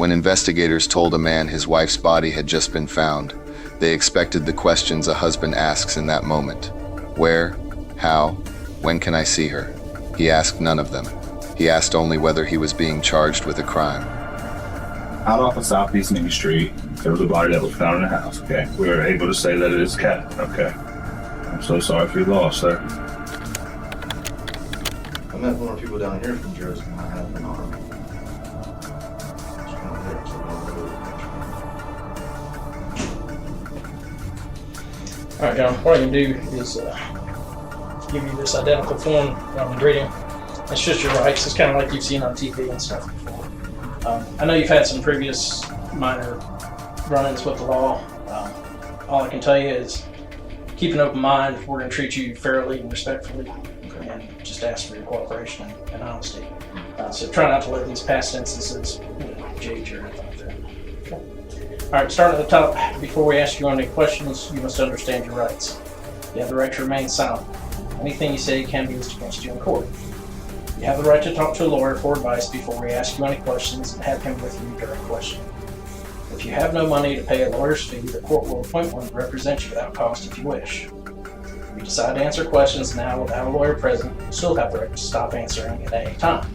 When investigators told a man his wife's body had just been found, they expected the questions a husband asks in that moment. Where? How? When can I see her? He asked none of them. He asked only whether he was being charged with a crime. Out off of Southeast Main Street, there was a body that was found in the house, okay? We were able to say that it is Cat, okay? I'm so sorry for your loss, sir. I met more people down here from Jersey than I have in Arm. Alright, John, what I can do is give you this identical form I'm reading. It's just your rights. It's kind of like you've seen on TV and stuff before. I know you've had some previous minor run-ins with the law. All I can tell you is keep an open mind. We're going to treat you fairly and respectfully, and just ask for your cooperation and honesty. So try not to let these past instances jade you or anything like that. Okay. All right, starting at the top. Before we ask you any questions, you must understand your rights. You have the right to remain silent. Anything you say can be used against you in court. You have the right to talk to a lawyer for advice before we ask you any questions and have him with you during questioning. If you have no money to pay a lawyer's fee, the court will appoint one to represent you without cost if you wish. If you decide to answer questions now without a lawyer present, you still have the right to stop answering at any time.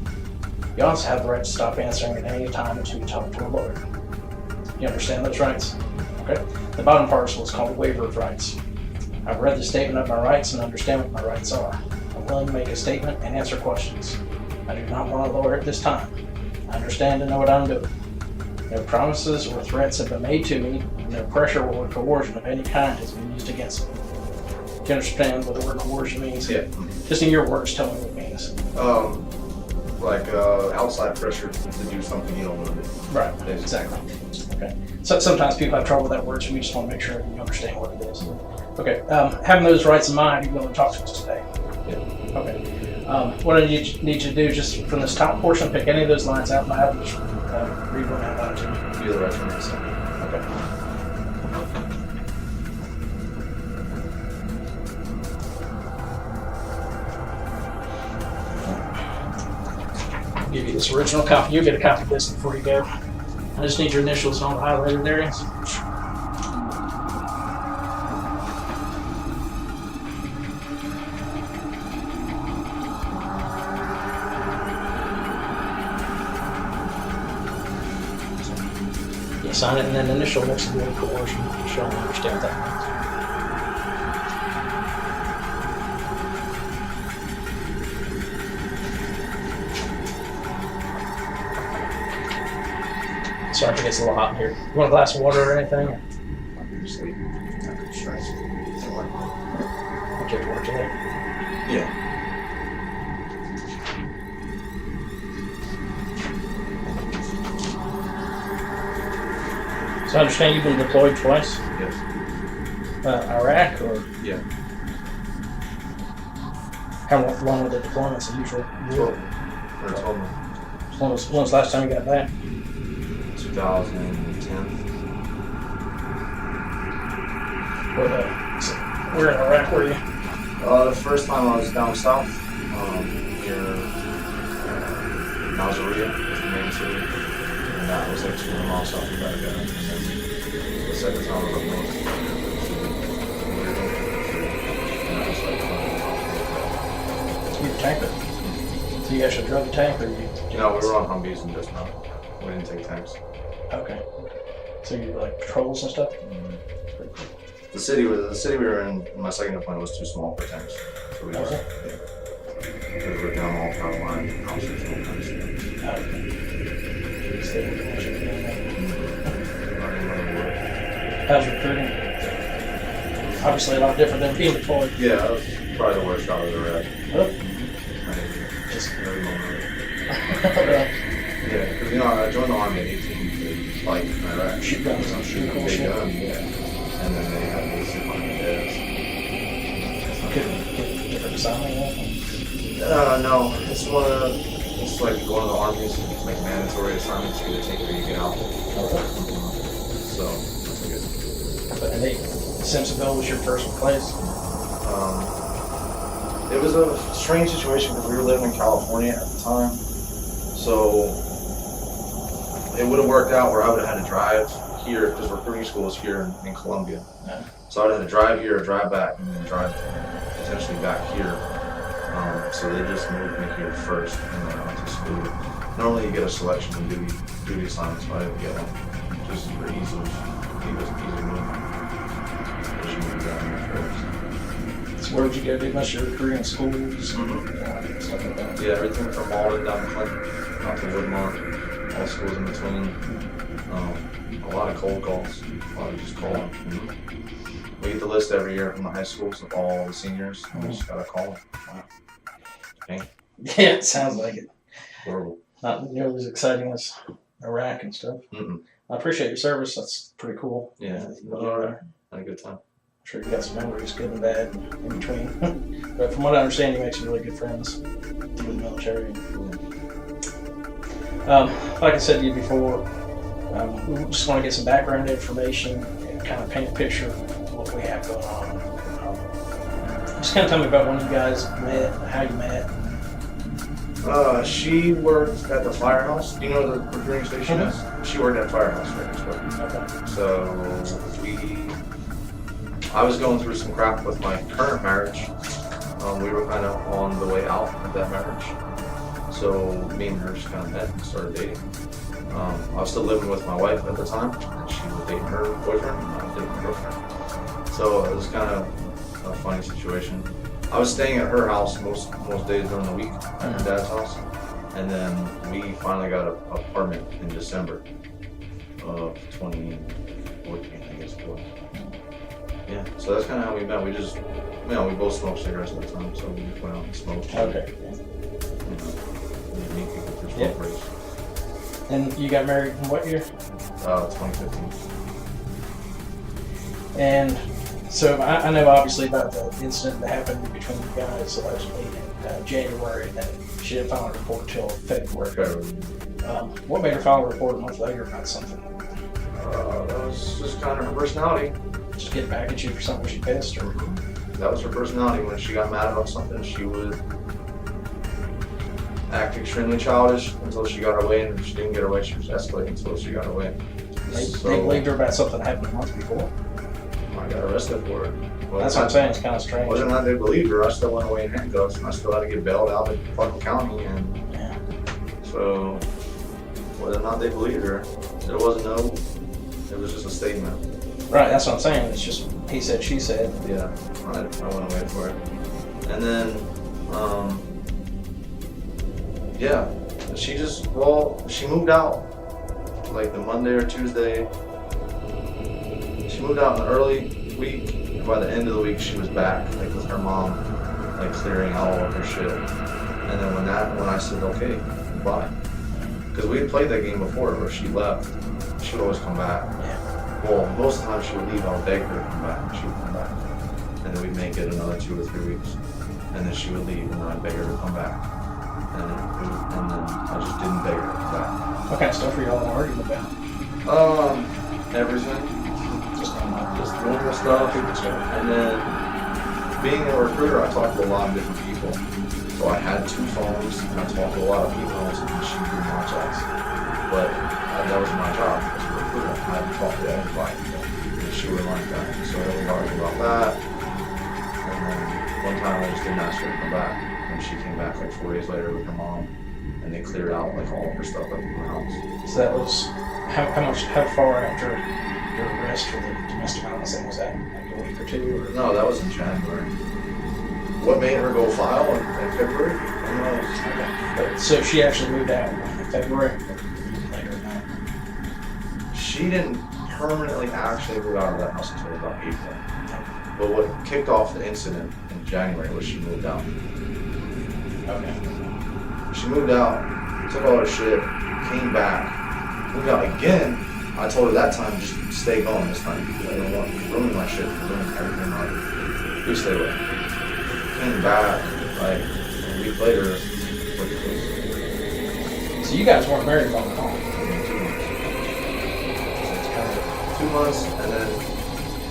You also have the right to stop answering at any time until you talk to a lawyer. You understand those rights? Okay. The bottom parcel is called a waiver of rights. I've read the statement of my rights and understand what my rights are. I'm willing to make a statement and answer questions. I do not want a lawyer at this time. I understand and know what I'm doing. No promises or threats have been made to me. No pressure or coercion of any kind has been used against me. Do you understand what the word coercion means? Yeah. Just in your words, tell me what it means. Outside pressure to do something you don't want to do. Right, exactly. Okay. So sometimes people have trouble with that word, so we just want to make sure you understand what it is. Okay. Having those rights in mind, you're going to talk to us today. Yeah. Okay. What I need you to do, just from this top portion, pick any of those lines out loud and just read one out loud to me. You have the right to remain silent. Okay. I'll give you this original copy. You'll get a copy of this before you go. I just need your initials on the highlighted areas. You sign it and then initial next to the word coercion. Show them understand what that means. Sorry if it gets a little hot in here. You want a glass of water or anything? I could just sleep. I could stretch. I'll get to work today. Yeah. So I understand you've been deployed twice? Yes. Iraq or? Yeah. How long were the deployments usually? 12. For 12 months. When was the last time you got back? 2010. Where in Iraq were you? The first time I was down south, near Nasiriyah, was the main city, and that was like 200 miles south of Baghdad. And then the second time I was up north, and that was like 100 miles. You were tanker. So you actually drove the tank, or you? No, we were on Humvees and just now. We didn't take tanks. Okay. So you like patrols and stuff? Mm-hmm. The city we were in my second deployment was too small for tanks. So we were down all front line, houses, and all kinds of stuff. How's recruiting? Obviously a lot different than being deployed. Yeah, that was probably the worst I was ever at. Oh. Just very lonely. Yeah, because I joined the army at 18 to fight in Iraq. Shoot guns. I'm shooting a big gun, yeah. And then they had me sit on the desk. Different assignment? No, it's like going to the army, it's like mandatory assignments. You either take it or you get out. Okay. So, that's good. But Simpsonville was your first place? It was a strange situation because we were living in California at the time. So it would have worked out where I would have had to drive here because recruiting school is here in Columbia. Yeah. So I would have had to drive here, drive back, and then drive potentially back here. So they just moved me here first, and then I went to school. Normally you get a selection of duty assignments, but I didn't get one. Just for easy move. She moved down here first. So where would you go do most of your recruiting schools? Stuff like that? Yeah, everything from Malden down to Clinton, out to Woodmont, all schools in between. A lot of cold calls, a lot of just calling. We get the list every year from the high schools of all the seniors. We just gotta call them. Wow. Okay. Yeah, it sounds like it. Horrible. Not nearly as exciting as Iraq and stuff. I appreciate your service. That's pretty cool. Yeah, I'm had a good time. sure you got some memories, good and bad, in between. But from what I understand, you make some really good friends through the military. Like I said to you before, we just want to get some background information and kind of paint a picture of what we have going on. Just kind of tell me about when you guys met, how you met. She worked at the firehouse. Do you know where the recruiting station is? She worked at the firehouse right next door. Okay. So I was going through some crap with my current marriage. We were kind of on the way out of that marriage. So me and her just kind of met and started dating. I was still living with my wife at the time, and she was dating her boyfriend, and I was dating my girlfriend. So it was kind of a funny situation. I was staying at her house most days during the week at her dad's house, and then we finally got an apartment in December of 2014, I guess it was. Yeah, so that's kind of how we met. We just, we both smoked cigarettes at the time, so we just went out and smoked. Okay. We meet people through smoke breaks. And you got married in what year? 2015. And so I know obviously about the incident that happened between you guys allegedly in January, and then she didn't file a report until February. What made her file a report a month later about something? That was just kind of her personality. Just get back at you for something she pissed, or? That was her personality. When she got mad about something, she would act extremely childish until she got her way, and if she didn't get her way, she was escalating until she got her way. They believed her about something that happened a month before. I got arrested for it. Well, that's what I'm saying, it's kind of strange. Whether or not they believed her, I still went away in handcuffs, and I still had to get bailed out of fucking county, and yeah. So whether or not they believed her, there was no, it was just a statement. Right, that's what I'm saying, it's just he said, she said. Yeah, I went away for it. And then, yeah, she just, she moved out like the Monday or Tuesday. She moved out in the early week, and by the end of the week she was back, like with her mom, like clearing out all of her shit. And then when I said, okay, bye. Because we had played that game before where she left, she would always come back. Yeah. Well, most of the time she would leave, I would beg her to come back, and she would come back. And then we'd make it another 2 or 3 weeks. And then she would leave, and then I'd beg her to come back. And then I just didn't beg her to come back. What kind of stuff were y'all arguing about? Everything. Just normal stuff. And then being a recruiter, I talked to a lot of different people. So I had 2 phones, and I talked to a lot of females, and she did my jobs. But that was my job as a recruiter. I had to talk to everybody, and she would like that. So we argued about that. And then one time I just didn't ask her to come back. And she came back like 4 days later with her mom, and they cleared out like all of her stuff up in the house. So that was, how far after your arrest for the domestic violence thing was that? Like a week or 2? Or? No, that was in January. What made her go file in February? Who knows? Okay. But, so she actually moved out in February? Later than that? She didn't permanently actually move out of that house until about April. But what kicked off the incident in January was she moved out. Okay. She moved out, took all her shit, came back, moved out again. I told her that time, just stay gone this time. I don't want to ruin my shit, ruin everything I do. Please stay away. Came back, like, a week later, with the police. So you guys weren't married long at all? 2 months. So it's kind of 2 months, and then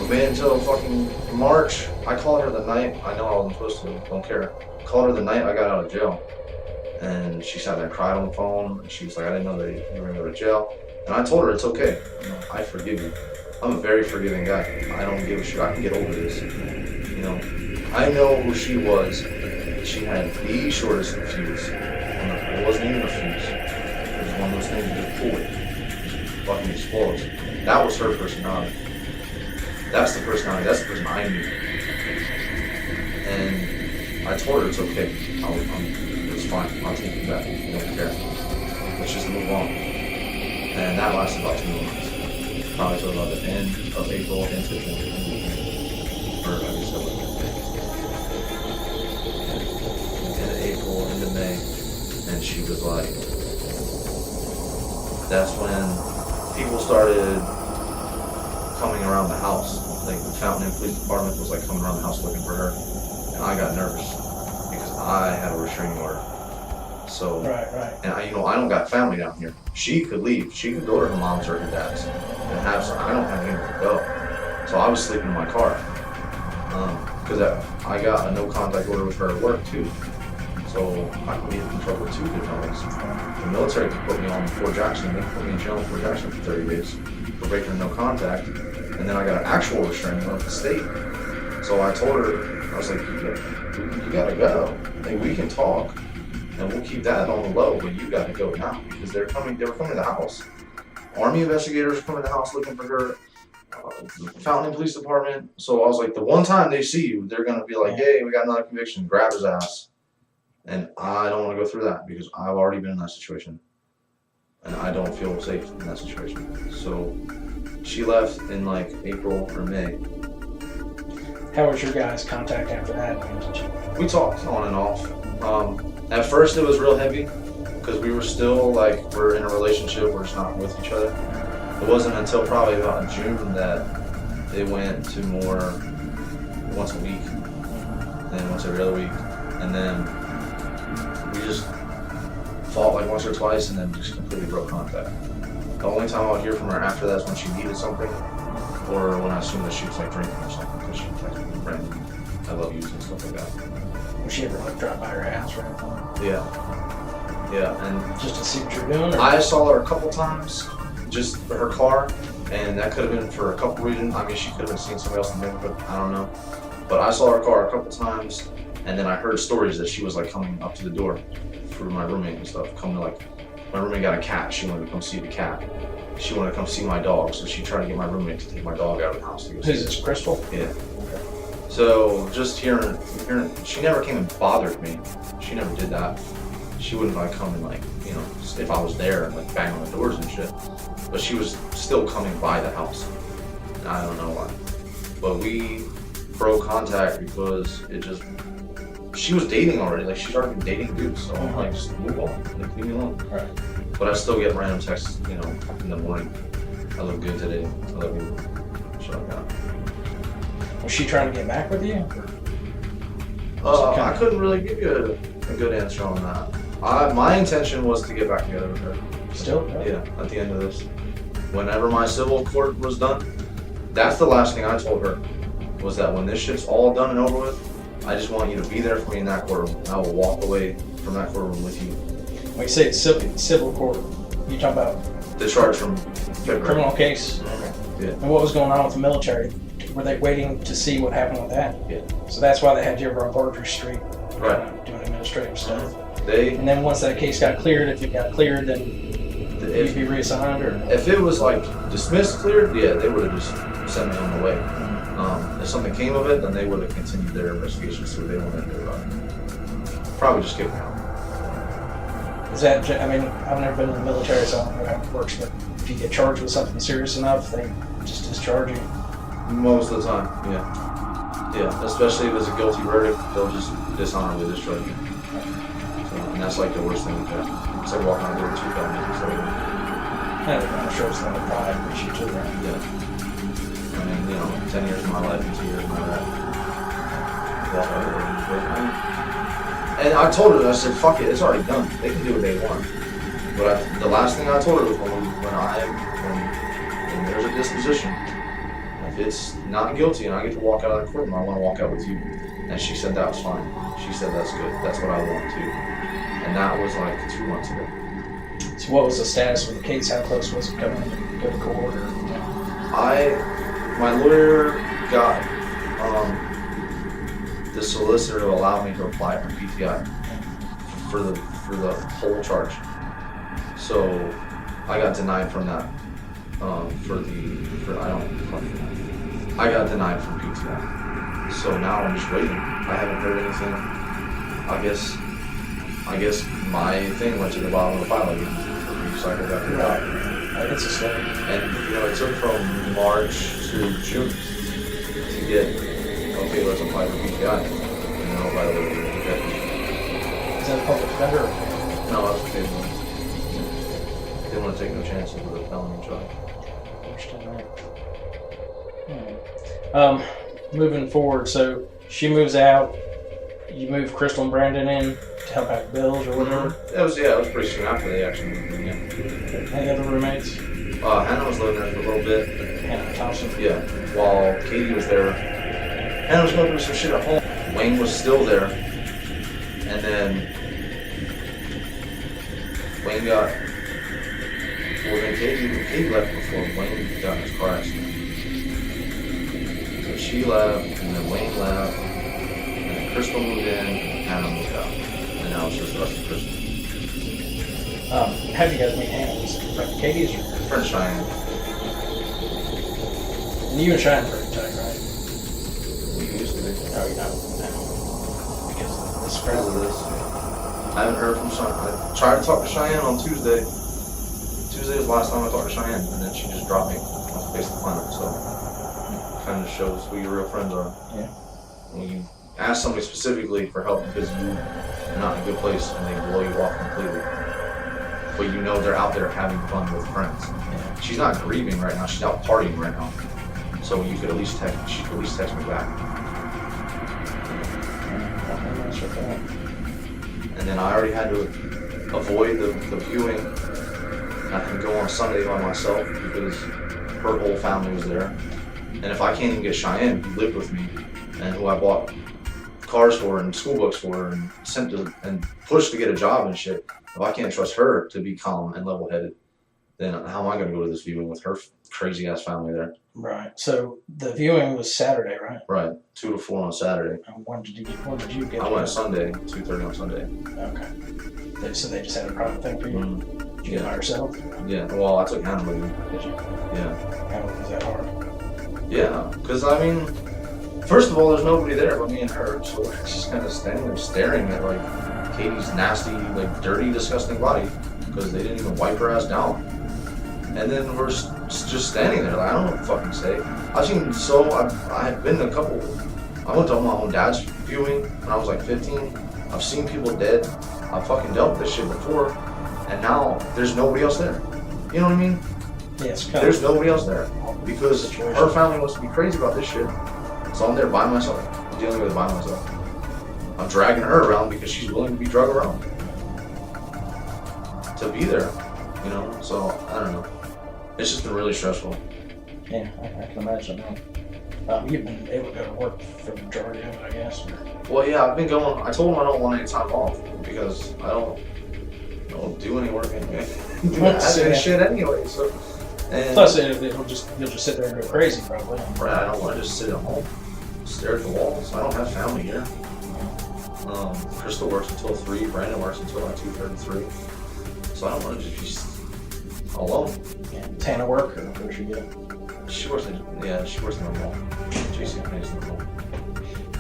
we made it until fucking March. I called her the night, I know I wasn't supposed to, don't care. I called her the night I got out of jail. And she sat there and cried on the phone, and she was like, I didn't know that you were gonna go to jail. And I told her it's okay. You know, I forgive you. I'm a very forgiving guy. I don't give a shit. I can get over this. You know, I know who she was. She had the shortest fuse. And it wasn't even a fuse. It was one of those things you just pull it. It just fucking explodes. That was her personality. That's the personality. That's the person I knew. And I told her it's okay. It's fine. I'll take you back. I don't care. Let's just move on. And that lasted about 2 months. Probably till about the end of April into June. Or I guess that was end of April, into May. And she was like, that's when people started coming around the house. Like the Fountain Inn Police Department was like coming around the house looking for her. And I got nervous because I had a restraining order. So, Right. and I don't got family down here. She could leave. She could go to her mom's or her dad's and have some. I don't have anywhere to go. So I was sleeping in my car. Because I got a no contact order with her at work too. So I could be in trouble with 2 different ways. The military could put me on Fort Jackson. They put me in jail in Fort Jackson for 30 days for breaking a no contact. And then I got an actual restraining order with the state. So I told her, I was like, you gotta go. Like, we can talk. And we'll keep that on the low, but you gotta go now because they were coming to the house. Army investigators were coming to the house looking for her. Fountain Inn Police Department. So I was like, the one time they see you, they're gonna be like, "Hey, we got another conviction. Grab his ass." And I don't want to go through that because I've already been in that situation, and I don't feel safe in that situation. So she left in like April or May. How was your guys' contact after that? We talked on and off. At first it was real heavy because we were still like, we're in a relationship, we're just not with each other. It wasn't until probably about June that it went to more once a week, and then once every other week, and then we just fought like once or twice and then just completely broke contact. The only time I would hear from her after that is when she needed something, or when I assumed that she was like drinking or something, because she texted me random I love yous and stuff like that. Was she ever like drop by her house or anything? Yeah, and Just to see what you're doing? Or? I saw her a couple times, just her car, and that could have been for a couple reasons. I mean, she could have been seeing somebody else in the neighborhood, I don't know. But I saw her car a couple times, and then I heard stories that she was like coming up to the door through my roommate and stuff, coming to like, my roommate got a cat, she wanted to come see the cat. She wanted to come see my dog, so she tried to get my roommate to take my dog out of the house to go see Is this Crystal? Yeah. So just hearing, she never came and bothered me. She never did that. She wouldn't like come and like, you know, if I was there and like bang on the doors and shit. But she was still coming by the house. And I don't know why. But we broke contact because it just, she was dating already. Like she's already been dating dudes. So I'm like, just move on. Like, leave me alone. Right. But I still get random texts, you know, in the morning. I look good today. I love you. Shit like that. Was she trying to get back with you? I couldn't really give you a good answer on that. My intention was to get back together with her. Still? Yeah, at the end of this. Whenever my civil court was done, that's the last thing I told her, was that when this shit's all done and over with, I just want you to be there for me in that courtroom. I will walk away from that courtroom with you. When you say it's civil court, you talk about The charge from February. criminal case? Okay. Yeah. And what was going on with the military? Were they waiting to see what happened with that? Yeah. So that's why they had you over on Barger Street, Right. doing administrative stuff. And then once that case got cleared, if it got cleared, then you'd be reassigned, or? if it was like dismissed, cleared, yeah, they would have just sent me on the way. If something came of it, then they would have continued their investigation, so they wanted to do about it. Probably just kick me out. Is that, I mean, I've never been in the military, so I don't know how it works, but if you get charged with something serious enough, they just discharge you. Most of the time, yeah. Yeah, especially if it's a guilty verdict, they'll just dishonorably discharge you. So, and that's like the worst thing with that. It's like walking out the door with 2 felonies. So, And it kind of shows them the pride, which you too, right? yeah. I mean, you know, 10 years of my life and 2 years of my life. Walk out the door and just go. And I told her, I said, fuck it, it's already done. They can do what they want. But the last thing I told her was when there's a disposition, if it's not guilty and I get to walk out of that courtroom, I want to walk out with you. And she said that was fine. She said that's good. That's what I want too. And that was like 2 months ago. So what was the status with the case? How close was it coming to go to court? Or, My lawyer got the solicitor to allow me to apply for PTI for the whole charge. So I got denied from that. I got denied from PTI. So now I'm just waiting. I haven't heard anything. I guess my thing went to the bottom of the file again. So I got it out. It's a story. And it took from March to June to get, okay, let's apply for PTI. By the way, Is that a public defender? no, that's what they want. They want to take no chances with a felony charge. Moving forward, so she moves out. You move Crystal and Brandon in to help out bills or whatever. It was pretty soon after they actually moved in. Yeah. Any other roommates? Hannah was living there for a little bit. Hannah Thompson. Yeah, while Katie was there. Hannah was going through some shit at home. Wayne was still there, and then Wayne got. Well, then Katie left before Wayne got in his car accident. So she left, and then Wayne left, and then Crystal moved in, and Hannah moved out, and now it's just us and Crystal. How did you guys meet Hannah? Was it like Katie's or Friend Cheyenne. and you and Cheyenne pretty tight, right? We used to be. No, you're not now. Because of this Because crowd. of this. I haven't heard from Cheyenne. I tried to talk to Cheyenne on Tuesday. Tuesday was the last time I talked to Cheyenne, and then she just dropped me off the face of the planet. So kind of shows who your real friends are. Yeah. When you ask somebody specifically for help because you're not in a good place and they blow you off completely, but you know they're out there having fun with friends. Yeah. She's not grieving right now. She's out partying right now. So you could at least text. She could at least text me back. I'm not sure if that. And then I already had to avoid the viewing. I can go on Sunday by myself because her whole family was there. And if I can't even get Cheyenne, who lived with me, and who I bought cars for and school books for and sent to and pushed to get a job and shit, if I can't trust her to be calm and level-headed, then how am I going to go to this viewing with her crazy-ass family there? Right. So the viewing was Saturday, right? Right, 2 to 4 on Saturday. When did you get? I went Sunday, 2:30 on Sunday. Okay. So they just had a private thing for you? Mm. Did you go by yourself? Yeah, well, I took Hannah with me. Did you? Yeah. How was that hard? Yeah, because I mean, first of all, there's nobody there but me and her, so we're just kind of standing there staring at like Katie's nasty, like dirty, disgusting body because they didn't even wipe her ass down. And then we're just standing there, like I don't know what to fucking say. I've been to a couple. I went to my own dad's viewing when I was like 15. I've seen people dead. I've fucking dealt with this shit before, and now there's nobody else there. You know what I mean? Yeah, it's kind There's of nobody else there because her family wants to be crazy about this shit. So I'm there by myself, dealing with it by myself. I'm dragging her around because she's willing to be dragged around. To be there, so I don't know. It's just been really stressful. Yeah, I can imagine that. You've been able to go to work for the majority of it, I guess. Well, yeah, I've been going. I told them I don't want any time off because I don't do any work anyway. Shit anyway. So. And Plus, you'll just sit there and go crazy, probably. Right, I don't want to just sit at home, stare at the walls. I don't have family here. Crystal works until 3. Brandon works until like 2:33. So I don't want to just be alone. Yeah. Tana work, or where she go? She works in the mall. JC Penney's in the mall.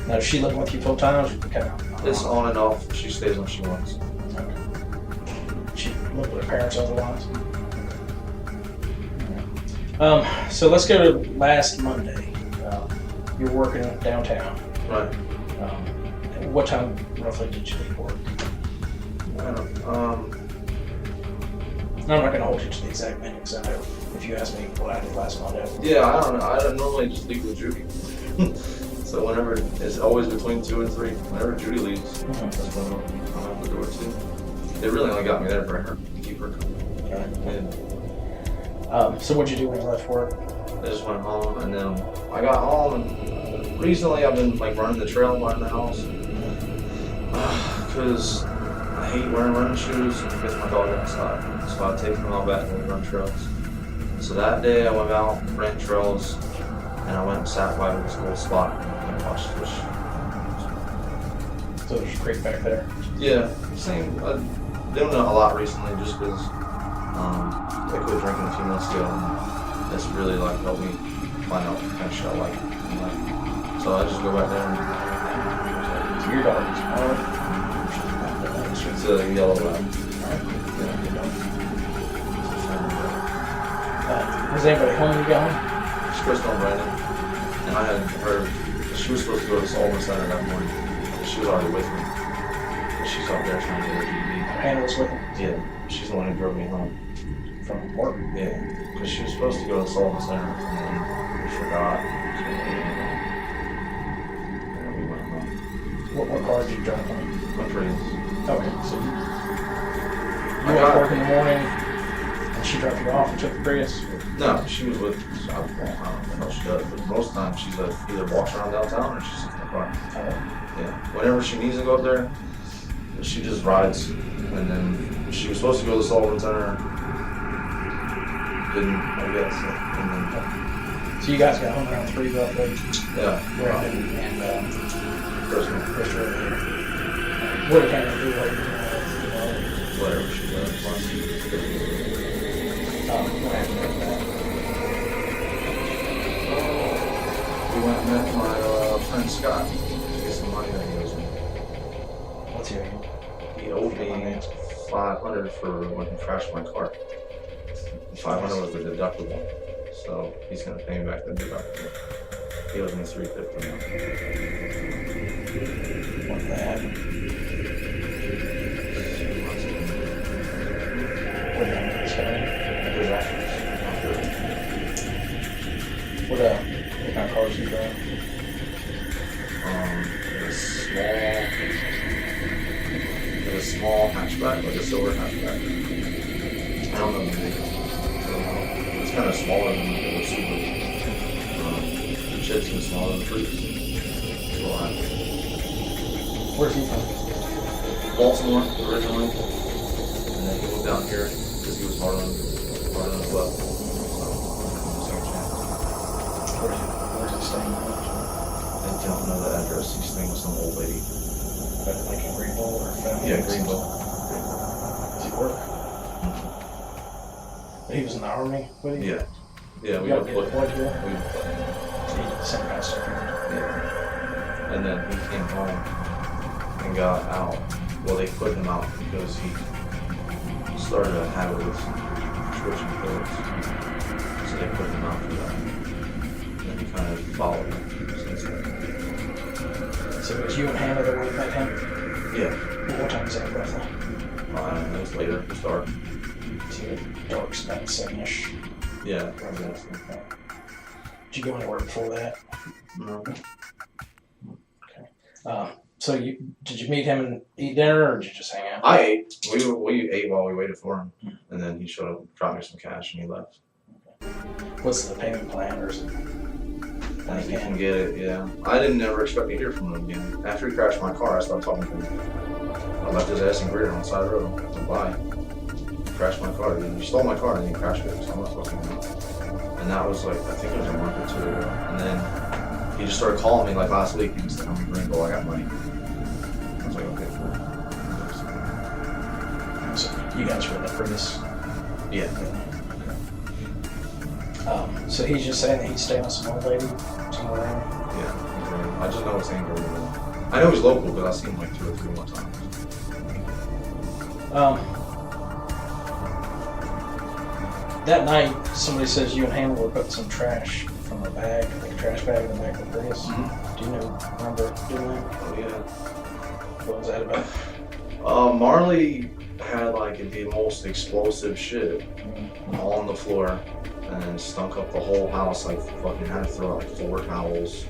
Now, does she live with you full time? Or she kind of? It's on and off. She stays when she wants. Okay. She live with her parents otherwise. So let's go to last Monday. You're working downtown. Right. What time roughly did you leave work? I'm I'm not going to hold you to the exact minute because I know if you ask me what I did last Monday. Yeah, I don't know. I don't normally just leave with Judy. So whenever, it's always between 2 and 3. Whenever Judy leaves, that's when I'm out the door too. They really only got me there for her, to keep her company. Right. And So what'd you do when you left work? I just went home, and then I got home, and recently I've been like running the trail behind the house. Because I hate wearing running shoes because my dog outside. So I take them out back and we run trails. So that day I went out, ran trails, and I went and sat by this little spot and watched fish. So there's a creek back there. Yeah, same. I'm doing it a lot recently just because I quit drinking a few months ago, and this really like helped me find out what kind of shit I like. So I just go back there and So your dog is hard. it's a yellow lab. Was anybody home when you got home? She Crystal and Brandon, and I had her. She was supposed to go to Sullivan Center that morning. She was already with me. But she's up there trying to get her GED. Hannah was with him Yeah, she's the one who drove me home. from work. Yeah, because she was supposed to go to Sullivan Center, and then we forgot. And we went home. What car did you drive home? My friends. Okay, so you I went to got- work in the morning, and she dropped you off and took the Prius. No, she was with. I don't know how she does, but most of the time she's either walks around downtown or she's in the car. Yeah, whenever she needs to go up there, she just rides. And then she was supposed to go to the Sullivan Center. Didn't, I guess. And then, So you guys got home around 3 roughly. yeah, Brandon and Christmas, Christopher. What did Hannah do? whatever she does. What happened after that? We went and met my friend Scott to get some money that he owes me. What's your name? He owed me $500 for when he crashed my car. $500 was the deductible, so he's gonna pay me back the deductible. He owes me $350 now. What did that happen? What did that happen? What kind of cars you drive? It was small hatchback, like a silver hatchback. I don't know the name. It's kind of smaller than the Subaru. The shit's even smaller than the Prius. Where's he from? Baltimore originally, and then he moved down here because he was hard on the well. Where's he staying? I don't know the address. He's staying with some old lady. Like in Greenville or family? Yeah, Greenville. Does he work? He was in the army with you? Yeah. Yeah, we You would got play. deployed here? We would play. He did the same kind of stuff. Yeah. And then he came home and got out. Well, they put him out because he started a habit of switching pills. So they put him out for that. And he kind of followed him since then. So it was you and Hannah that went met him? Yeah. What time is that roughly? I don't know, it was later. It was dark. So dark about 7-ish. Yeah. Did you go anywhere before that? No. So did you meet him and eat dinner, or did you just hang out? I ate. We ate while we waited for him. And then he showed up, dropped me some cash, and he left. What's the payment plan, or is it? If you can get it, yeah. I didn't ever expect to hear from him again. After he crashed my car, I stopped talking to him. I left his ass in Greer on the side of the road. Goodbye. He crashed my car. You stole my car and then you crashed it. So I'm not fucking with you. And that was like, I think it was a month or 2 ago. And then he just started calling me like last week. He was like, I'm in Greenville, I got money. I was like, okay, cool. So you guys were in the Prius? Yeah. So he's just saying that he's staying with some old lady somewhere around? Yeah. I just know it's Andrew. I know he's local, but I've seen him like 2 or 3 more times. That night, somebody says you and Hannah were putting some trash from a bag, like a trash bag in the back of the Prius. Mm-hmm. Do you remember doing that? Oh, yeah. What was that about? Marley had like the most explosive shit on the floor and stunk up the whole house. Like fucking had to throw out like 4 towels.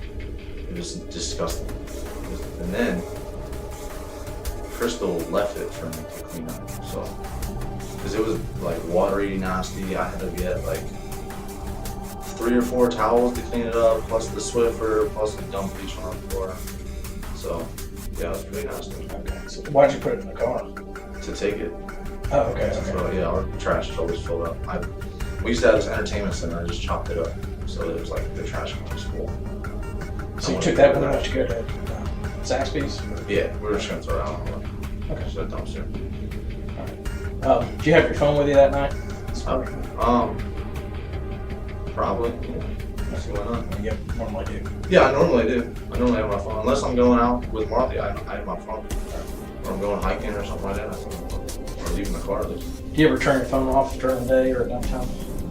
It was disgusting. And then Crystal left it for me to clean up. So, because it was like watery, nasty, I had to get like 3 or 4 towels to clean it up, plus the Swiffer, plus the dump bleach on the floor. So, yeah, it was pretty nasty. Okay. So why'd you put it in the car? to take it. Oh, okay. So yeah, our trash is always filled up. We used to have this entertainment center. I just chopped it up, so it was like the trash can was full. So you took that when you went to go to Zaxby's? Yeah, we were just gonna throw it out. Okay. So that dumpster. Do you have your phone with you that night? Probably. Yeah. What's going on? Yep, normally do. Yeah, I normally do. I normally have my phone. Unless I'm going out with Marley, I have my phone. Or I'm going hiking or something like that. I have my phone. Or leaving the car at least. Do you ever turn your phone off during the day or at nighttime?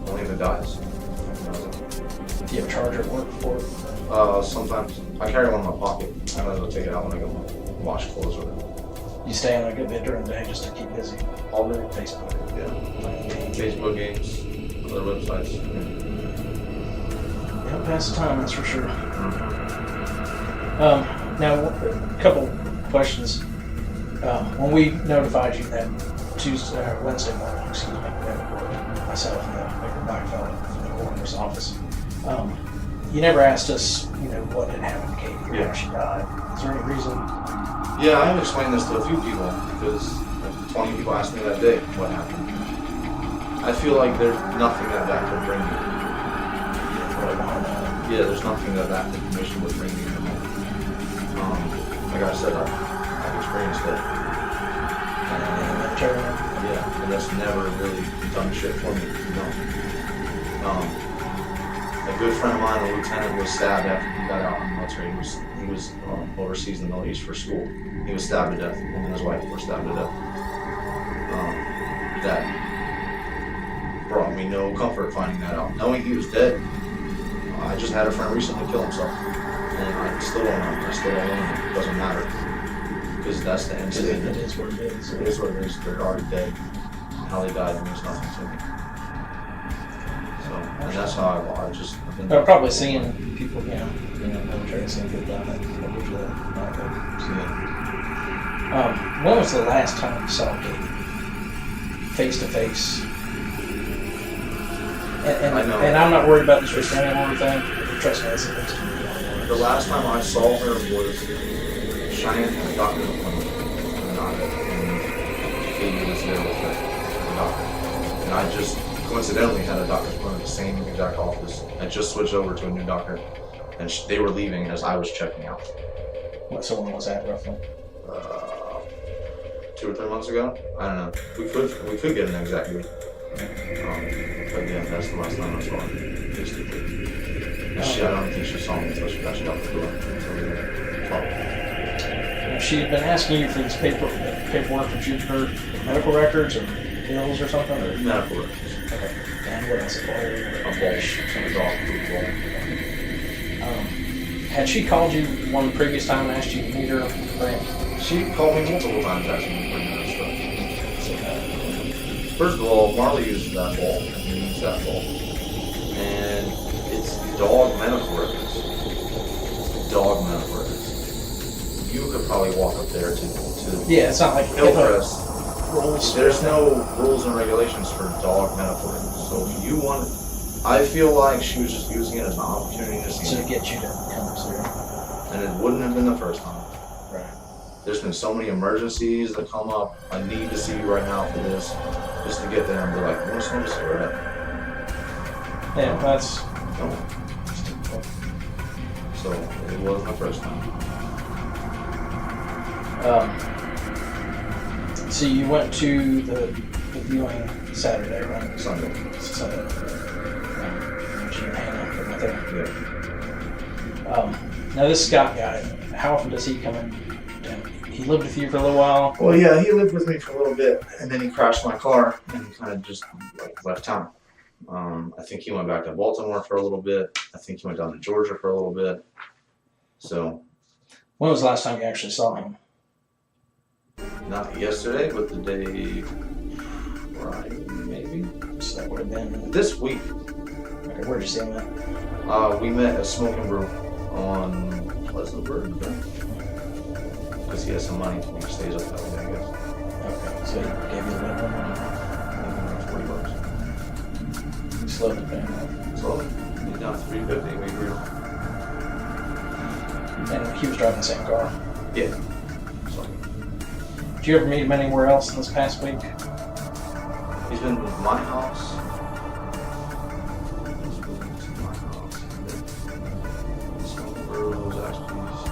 Only if it dies. Do you have a charger at work for it? Sometimes. I carry one in my pocket. I might as well take it out when I go wash clothes or whatever. You stay on a good bit during the day just to keep busy. All day. Facebook. Yeah. Facebook games, other websites. Yeah, pass the time, that's for sure. Now, a couple questions. When we notified you that Wednesday morning, excuse me, myself and the Baker Blauvelt from the coroner's office, you never asked us, what had happened to Katie or how she died. Is there any reason? Yeah, I've explained this to a few people because 20 people asked me that day what happened. I feel like there's nothing that could bring me. Yeah, there's nothing that information would bring me home. Like I said, I've experienced it. Yeah, and that's never really done shit for me. A good friend of mine, a lieutenant, was stabbed after he got out in the military. He was overseas in the Middle East for school. He was stabbed to death. Him and his wife were stabbed to death. That brought me no comfort finding that out. Knowing he was dead, I just had a friend recently kill himself. And I still don't know. It doesn't matter. Because that's the end state. It is what it is. It is what it is. They're already dead. How they died means nothing to me. So, and that's how I've been. I'm probably seeing people, military, seeing people down there. When was the last time you saw Katie? Face to face? And I'm not worried about this restraining order thing. Trust me, that's the last time I saw her was Cheyenne had a doctor's appointment. And Katie was there with the doctor. And I just coincidentally had a doctor's appointment in the same exact office. I just switched over to a new doctor. And they were leaving as I was checking out. So when was that roughly? 2 or 3 months ago. I don't know. We could get an exact date. But yeah, that's the last time I saw her. I don't think she saw me until she got out the door. She had been asking you for this paperwork from her medical records or pills or something? Or? Medical records. Okay. And what else? A dog food bowl. Had she called you one previous time and asked you to meet her? Right? She called me multiple times asking me to bring her stuff. First of all, Marley uses that bowl. He uses that bowl. And it's dog medical records. Dog medical records. You could probably walk up there to yeah, it's not like Hillcrest. Rules. There's no rules and regulations for dog medical records. So if you want, I feel like she was just using it as an opportunity to see to get you to come to her. And it wouldn't have been the first time. Right. There's been so many emergencies that come up. I need to see you right now for this, just to get there and be like, you want to smoke a cigarette? Yeah, that's. No. So it wasn't the first time. So you went to the viewing Saturday, right? Sunday. Sunday. She and Hannah were with her. Yeah. Now this Scott guy, how often does he come in? He lived with you for a little while? Well, yeah, he lived with me for a little bit, and then he crashed my car and kind of just left town. I think he went back to Baltimore for a little bit. I think he went down to Georgia for a little bit. So. When was the last time you actually saw him? Not yesterday, but the day Friday, maybe. So that would have been this week. Okay, where'd you see him at? We met at Smoke and Brew on Pleasantburg, because he has some money when he stays up that way, I guess. Okay, so he gave you a little bit more money. $40. He slowed it down. Slowly. He's down to $350. We agreed. And he was driving the same car. Yeah. So. Did you ever meet him anywhere else in this past week? He's been to my house. I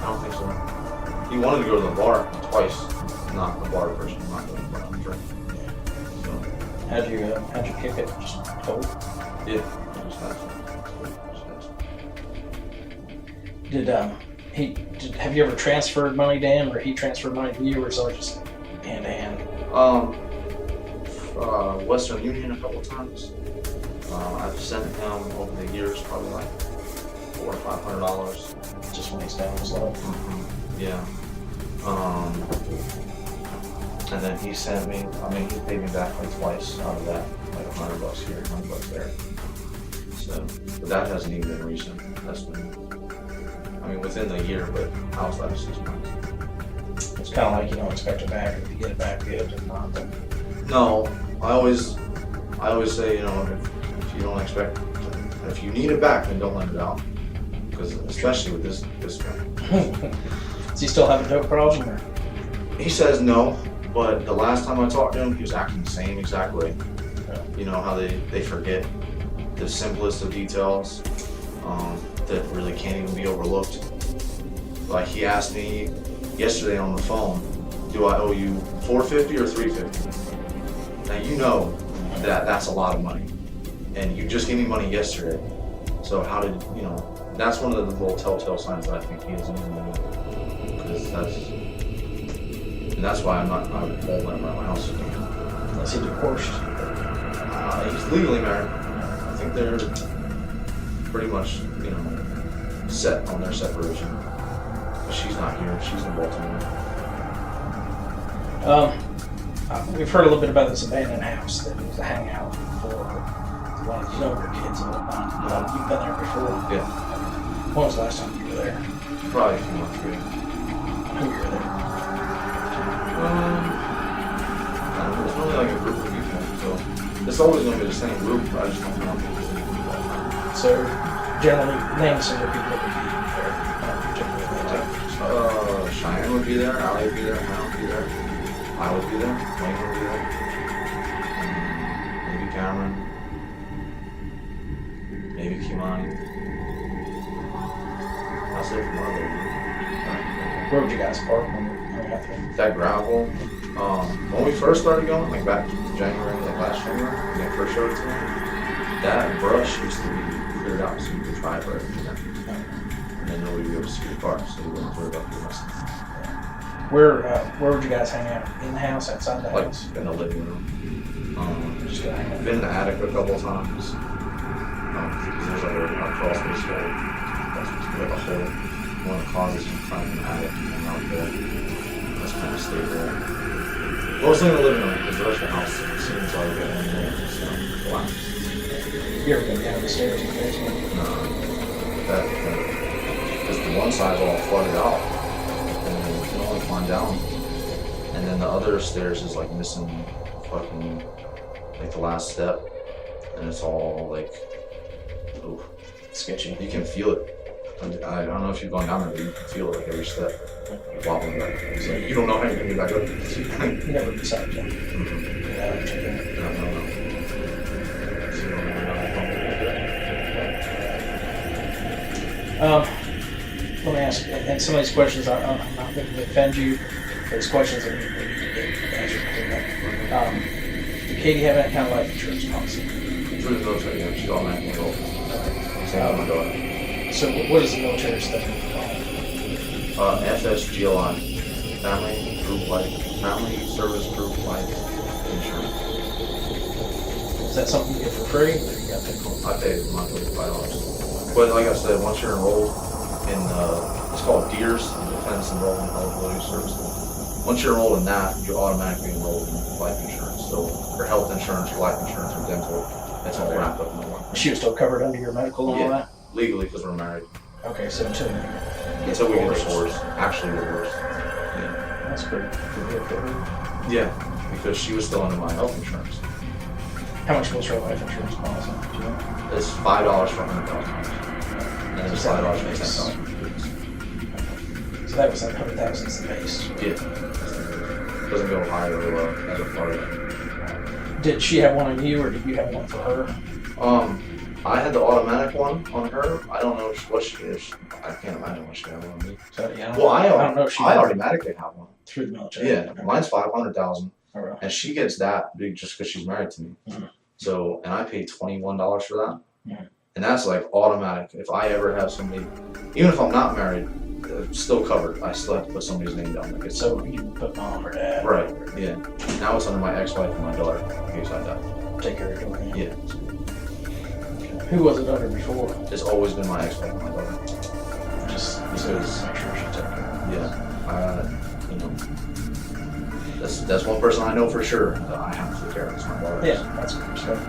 don't think so. He wanted to go to the bar twice. Not the bar person, not the bar drink. So, How'd you kick it? Just cold? yeah, just that. Have you ever transferred money to him, or he transferred money to you, or is it just hand to hand? Western Union a couple times. I've sent him over the years probably like $400 or $500. Just when he's down his low. Yeah. And then he sent me, he paid me back like twice out of that, like $100 here, $100 there. So, but that hasn't even been recent. That's been, within the year, but outside of 6 months. It's kind of like you don't expect it back. If you get it back, good. If not, then No, I always say, if you don't expect, if you need it back, then don't lend it out. Because especially with this guy. does he still have a dope problem? Or? He says no, but the last time I talked to him, he was acting the same exact way. You know how they forget the simplest of details that really can't even be overlooked. Like he asked me yesterday on the phone, do I owe you $450 or $350? Now you know that's a lot of money, and you just gave me money yesterday. So how did That's one of the little telltale signs that I think he is in the movie. Because that's why I won't let him around my house again. Is he divorced? He's legally married. I think they're pretty much, set on their separation. But she's not here. She's in Baltimore. We've heard a little bit about this abandoned house that was a hangout for a lot of younger kids and whatnot. You've been there before. Yeah. When was the last time you were there? Probably a few months ago. Who were you there? It's only like a group of people, so it's always going to be the same group. I just don't know if it's the same people all the time. So, generally, name some of the people that would be there. Cheyenne would be there, Allie would be there, Hannah would be there, I would be there, Wayne would be there, maybe Cameron, maybe Kimani. That's it from our little group. Where would you guys park when you hung out there? That gravel, when we first started going, like back in January, like last January, when they first showed it to me, that brush used to be cleared out so you could drive right through there. And then nobody would be able to see your car, so you wouldn't worry about the rest. Where would you guys hang out? In the house, outside the Like house? in the living room. Just go hang out. Been in the attic a couple of times. Because there's like a crawl space there. Like a hole. One of the closets you can find in the attic and out there. That's kind of stayed there. Mostly in the living room because the rest of the house seems like it in there. So, wow. You ever been down the stairs in the basement? No. Because the one side's all flooded out. And you can only climb down. And then the other stairs is like missing fucking like the last step. And it's all like, ooh, Sketchy. you can feel it. I don't know if you've gone down there, but you can feel it like every step. You're wobbling back. It's like you don't know how you're gonna get back up. You never decided to. No. Let me ask, and some of these questions, I'm not looking to offend you. There's questions that we need to get answered. Did Katie have any kind of life insurance policy? Through the military, yeah, she's automatically enrolled. Same with my daughter. So what is the military stuff called? FSGLI, Family Service Group Life Insurance. Is that something you get for free, or you got to pay for? I pay monthly $5. But like I said, once you're enrolled in it's called DEERS, Defense Enrollment Eligibility Service. Once you're enrolled in that, you're automatically enrolled in life insurance. So your health insurance, your life insurance, your dental, it's all wrapped up in the one. She was still covered under your medical and all that? Legally, because we're married. Okay, so until We get divorced. Actually divorced. Yeah. That's pretty good for her. Yeah, because she was still under my health insurance. How much was her life insurance policy? Do you know? It's $5 for $100,000. And it's $5 for $10,000. So that was like 100,000 is the base. Yeah. doesn't go high or low as a part of it. Did she have one on you, or did you have one for her? I had the automatic one on her. I don't know what she is. I can't imagine what she had on me. So, yeah, Well, I don't know if she I automatically have one. through the military. Yeah, mine's 500,000, Oh, really? and she gets that big just because she's married to me. Mhm. So, and I paid $21 for that, Mhm. and that's like automatic. If I ever have somebody, even if I'm not married, it's still covered. I still have to put somebody's name down. Like it's So you put mom or dad. right. Yeah. Now it's under my ex-wife and my daughter in case I die. Take care of it. Yeah. Who was it under before? It's always been my ex-wife and my daughter. Just Because make sure she took care of it. yeah, you know, that's one person I know for sure that I have to take care of. It's my daughter. Yeah, that's good stuff.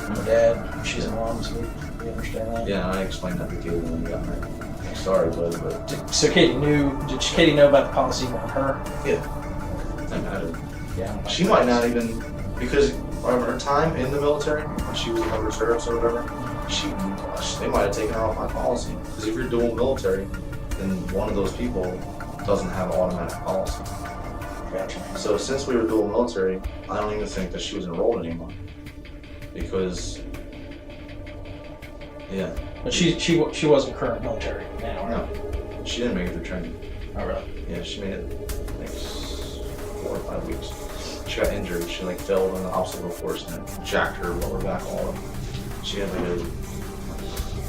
I'm a dad. She's a mom, so we understand that. Yeah, I explained that to Katie when we got married. I'm sorry, but So Katie knew. Did Katie know about the policy on her? yeah, I imagine. Yeah. She might not even, because of her time in the military, when she was in the reserves or whatever, they might have taken her off my policy. Because if you're dual military, then one of those people doesn't have automatic policy. Gotcha. So since we were dual military, I don't even think that she was enrolled anymore. Because, yeah, But she wasn't current military now. Right? no, she didn't make it through training. Oh, really? Yeah, she made it like 4 or 5 weeks. She got injured. She like fell in the obstacle course and it jacked her lower back all up. She had like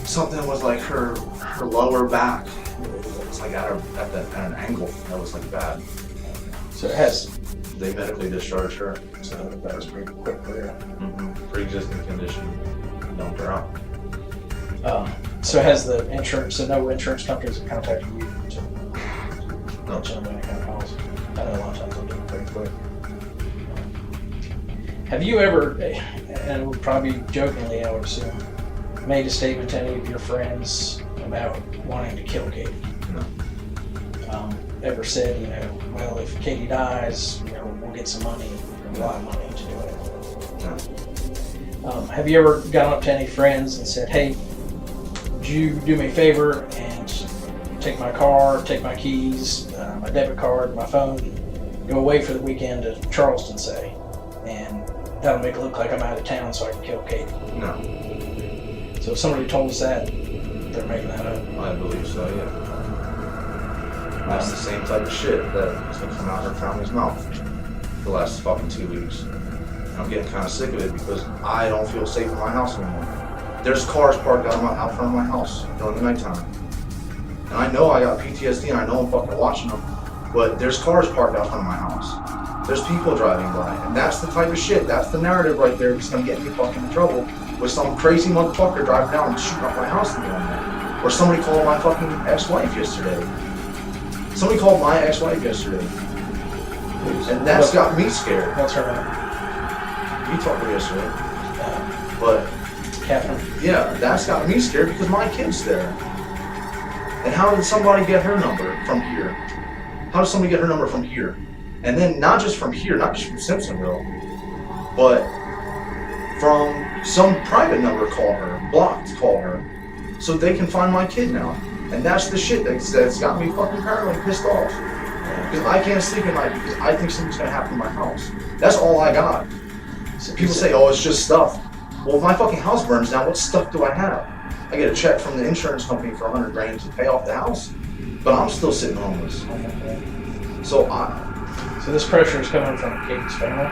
something was like her lower back. It was like at an angle. That was like bad. So it has. They medically discharged her. So that was pretty quick for her. Pre-existing condition. Dumped her out. So has the insurance? So no insurance companies have contacted you to No. let you know any kind of policy. I know a lot of times they'll do it pretty quick. Have you ever, and it would probably be jokingly, I would assume, made a statement to any of your friends about wanting to kill Katie? No. Ever said, well, if Katie dies, we'll get some money, a lot of money to do it. No. Have you ever gone up to any friends and said, hey, would you do me a favor and take my car, take my keys, my debit card, my phone, go away for the weekend to Charleston, say, and that'll make it look like I'm out of town so I can kill Katie? No. So if somebody told us that, they're making that up. I believe so, yeah. That's the same type of shit that's been coming out of her family's mouth for the last fucking 2 weeks. And I'm getting kind of sick of it because I don't feel safe in my house anymore. There's cars parked out front of my house during the nighttime. And I know I got PTSD and I know I'm fucking watching them, but there's cars parked out front of my house. There's people driving by, and that's the type of shit, that's the narrative right there that's gonna get me fucking in trouble with some crazy motherfucker driving down and shooting up my house in the morning. Or somebody called my fucking ex-wife yesterday. Somebody called my ex-wife yesterday. And that's got me scared. What's her name? You talked to her yesterday. But Catherine. yeah, that's got me scared because my kid's there. And how did somebody get her number from here? How did somebody get her number from here? And then not just from here, not just from Simpsonville, but from some private number call her, blocked call her, so they can find my kid now. And that's the shit that's got me fucking paranoid and pissed off. Because I can't sleep at night because I think something's gonna happen to my house. That's all I got. So people say, oh, it's just stuff. Well, if my fucking house burns down, what stuff do I have? I get a check from the insurance company for $100 grand to pay off the house, but I'm still sitting homeless. So this pressure is coming from Katie's family?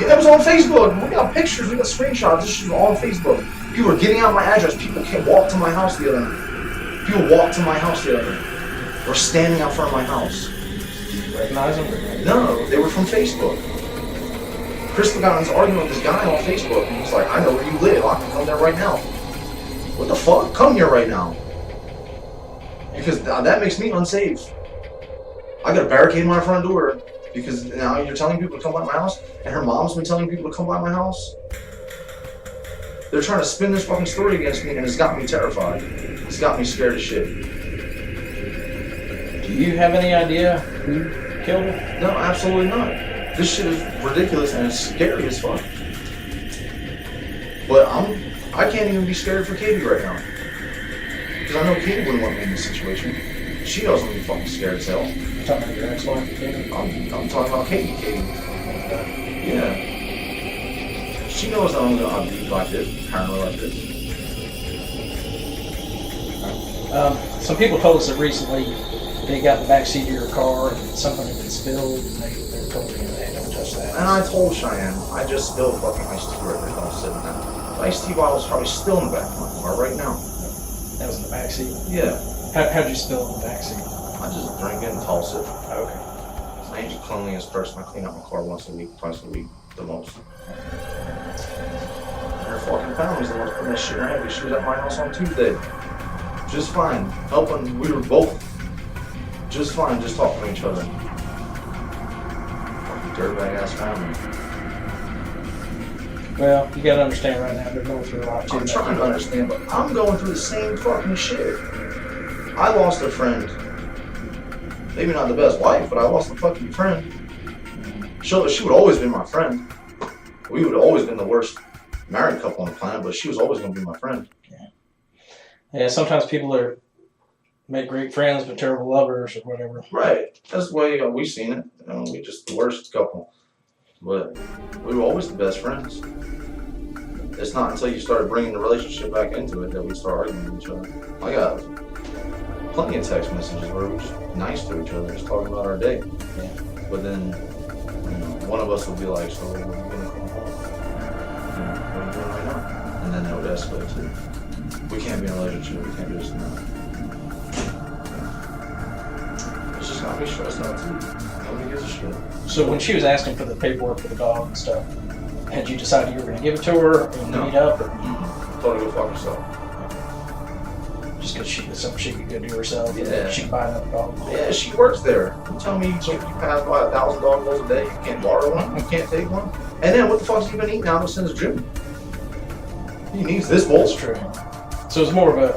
yeah, it was on Facebook. We got pictures, we got screenshots. This shit was all on Facebook. People were getting out my address. People can't walk to my house the other night. People walked to my house the other night. Were standing out front of my house. Did you recognize them? No, they were from Facebook. Crystal got in this argument with this guy on Facebook, and he's like, I know where you live. I can come there right now. What the fuck? Come here right now. Because that makes me unsafe. I got to barricade my front door because now you're telling people to come by my house, and her mom's been telling people to come by my house. They're trying to spin this fucking story against me, and it's got me terrified. It's got me scared as shit. Do you have any idea who killed her? No, absolutely not. This shit is ridiculous and it's scary as fuck. But I can't even be scared for Katie right now. Because I know Katie wouldn't want me in this situation. She doesn't be fucking scared as hell. talking about your ex-wife, Katie? I'm talking about Katie. Yeah. She knows that I'm gonna be like this, paranoid like this. Some people told us that recently they got in the backseat of your car and something had been spilled and they were told you they don't touch that. And I told Cheyenne, I just spilled fucking iced tea right there. Don't sit in that. The iced tea bottle's probably still in the back of my car right now. That was in the backseat? Yeah. How'd you spill it in the backseat? I just drink it and toss it. Oh, okay. I ain't the cleanliest person. I clean out my car once a week, twice a week, the most. And her fucking family's the ones putting that shit in her head because she was at my house on Tuesday. Just fine. Helping. We were both just fine, just talking to each other. Fucking dirtbag ass family. Well, you gotta understand right now, they're going through a lot too. I'm trying to understand, but I'm going through the same fucking shit. I lost a friend. Maybe not the best wife, but I lost a fucking friend. She would always be my friend. We would have always been the worst married couple on the planet, but she was always going to be my friend. Yeah, sometimes people make great friends but terrible lovers or whatever. Right. That's the way we've seen it. We just the worst couple. But we were always the best friends. It's not until you started bringing the relationship back into it that we start arguing with each other. I got plenty of text messages where we're just nice to each other, just talking about our day. Yeah. But then, one of us would be like, so we're going to come home. What are you doing right now? And then that would escalate to, we can't be in a relationship, we can't do this and that. It's just got me stressed out too. Nobody gives a shit. So when she was asking for the paperwork for the dog and stuff, had you decided you were going to give it to her and No. meet up? Or Told her to go fuck herself. just because something she could go do herself? Yeah. She could buy another dog? Yeah, she works there. You tell me you pass by 1,000 dog bowls a day, you can't borrow one, you can't take one. And then what the fuck's he been eating now since June? He needs this bowl. That's true. So it's more of a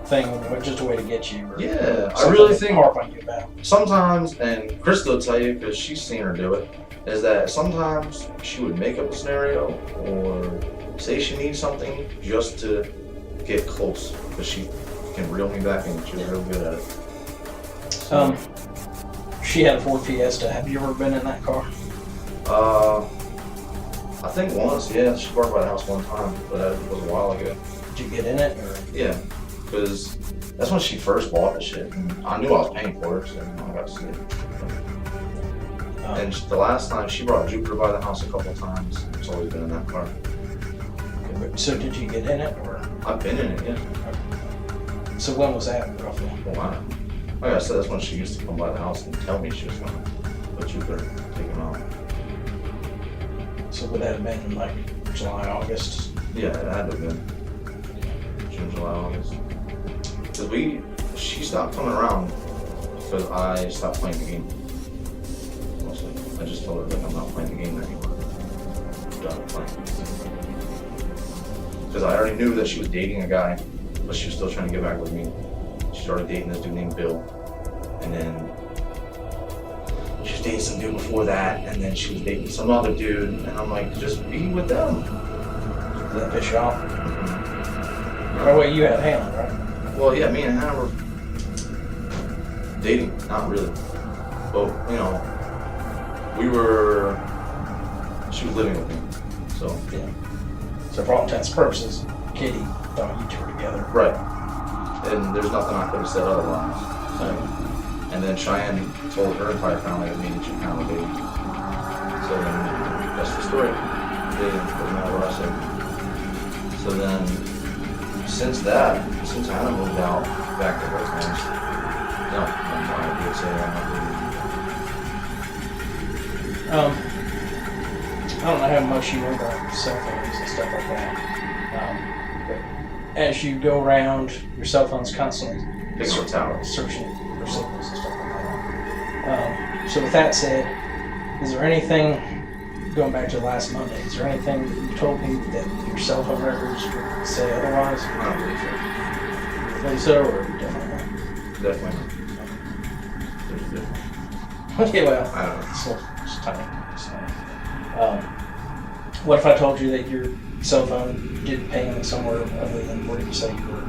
thing, just a way to get you. Or Yeah, I something really to think harp on you about. sometimes, and Krista will tell you because she's seen her do it, is that sometimes she would make up a scenario or say she needs something just to get close because she can reel me back in. She's real good at it. She had a Ford Fiesta. Have you ever been in that car? I think once, yeah. She parked by the house one time, but that was a while ago. Did you get in it? Or? Yeah, because that's when she first bought the shit. I knew I was paying for it, so I got to see it. And the last time she brought Jupiter by the house a couple times. It's always been in that car. So did you get in it? Or? I've been in it, yeah. So when was that, roughly? Wow. Like I said, that's when she used to come by the house and tell me she was going to put Jupiter, take him out. So would that have been like July, August? Yeah, it had to have been June, July, August. Because she stopped coming around because I stopped playing the game. Mostly. I just told her that I'm not playing the game anymore. I'm done playing. Because I already knew that she was dating a guy, but she was still trying to get back with me. She started dating this dude named Bill. And then she was dating some dude before that, and then she was dating some other dude, and I'm like, just be with them. Did that piss you off? Mm-hmm. Oh wait, you had Hannah, right? Well, yeah, me and Hannah were dating, not really. But, she was living with me, so. Yeah. So for all intents and purposes, Katie thought you two were together. Right. And there's nothing I could have said otherwise. So. And then Cheyenne told her entire family that me and Cheyenne were dating. So then, that's the story. Dating, doesn't matter what I said. So then, since Hannah moved out back to her parents, no, I'm trying to say that I'm not dating. I don't know how much you know about cell phones and stuff like that. But as you go around, your cell phone's constantly Picking up towers. searching for signals and stuff like that. So with that said, is there anything, going back to last Monday, is there anything that you told me that your cell phone records would say otherwise? I don't believe so. You think so, or definitely not? Definitely not. There's a difference. Okay, well, I don't know. it's tiny. What if I told you that your cell phone did ping somewhere other than where you say you were?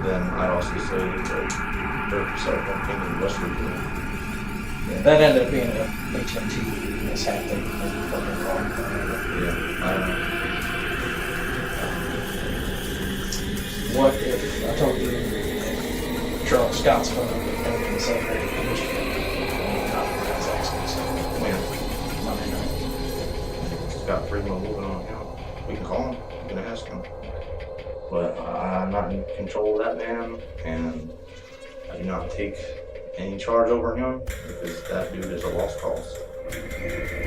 Then I'd also say that her cell phone came in West Virginia. Yeah, that ended up being a AT&T mishap. They put their car. Yeah, I don't know. What if I told you that Charles Scott's phone number came from the Secretary of Michigan? Not the guy's access. When Monday night. he's got freaking moving on account, we can call him, we can ask him. But I'm not in control of that man, and I do not take any charge over him because that dude is a lost cause. I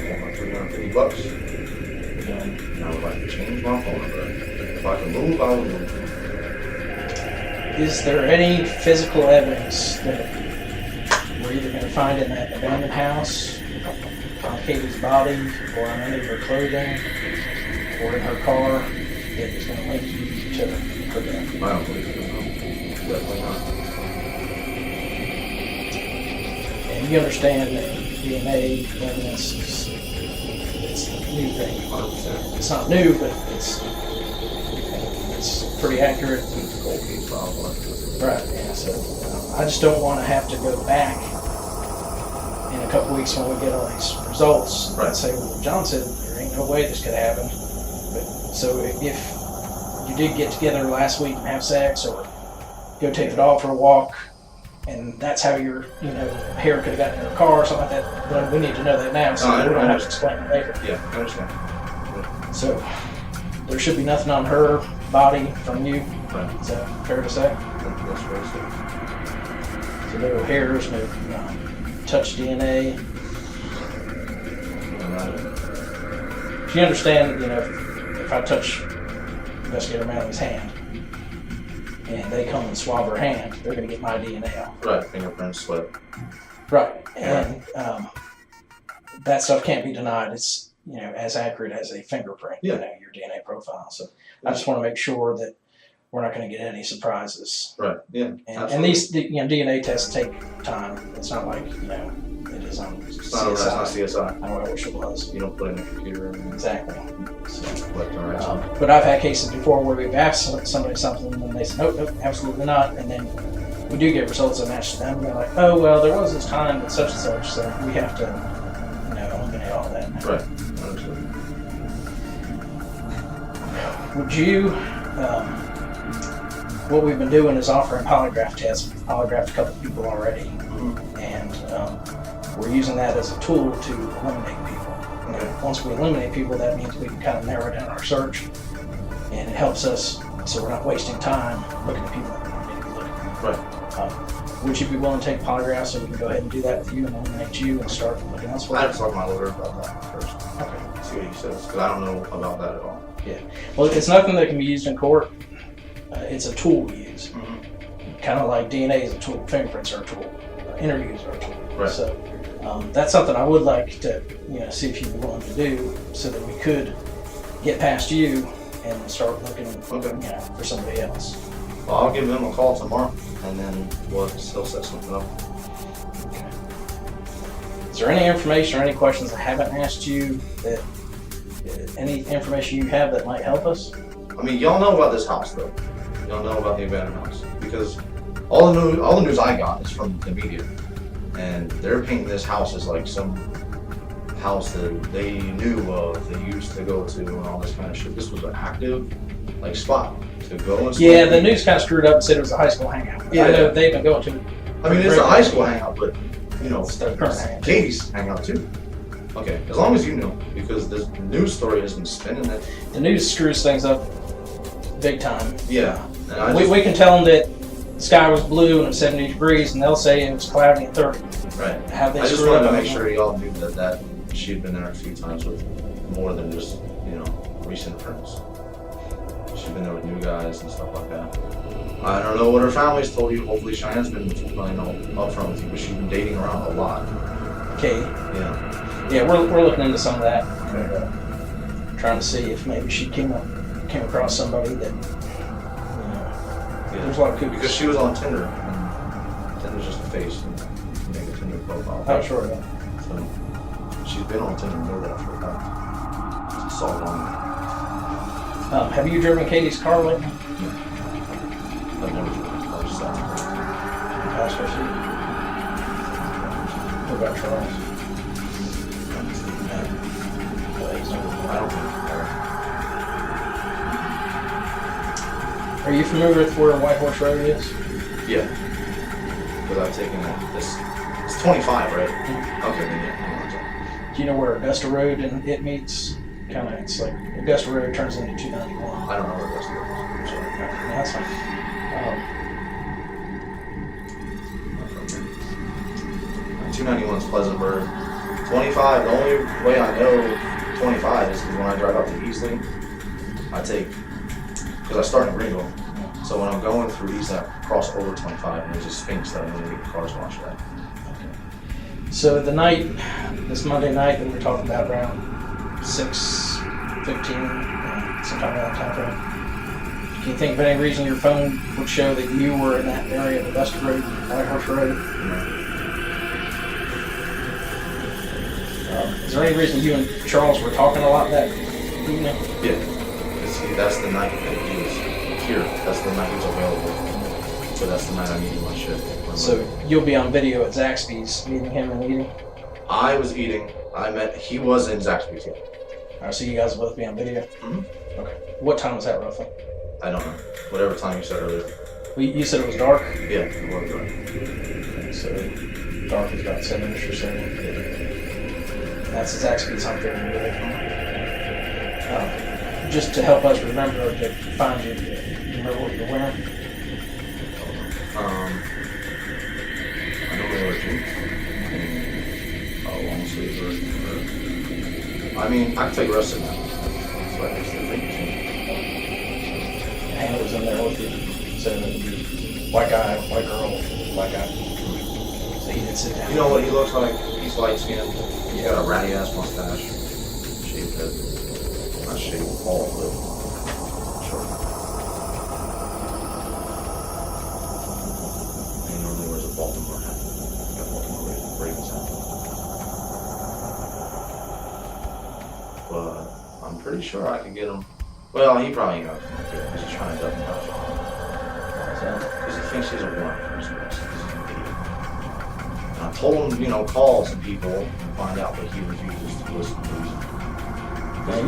want my $350, and I would like to change my phone number. If I can move, I will move. Is there any physical evidence that we're either going to find in that abandoned house, on Katie's body, or on any of her clothing, or in her car, that is going to link you to her death? I don't believe it, no. Definitely not. And you understand that DNA evidence is it's a new thing. 100%. It's not new, but it's pretty accurate. Cold case file, Right, yeah, so I just don't want to have to go back in a couple weeks when we get all these results Right. and say, well, John said there ain't no way this could happen. But so if you did get together last week and have sex or go take the dog for a walk, and that's how your hair could have gotten in your car or something like that, then we need to know that now so No, we don't I have to explain it later. Yeah, I understand. So there should be nothing on her body from you. Right. Is that fair to say? That's very safe. So no hairs, no touch DNA. If you understand, if I touch Investigator Manley's hand and they come and swab her hand, they're going to get my DNA out. Right, fingerprints, sweat. Right, and that stuff can't be denied. It's as accurate as a fingerprint. Yeah. Your DNA profile. So I just want to make sure that we're not going to get any surprises. Right, yeah. And these DNA tests take time. It's not like it is on It's not over, that's not CSI. I wish it was. You don't put it in a computer and Exactly. So, left and right. but I've had cases before where we've asked somebody something and they say, nope, absolutely not. And then we do get results that match them. And they're like, oh, well, there was this time with such and such, so we have to, eliminate all that. Right, understood. Would you, what we've been doing is offering polygraph tests. We've polygraphed a couple of people already. And we're using that as a tool to eliminate people. Once we eliminate people, that means we can kind of narrow down our search, and it helps us so we're not wasting time looking at people that we don't need to be looking at. Right. Would you be willing to take polygraphs so we can go ahead and do that with you and eliminate you and start looking elsewhere? I have to talk to my lawyer about that first. Okay. See what he says, because I don't know about that at all. Yeah. Well, it's nothing that can be used in court. It's a tool we use. Kind of like DNA is a tool, fingerprints are a tool, interviews are a tool. Right. So that's something I would like to, see if you'd be willing to do, so that we could get past you and start looking, for somebody else. Well, I'll give him a call tomorrow, and then he'll set something up. Okay. Is there any information or any questions I haven't asked you that, any information you have that might help us? I mean, y'all know about this house, though. Y'all know about the abandoned house, because all the news I got is from the media, and they're painting this house as like some house that they knew of, they used to go to, and all this kind of shit. This was an active, spot to go and. Yeah, the news kind of screwed up and said it was a high school hangout. Yeah. I know they've been going to. I mean, it's a high school hangout, but It's their current hangout. Katie's hangout too. Okay, as long as you know, because this news story has been spinning that. The news screws things up big time. Yeah. And We can tell them that the sky was blue and it was 70 degrees, and they'll say it was cloudy and 30. Right. How they I just screw wanted up to on make that. sure y'all knew that she'd been there a few times with more than just, recent friends. She'd been there with new guys and stuff like that. I don't know what her family's told you. Hopefully Cheyenne's been, upfront with you, but she's been dating around a lot. Okay. Yeah. Yeah, we're looking into some of that. Okay. Trying to see if maybe she came across somebody that, Yeah. there's a lot of cookies. Because she was on Tinder, and Tinder's just a face, and you make a Tinder profile. Oh, sure. Yeah. So she's been on Tinder more than for a fact. Saw it on. Have you driven Katie's car lately? I've never driven. I just saw it. Gosh, What about Charles? I don't think. Are you familiar with where White Horse Road is? Yeah. Because I've taken it. It's 25, right? Okay, then yeah. Do you know where Augusta Road and it meets? Kind of, it's like Augusta Road turns into 291. I don't know where the rest of it is. I'm sorry. Yeah, that's fine. 291's Pleasantburg. 25, the only way I know 25 is because when I drive out to Eastleigh, I take, because I start in Greenville. So when I'm going through Eastleigh, I cross over 25 and there's a Sphinx that I need to get cars washed at. So the night, this Monday night that we're talking about around 6:15, sometime around that time frame, can you think of any reason your phone would show that you were in that area of Augusta Road, White Horse Road? Is there any reason you and Charles were talking a lot that evening? Yeah. See, that's the night that he was here. That's the night he was available. So that's the night I needed my shift. So you'll be on video at Zaxby's meeting him and eating? I was eating. He was in Zaxby's. Yeah. Alright, so you guys will both be on video? Mhm. Okay. What time was that roughly? I don't know. Whatever time you said earlier. Well, you said it was dark? Yeah, it was right. Okay, so dark is about 7-ish or so. That's Zaxby's on 50 video. Just to help us remember to find you, you remember what you're wearing? I don't know what jeans. A long sleeve or I mean, I can take the rest of it. It's like it's the thing. Hannah was in there with you. So white guy, white girl, white guy. So he didn't sit down. You know what he looks like? He's light skinned. He's got a ratty ass mustache. Shaved head. Not shaved, bald, but short. He normally wears a Baltimore hat. He's got Baltimore Ravens hat. But I'm pretty sure I could get him. Well, he probably ain't got it. He's just trying to duck and dodge. Because he thinks he's a one for his rest. He's an idiot. And I told him, call some people and find out, but he refuses to listen to reason.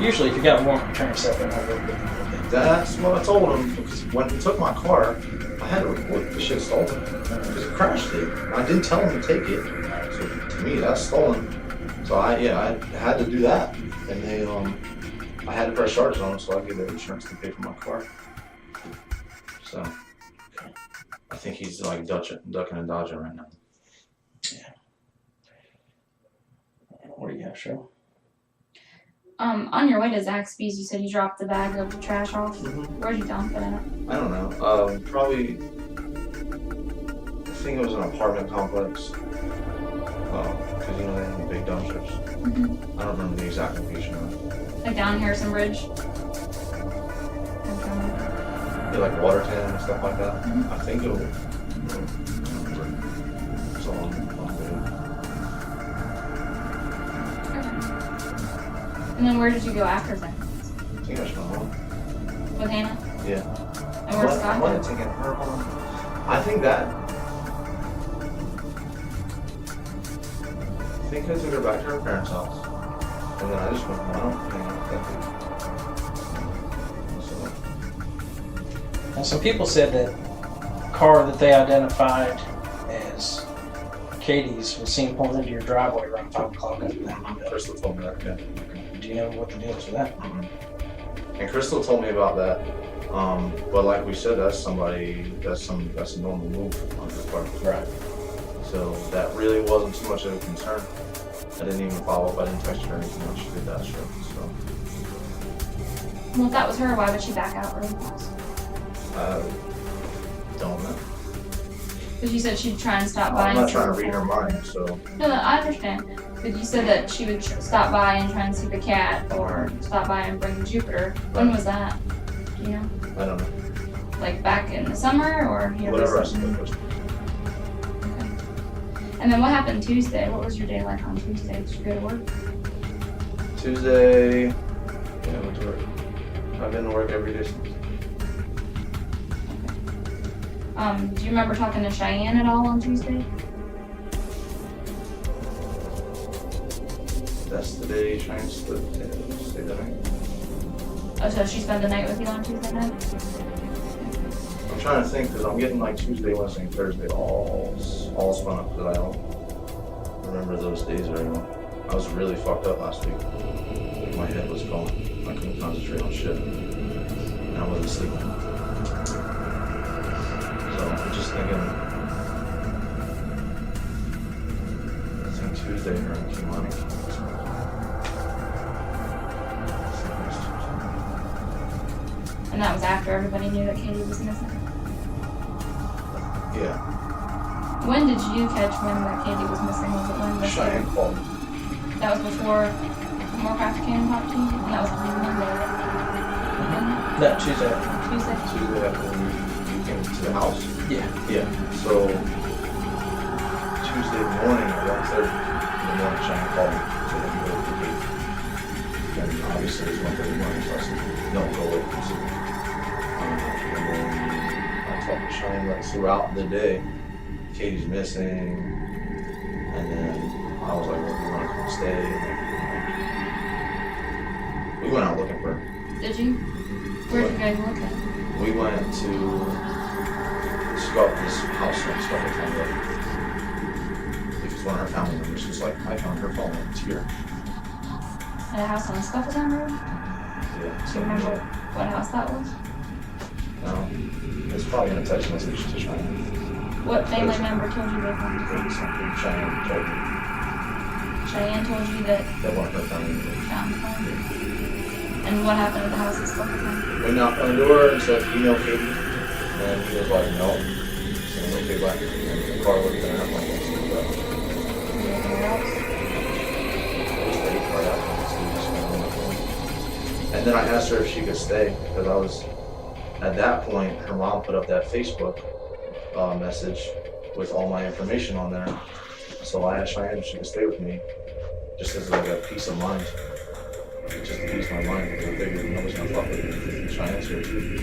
Usually if you got a warrant, you turn yourself in over. That's what I told him, because when he took my car, I had to report the shit stolen. Because he crashed it. I didn't tell him to take it. So to me, that's stolen. So I had to do that. And they, I had to press charges on him, so I gave their insurance to pay for my car. So, I think he's like ducking and dodging right now. Yeah. What do you have, Cheryl? On your way to Zaxby's, you said you dropped the bag of trash off. Where'd you dump it at? I don't know. Probably, I think it was an apartment complex. Because they have the big dumpsters. I don't remember the exact location of it. Like down Harrison Bridge? Yeah, like Watertown and stuff like that. I think it was. It's all on video. And then where did you go after that? I think I should go home. With Hannah? Yeah. And where's I Scott? might have taken her home. I think I took her back to her parents' house. And then I just went home. I don't hang out with that dude. Now, some people said that car that they identified as Katie's was seen pulling into your driveway around 5 o'clock. Crystal told me that, yeah. Do you know what the deal is with that? And Crystal told me about that. But like we said, that's a normal move on her part. Right. So that really wasn't too much of a concern. I didn't even follow up. I didn't text her or anything when she did that shit. So. Well, if that was her, why would she back out really fast? Don't know. Because you said she'd try and stop by. I'm not trying to read her mind, so. No, I understand. But you said that she would stop by and try and see the cat, or stop by and bring Jupiter. When was that? Do you know? I don't know. Like back in the summer, or Whatever I recently? said. Okay. And then what happened Tuesday? What was your day like on Tuesday? Did you go to work? Tuesday, yeah, I went to work. I've been to work every day since. Do you remember talking to Cheyenne at all on Tuesday? That's the day Cheyenne stayed the night. Oh, so she spent the night with you on Tuesday night? I'm trying to think because I'm getting like Tuesday, Wednesday, and Thursday all spun up because I don't remember those days very well. I was really fucked up last week. Like, my head was gone. I couldn't concentrate on shit. And I wasn't sleeping. So I'm just thinking, I think Tuesday her and Kimani came. And that was after everybody knew that Katie was missing. Yeah. When did you catch wind that Katie was missing? Was it when? Cheyenne called me. That was before Moorcraft came and talked to you? And that was on Monday, right? That Tuesday. Tuesday? Tuesday after you came to the house. Yeah. Yeah. So Tuesday morning at 1:30 in the morning, Cheyenne called me to let me go to the gate. And obviously it's 1:30 morning, so I said, no, go away. And then I talked to Cheyenne like throughout the day. Katie's missing, and then I was like, well, we want to come stay. We went out looking for her. Did you? Where'd you guys look at? We went to this house on Simpsonville Road. Because one of our family members was like, I found her phone, it's here. At a house on Scuffletown Road? Yeah. Do you remember what house that was? No. It's probably in a text message to Cheyenne. What family member told you they found it? Something Cheyenne told me. Cheyenne told you that That one of her family members. found the phone? And what happened at the house in Scuffletown? We knocked on the door and said, you know Katie? And he was like, no. So okay, bye. And the car was there, and I'm like, let's go. Anywhere else? And then I asked her if she could stay because I was, at that point, her mom put up that Facebook message with all my information on there. So I asked Cheyenne if she could stay with me just as like a peace of mind. Just to ease my mind because I figured nobody's gonna fuck with me. Cheyenne's here too.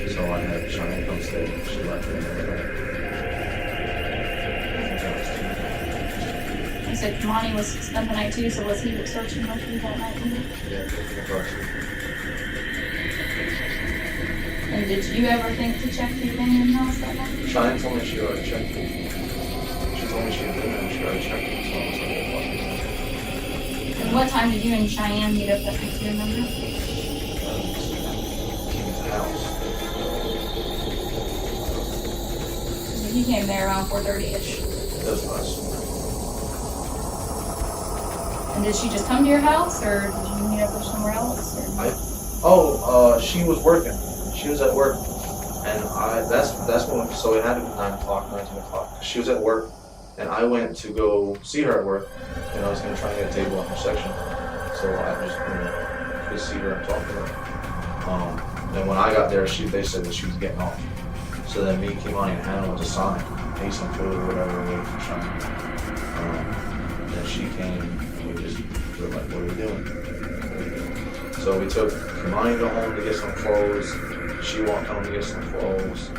So I had Cheyenne come stay. She left me. You said Kimani was spent the night too, so was he searching for you that night? Yeah, taking the car. And did you ever think to check the abandoned house that night? Cheyenne told me she already checked it. She told me she had been there and she already checked it. So I was like, what the fuck? And what time did you and Cheyenne meet up at the two remember? Came to the house. So you came there around 4:30ish. That's nice. And did she just come to your house, or did you meet up with somewhere else? Or? She was working. She was at work, and that's when. So it had to be 9 o'clock, 19 o'clock. She was at work, and I went to go see her at work, and I was gonna try and get a table in her section. So I just could see her and talk to her. And when I got there, they said that she was getting off. So then me, Kimani, and Hannah went to Sonic, ate some food or whatever, waiting for Cheyenne. Then she came, and we were like, what are we doing? So we took Kimani to home to get some clothes. She walked home to get some clothes.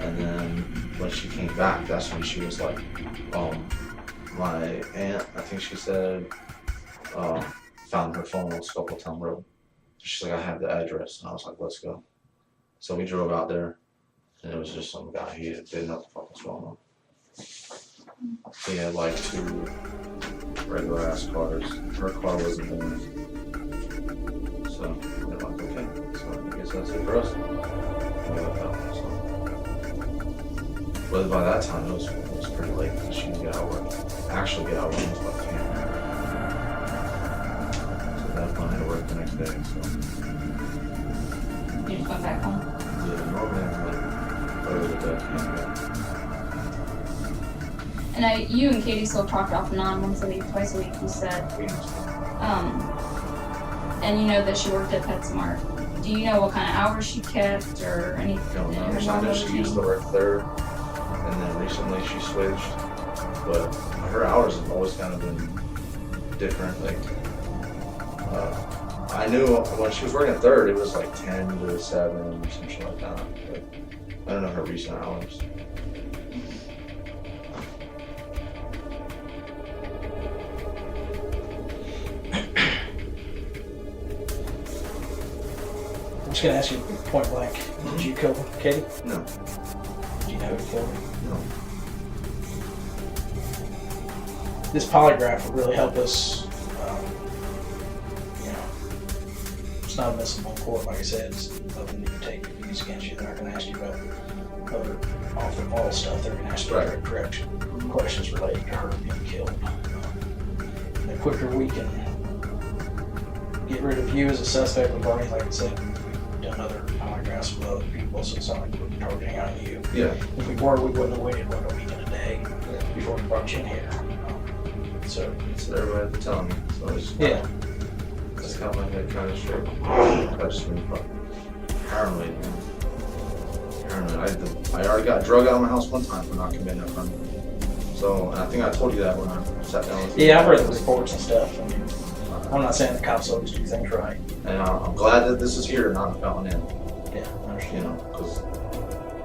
And then when she came back, that's when she was like, my aunt, I think she said, found her phone on Scuffletown Road. She's like, I have the address. And I was like, let's go. So we drove out there, and it was just some guy. He didn't know what the fuck was going on. He had like 2 regular ass cars. Her car wasn't there. So they're like, okay. So I guess that's it for us. We left out, so. But by that time, it was pretty late. She would get out of work. Actually get out of work was about 10. So that plan had to work the next day. So You just went back home? yeah, normally I'm like early to bed. And you and Katie still talked off and on once a week, twice a week, you said. And you know that she worked at PetSmart. Do you know what kind of hours she kept or anything? Don't know. I know she used to work there, and then recently she switched. But her hours have always kind of been different. Like, I knew when she was working third, it was like 10 to 7 or something like that. But I don't know her recent hours. just gonna ask you point blank. Did you kill Katie? No. Do you know who killed her? No. This polygraph will really help us. It's not admissible in court, like I said. It's nothing you can take use against you. They're not going to ask you about other off the wall stuff. They're going to ask you Right. correction questions related to her being killed. The quicker we can get rid of you as a suspect, we've already, like I said, we've done other polygraphs with other people, so it's not like we're targeting on you. Yeah. If we were, we wouldn't have waited, what, a week and a day before we brought you in here. So, That's what everybody was telling me. So I just yeah. just got my head kind of straight. I just been paranoid, man. Paranoid. I already got drug out of my house one time for not committing a crime. So, and I think I told you that when I sat down with you. Yeah, I've read the reports and stuff. I mean, I'm not saying the cops always do things right. And I'm glad that this is here and not found in. Yeah, I understand. You know, because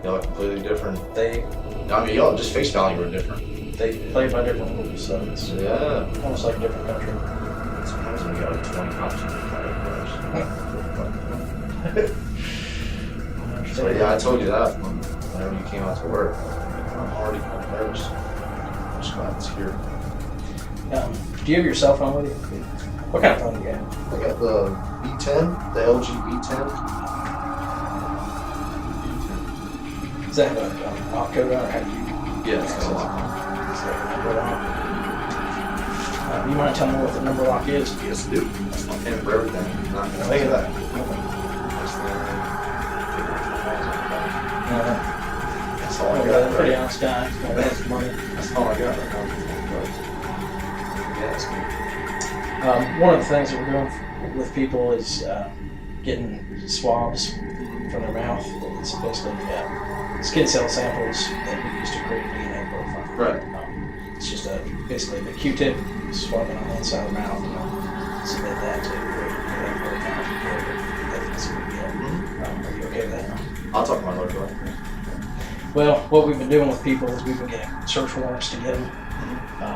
y'all are completely different. They I mean, y'all just face value are different. play by different rules, so it's Yeah. almost like a different country. Sometimes we got like 20 cops in the So yeah, I told you that whenever you came out to work. I'm already kind of nervous. I'm just glad it's here. Do you have your cell phone with you? What kind of phone do you have? I got the B10, the LG B10. Does that have a lock code on it? How do you Yeah, it's got a lock. Is there a number lock? You mind telling me what the number lock is? Yes, dude. That's my pin for everything. Not gonna Look at that. That's all I got. Pretty honest guy. That's money. That's all I got right now. Yeah, it's good. One of the things that we're doing with people is getting swabs from their mouth. It's basically skin cell samples that we use to create a DNA profile. Right. It's just basically the Q-tip swabbing on the inside of the mouth and submit that to create a DNA profile. That's a good deal. Are you okay with that? I'll talk to my lawyer about it. Well, what we've been doing with people is we've been getting search warrants to get them.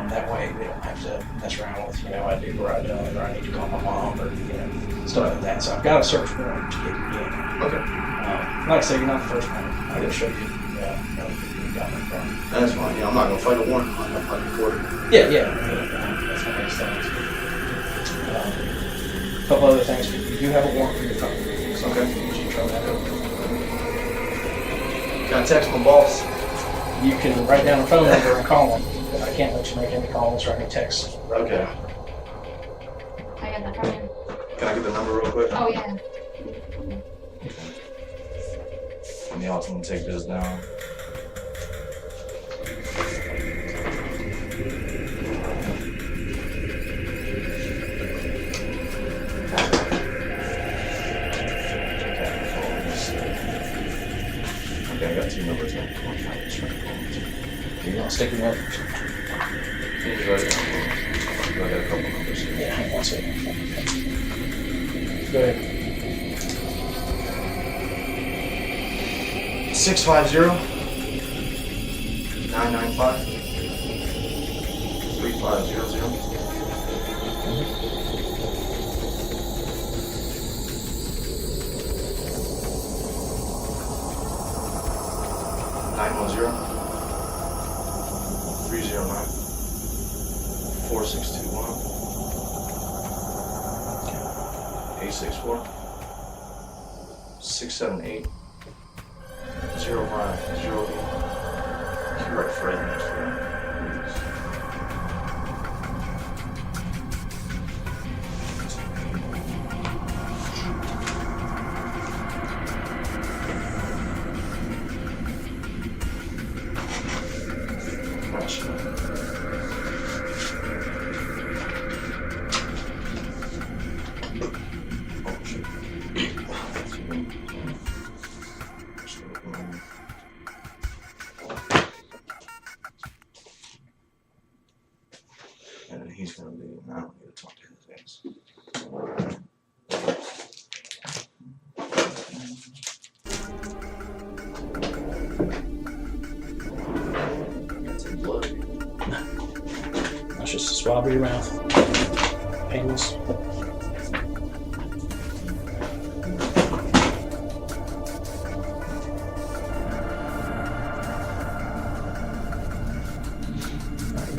That way we don't have to mess around with, I do or I don't, or I need to call my mom or, stuff like that. So I've got a search warrant to get you in. Okay. Like I said, you're not the first one. I can show you, where you got it from. That's fine. Yeah, I'm not gonna fight a warrant. I'm gonna fight a court. Yeah. That's what makes sense. A couple other things. You do have a warrant for your phone. So Okay. you should try that over. Can I text my boss? You can write down a phone number and call them. But I can't let you make any calls or any texts. Okay. I got that from you. Can I get the number real quick? Oh, yeah. And y'all can take this down. Okay, I got two numbers now. You're gonna stick them up. Here's right. I got a couple numbers here. Yeah, hang on a second. Go ahead. 678 0508. You can write Fred next to that. And then he's gonna be, I don't need to talk to his ass. That's in blood. That's just a swab of your mouth. Painless.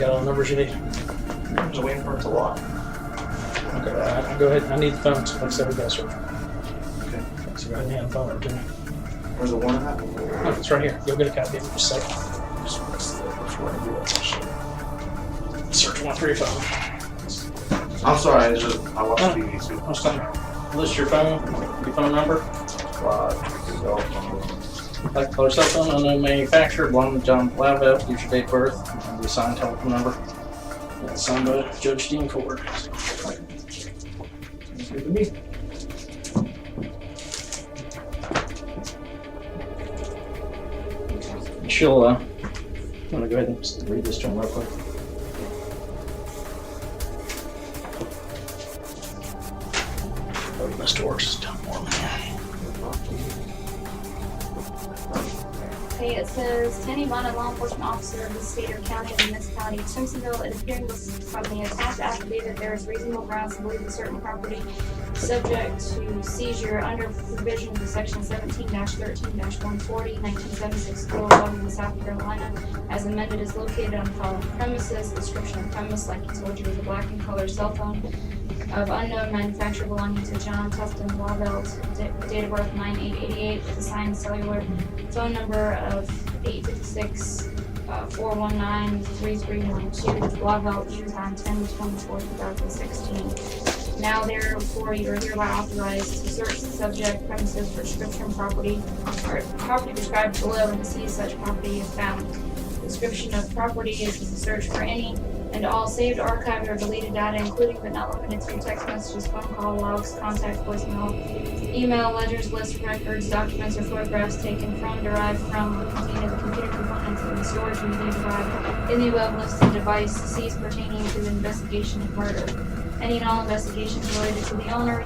got all the numbers you need? I'm just waiting for it to lock. Okay, I'll go ahead. I need the phone, so like I said, we got to Okay. so go ahead and hand the phone over to me. Where's the one at? Oh, it's right here. You'll get a copy of it in just a second. Before I do that shit. Search one for your phone. I'm sorry, I watched TV too. I'll just list your phone number. Like color cell phone, unknown manufacturer, belonging to John Blauvelt, use your date of birth, and the assigned telephone number. That's signed by Judge Dean Ford. Sounds good to me. She'll, I'm gonna go ahead and just read this to him real quick. This door's just done for me. Okay, it says, to any bonded law enforcement officer of the state or county of the municipality of Simpsonville, it appearing from the attached affidavit, there is reasonable grounds to believe that certain property subject to seizure under provisions of section 17-13-140, 1976 Code of Law in South Carolina, as amended, is located on the following premises. Description of premise, like you told you, is a black and color cell phone of unknown manufacturer belonging to John Blauvelt, date of birth 9/8/88, with assigned cellular phone number of 856-419-3312, with Blauvelt used on 10/24/2016. Now therefore you are hereby authorized to search the subject premises for description property or property described below and to see such property if found. Description of property is to search for any and all saved, archived, or deleted data, including but not limited to text messages, phone call logs, contact voicemail, email, ledgers, lists, records, documents, or photographs taken from, derived from, or contained in the computer components of the storage media derived in the above listed device seized pertaining to the investigation of murder. Any and all investigations related to the owner,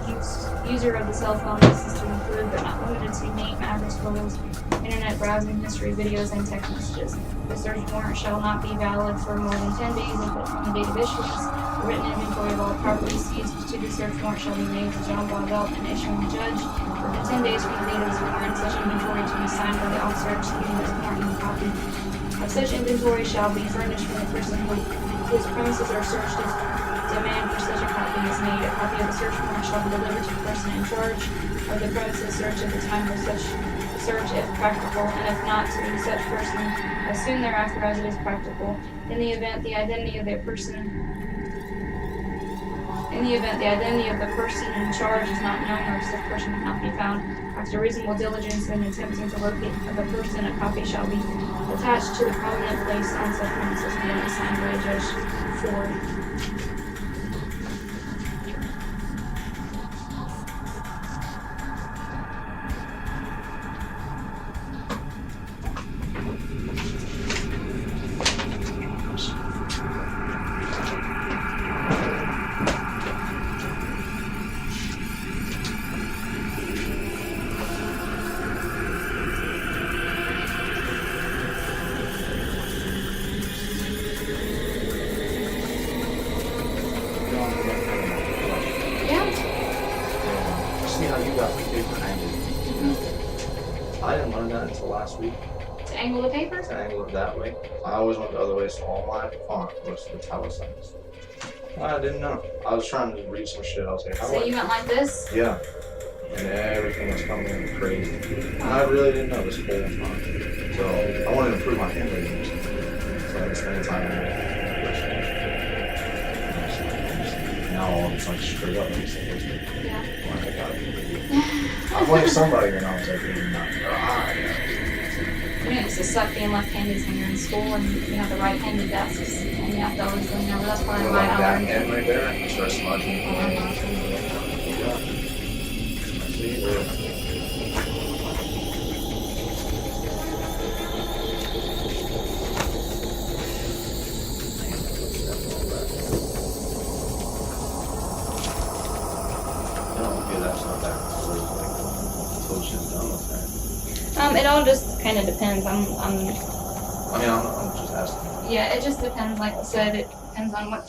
user of the cell phone lists to include but not limited to name, address, photos, internet browsing history, videos, and text messages. The search warrant shall not be valid for more than 10 days from the date of issuance. A written inventory of all property seized to the search warrant shall be made to John Blauvelt and issuing judge within 10 days from the date of this warrant. Such inventory to be signed by the officer executing this warrant, and a copy of such inventory shall be furnished from the person whose premises are searched if demand for such a copy is made. A copy of the search warrant shall be delivered to the person in charge of the premises search at the time of such search if practical, and if not, to such person as soon thereafter as it is practical. In the event the identity of the person in charge is not known or if such person cannot be found, after reasonable diligence in attempting to locate the person, a copy shall be attached to the prominent place on such premises and signed by Judge Ford. I didn't learn that until last week. To angle the paper? To angle it that way. I always went the other way, so all my font was italicized. I didn't know. I was trying to read some shit. I was like, how do So I? you went like this? Yeah. And everything was coming in crazy. And I really didn't know this whole time. So I wanted to improve my handwriting. So I had to spend time on it. Now all of it's like straight up. Like, Yeah. I blame somebody, and I was like, You know, it's to suck being left-handed when you're in school and you have the right-handed desks and you have to always remember. That's probably why I that learned. hand right there, I start smudging. It all just kind of depends. I'm just asking. Yeah, it just depends. Like I said, it depends on what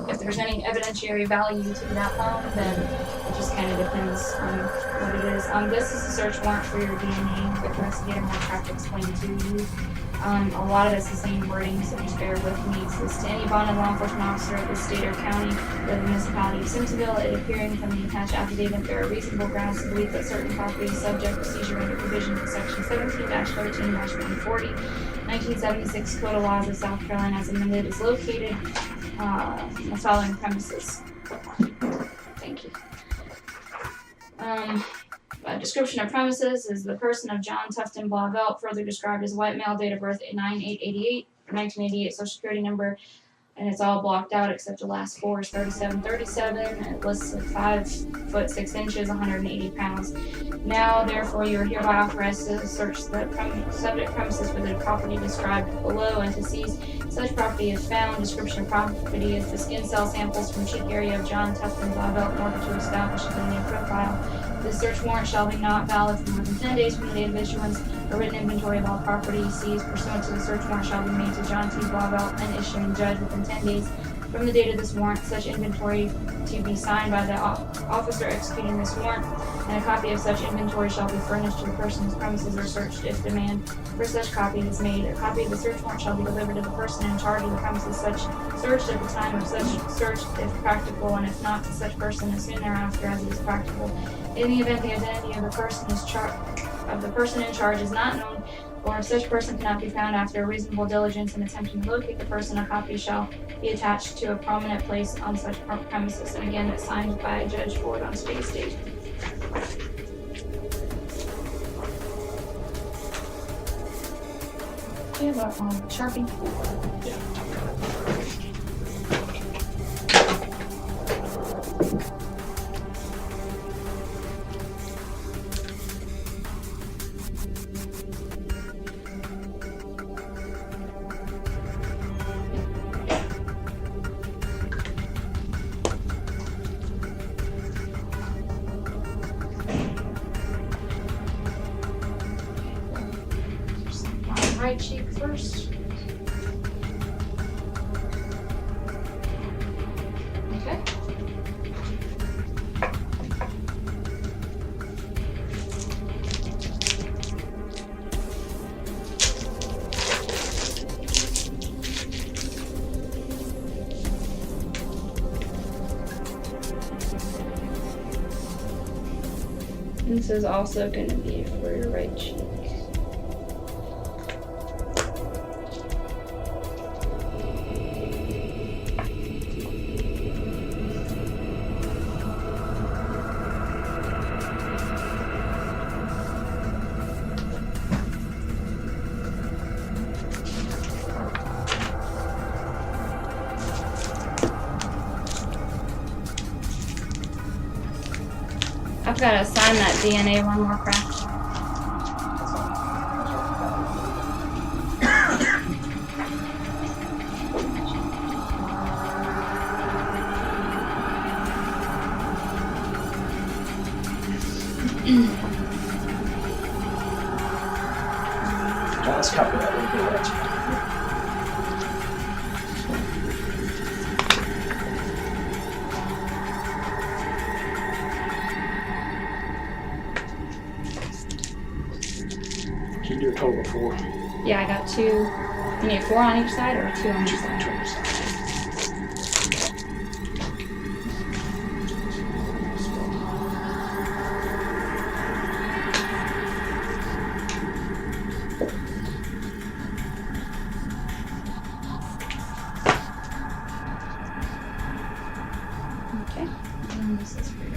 if there's any evidentiary value to that home, then it just kind of depends on what it is. This is a search warrant for your DNA. The investigator will have to explain to you. A lot of it's the same wording, so just bear with me. It says to any bonded law enforcement officer of the state or county or the municipality of Simpsonville, it appearing from the attached affidavit, there are reasonable grounds to believe that certain property is subject to seizure under provisions of section 17-13-140, 1976 Code of Laws of South Carolina as amended is located the following premises. Thank you. Description of premises is the person of John Tufton Blauvelt, further described as white male, date of birth 9/8/88, 1988, social security number, and it's all blocked out except the last four is 3737. It lists 5 foot 6 inches, 180 pounds. Now, therefore, you are hereby authorized to search the subject premises for the property described below and to seize such property if found. Description of property is the skin cell samples from cheek area of John Tufton Blauvelt in order to establish a DNA profile. The search warrant shall be not valid for more than 10 days from the date of issuance. A written inventory of all property seized pursuant to the search warrant shall be made to John T. Blauvelt, an issuing judge, within 10 days from the date of this warrant. Such inventory to be signed by the officer executing this warrant, and a copy of such inventory shall be furnished to the person whose premises are searched if demand for such copy is made. A copy of the search warrant shall be delivered to the person in charge of the premises searched at the time of such search if practical, and if not, to such person as soon thereafter as it is practical. In the event the identity of the person in charge is not known, or if such person cannot be found after a reasonable diligence in attempting to locate the person, a copy shall be attached to a prominent place on such premises, and again, it's signed by Judge Ford on Space Station. Do you have a Sharpie? Right cheek first. Okay. This is also going to be for your right cheek. I've got to sign that DNA one more crack. Let's copy that little bit right. Can you do a total of 4? Yeah, I got 2. You need 4 on each side or 2 on each side? 2 on each side. Okay. And this is for your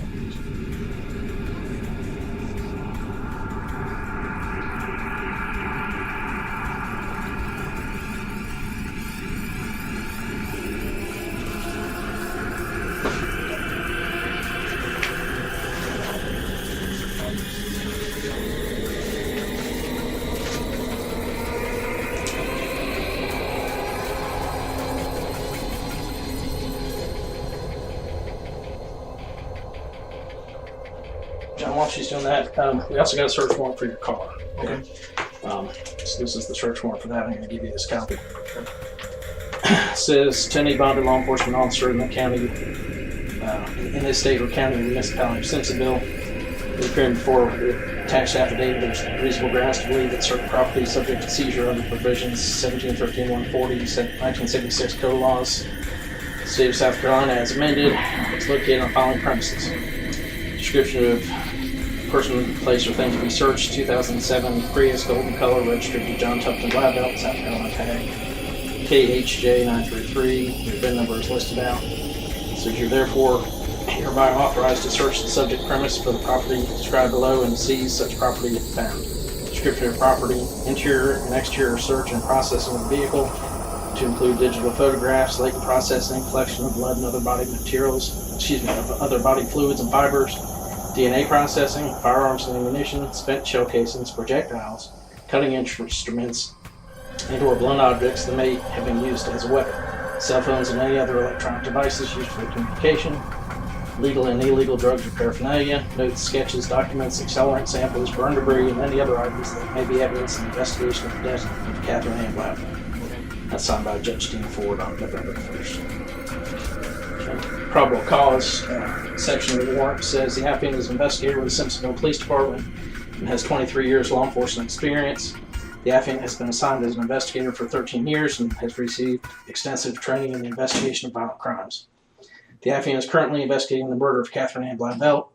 John, while she's doing that, we also got a search warrant for your car. Okay. So this is the search warrant for that. I'm going to give you this copy. says to any bonded law enforcement officer in the county, in this state or county or municipality of Simpsonville, who appearing before the attached affidavit, there's reasonable grounds to believe that certain property is subject to seizure under provisions 1713-140, 1976 code laws, State of South Carolina as amended. It's located on following premises. Description of person, place, or thing to be searched: 2007 Prius, golden color, registered to John Tupton Blauvelt, South Carolina tag, KHJ933. Your VIN number is listed out. So you're therefore hereby authorized to search the subject premise for the property described below and seize such property if found. Description of property: interior and exterior search and processing of the vehicle, to include digital photographs, latent processing, collection of blood and other body materials, other body fluids and fibers, DNA processing, firearms and ammunition, spent shell casings, projectiles, cutting instruments, and/or blunt objects that may have been used as a weapon, cell phones and any other electronic devices used for communication, legal and illegal drugs or paraphernalia, notes, sketches, documents, accelerant samples, burn debris, and any other items that may be evidence in the investigation of the death of Catherine Ann Blauvelt. That's signed by Judge Dean Ford on November 1st. Probable cause section of the warrant says the applicant is an investigator with the Simpsonville Police Department and has 23 years law enforcement experience. The applicant has been assigned as an investigator for 13 years and has received extensive training in the investigation of violent crimes. The applicant is currently investigating the murder of Catherine Ann Blauvelt,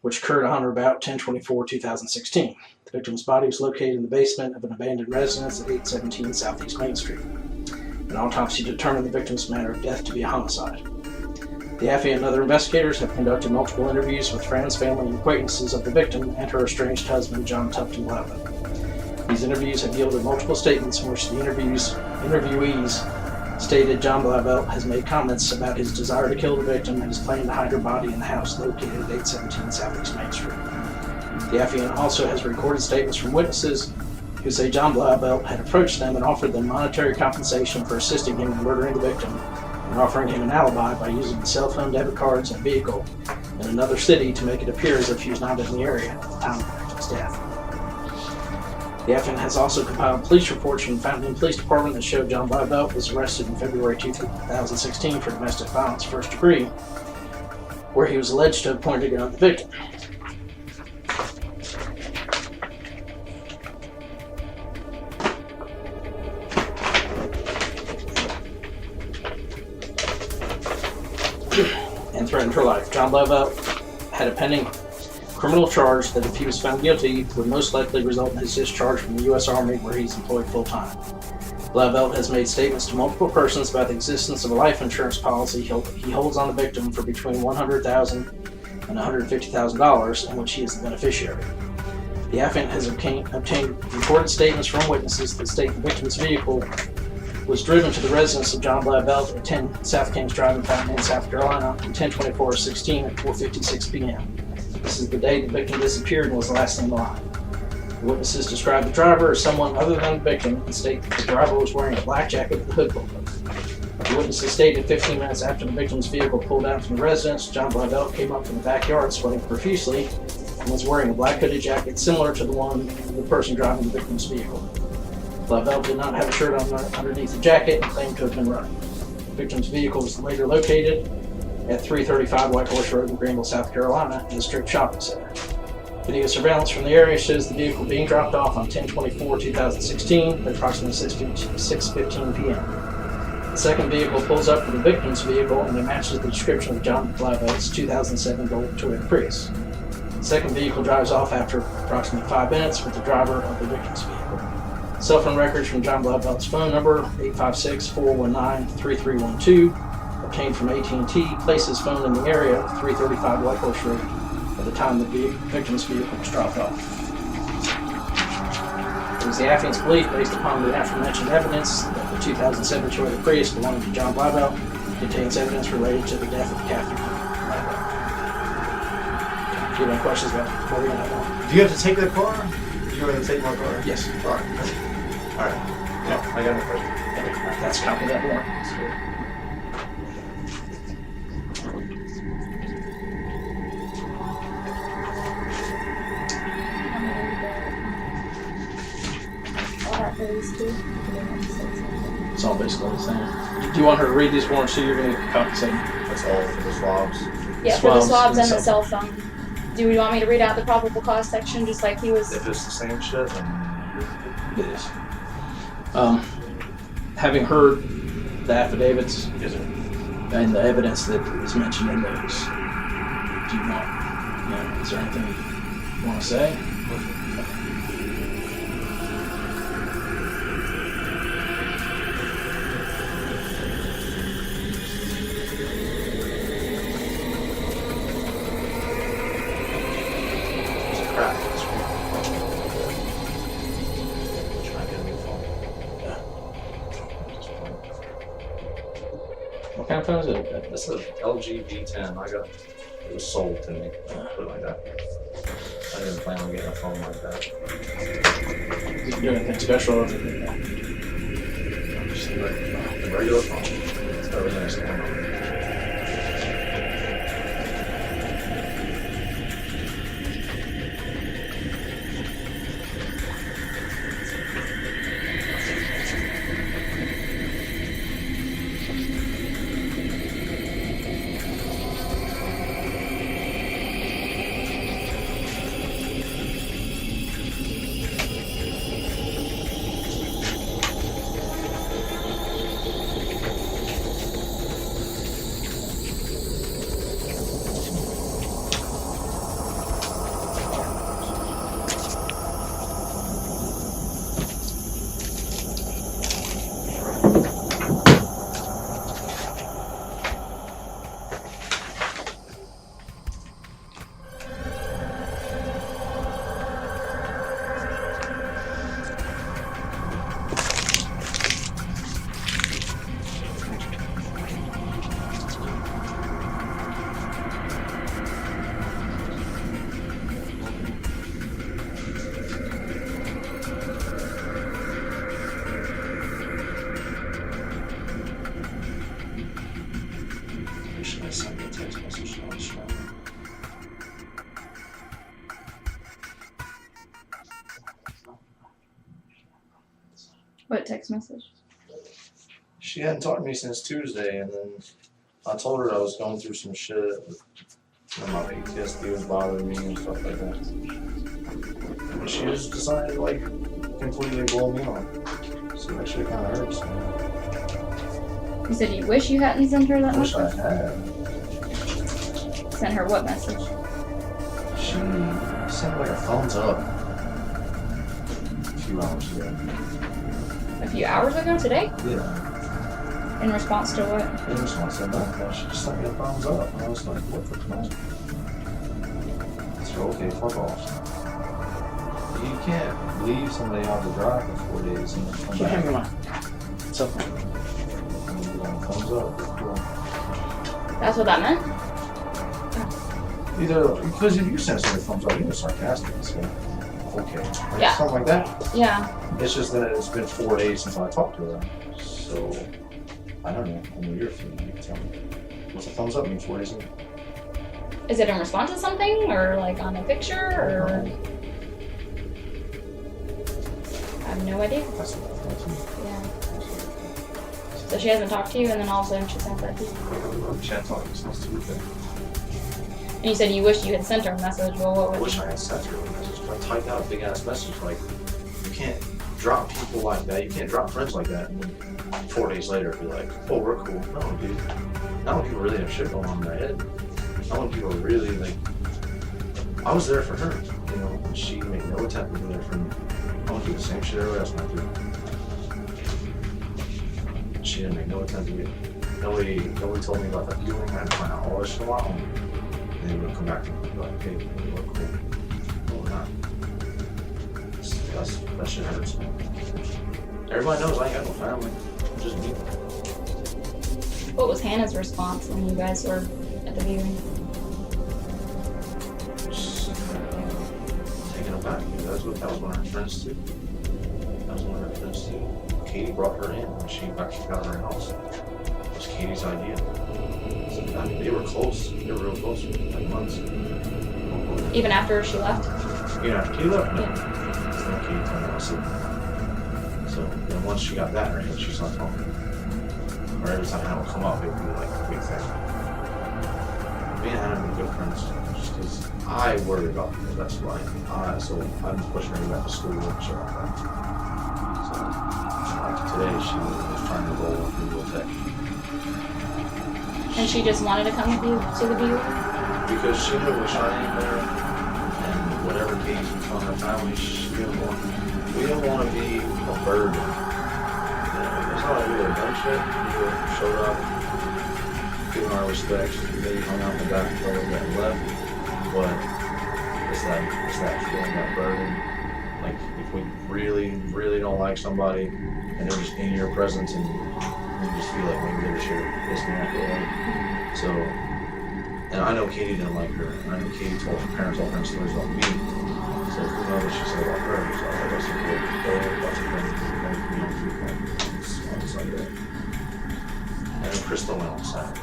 which occurred on or about 10/24/2016. The victim's body was located in the basement of an abandoned residence at 817 Southeast Main Street. An autopsy determined the victim's manner of death to be a homicide. The applicant and other investigators have conducted multiple interviews with friends, family, and acquaintances of the victim and her estranged husband, John Tupton Blauvelt. These interviews have yielded multiple statements in which the interviewees stated John Blauvelt has made comments about his desire to kill the victim and his plan to hide her body in the house located at 817 Southeast Main Street. The applicant also has recorded statements from witnesses who say John Blauvelt had approached them and offered them monetary compensation for assisting him in murdering the victim and offering him an alibi by using the cell phone, debit cards, and vehicle in another city to make it appear as if he was not in the area at the time of the victim's death. The applicant has also compiled police reports from the Fountain Police Department that showed John Blauvelt was arrested in February 2016 for domestic violence first degree, where he was alleged to have pointed a gun at the victim. And threatened her life. John Blauvelt had a pending criminal charge that, if he was found guilty, would most likely result in his discharge from the U.S. Army, where he's employed full-time. Blauvelt has made statements to multiple persons about the existence of a life insurance policy he holds on the victim for between $100,000 and $150,000, in which he is the beneficiary. The applicant has obtained recorded statements from witnesses that state the victim's vehicle was driven to the residence of John Blauvelt at 10 South Kings Drive in Fountain, South Carolina on 10/24/16 at 4:56 p.m. This is the day the victim disappeared and was last seen alive. The witnesses describe the driver as someone other than the victim and state that the driver was wearing a black jacket with a hood pulled up. The witnesses stated 15 minutes after the victim's vehicle pulled out from the residence, John Blauvelt came up from the backyard sweating profusely and was wearing a black hooded jacket similar to the one of the person driving the victim's vehicle. Blauvelt did not have a shirt on underneath the jacket and claimed to have been running. The victim's vehicle was later located at 335 White Horse Road in Greenville, South Carolina, in a strip shopping center. Video surveillance from the area shows the vehicle being dropped off on 10/24/2016 at approximately 6:15 p.m. The second vehicle pulls up with the victim's vehicle and it matches the description of John Blauvelt's 2007 gold Toyota Prius. The second vehicle drives off after approximately 5 minutes with the driver of the victim's vehicle. Cell phone records from John Blauvelt's phone number, 856-419-3312, obtained from AT&T, place his phone in the area of 335 White Horse Road at the time the victim's vehicle was dropped off. It was the applicant's belief, based upon the aforementioned evidence, that the 2007 Toyota Prius belonging to John Blauvelt contains evidence related to the death of Catherine Blauvelt. Do you have any questions about it before we get that one? Do you have to take that car? Do you want to take my car? Yes. All right. All right. No, I got no question. That's a copy of that warrant. All that goes to. It's all basically the same. Do you want her to read these warrants so you're going to compensate? That's all for the swabs. Yeah, for the Swabs swabs and and the cell phone. Do you want me to read out the probable cause section just like he was? If it's the same shit, then It is. Having heard the affidavits yes, sir. and the evidence that is mentioned in those, do you want, is there anything you want to say? It's a crack in the screen. Try and get a new phone. What kind of phone is it? This is an LG V10. It was sold to me. Put it like that. I didn't plan on getting a phone like that. Did you do anything special other than that? Just a regular phone. It's got everything I stand on. Should I send a text message to this number? What text message? She hadn't talked to me since Tuesday, and then I told her I was going through some shit. And my PTSD was bothering me and stuff like that. And she just decided to like completely blow me off. So that shit kind of hurts. You said you wish you hadn't sent her that I wish I message? had. Sent her what message? She sent like a thumbs up a few hours ago. A few hours ago today? Yeah. In response to what? In response to that, she just sent me a thumbs up. And I was like, what the fuck? So, okay, fuck off. You can't leave somebody out to dry for 4 days and then come So hang back on. Something. and you want thumbs up. Cool. That's what that meant? Either, because if you send somebody a thumbs up, you're sarcastic. So, okay. Like, Yeah. something like that. Yeah. It's just that it's been 4 days since I talked to her. So, I don't know. I know you're feeling. You can tell me. What's a thumbs up mean 4 days in? Is it in response to something or like on a picture or? I have no idea. That's what I thought. Yeah. So she hasn't talked to you and then all of a sudden she sent that to you. She hadn't talked to me since Tuesday. And you said you wish you had sent her a message. Well, what I was wish I had sent her a message. I typed out a big ass message like, you can't drop people like that. You can't drop friends like that. And then 4 days later, be like, oh, we're cool. No, dude. Not when people really have shit going on in their head. Not when people are really like. I was there for her, you know. And she made no attempt to be there for me. I went through the same shit everybody else went through. She didn't make no attempt to be. Nobody told me about that feeling. I had to find out all this shit out. And they would come back to me and be like, hey, we're cool. No, we're not. That shit hurts. Everybody knows I ain't got no family. Just me. What was Hannah's response when you guys were at the viewing? Just taking it back. That was one of her friends too. Katie brought her in when she actually got her house. It was Katie's idea. So, I mean, they were close. They were real close, like months. Even after she left? You know, after Katie left, no. Yeah. So Katie told me I was sick. So then once she got that in her head, she's not talking. Or every time Hannah would come up, it would be like a big thing. Me and Hannah have been good friends just because I worry about her. That's why. So I'm pushing her to go back to school and shit like that. So, like today, she was trying to roll with WLTX. And she just wanted to come with you to the view? Because she knew we shot in there, and whatever Katie's been telling her family, we don't want to be a burden. It's not like we would have done shit. We would have showed up, given our respects, maybe hung out in the back door and left. But it's that feeling, that burden. Like if we really, really don't like somebody, and they're just in your presence, and you just feel like maybe they should have disconnected. So, and I know Katie didn't like her. And I know Katie told her parents all kinds of stories about me. So who knows what she said about her. So I guess it could go lots of things on Sunday. And then Crystal went on Saturday.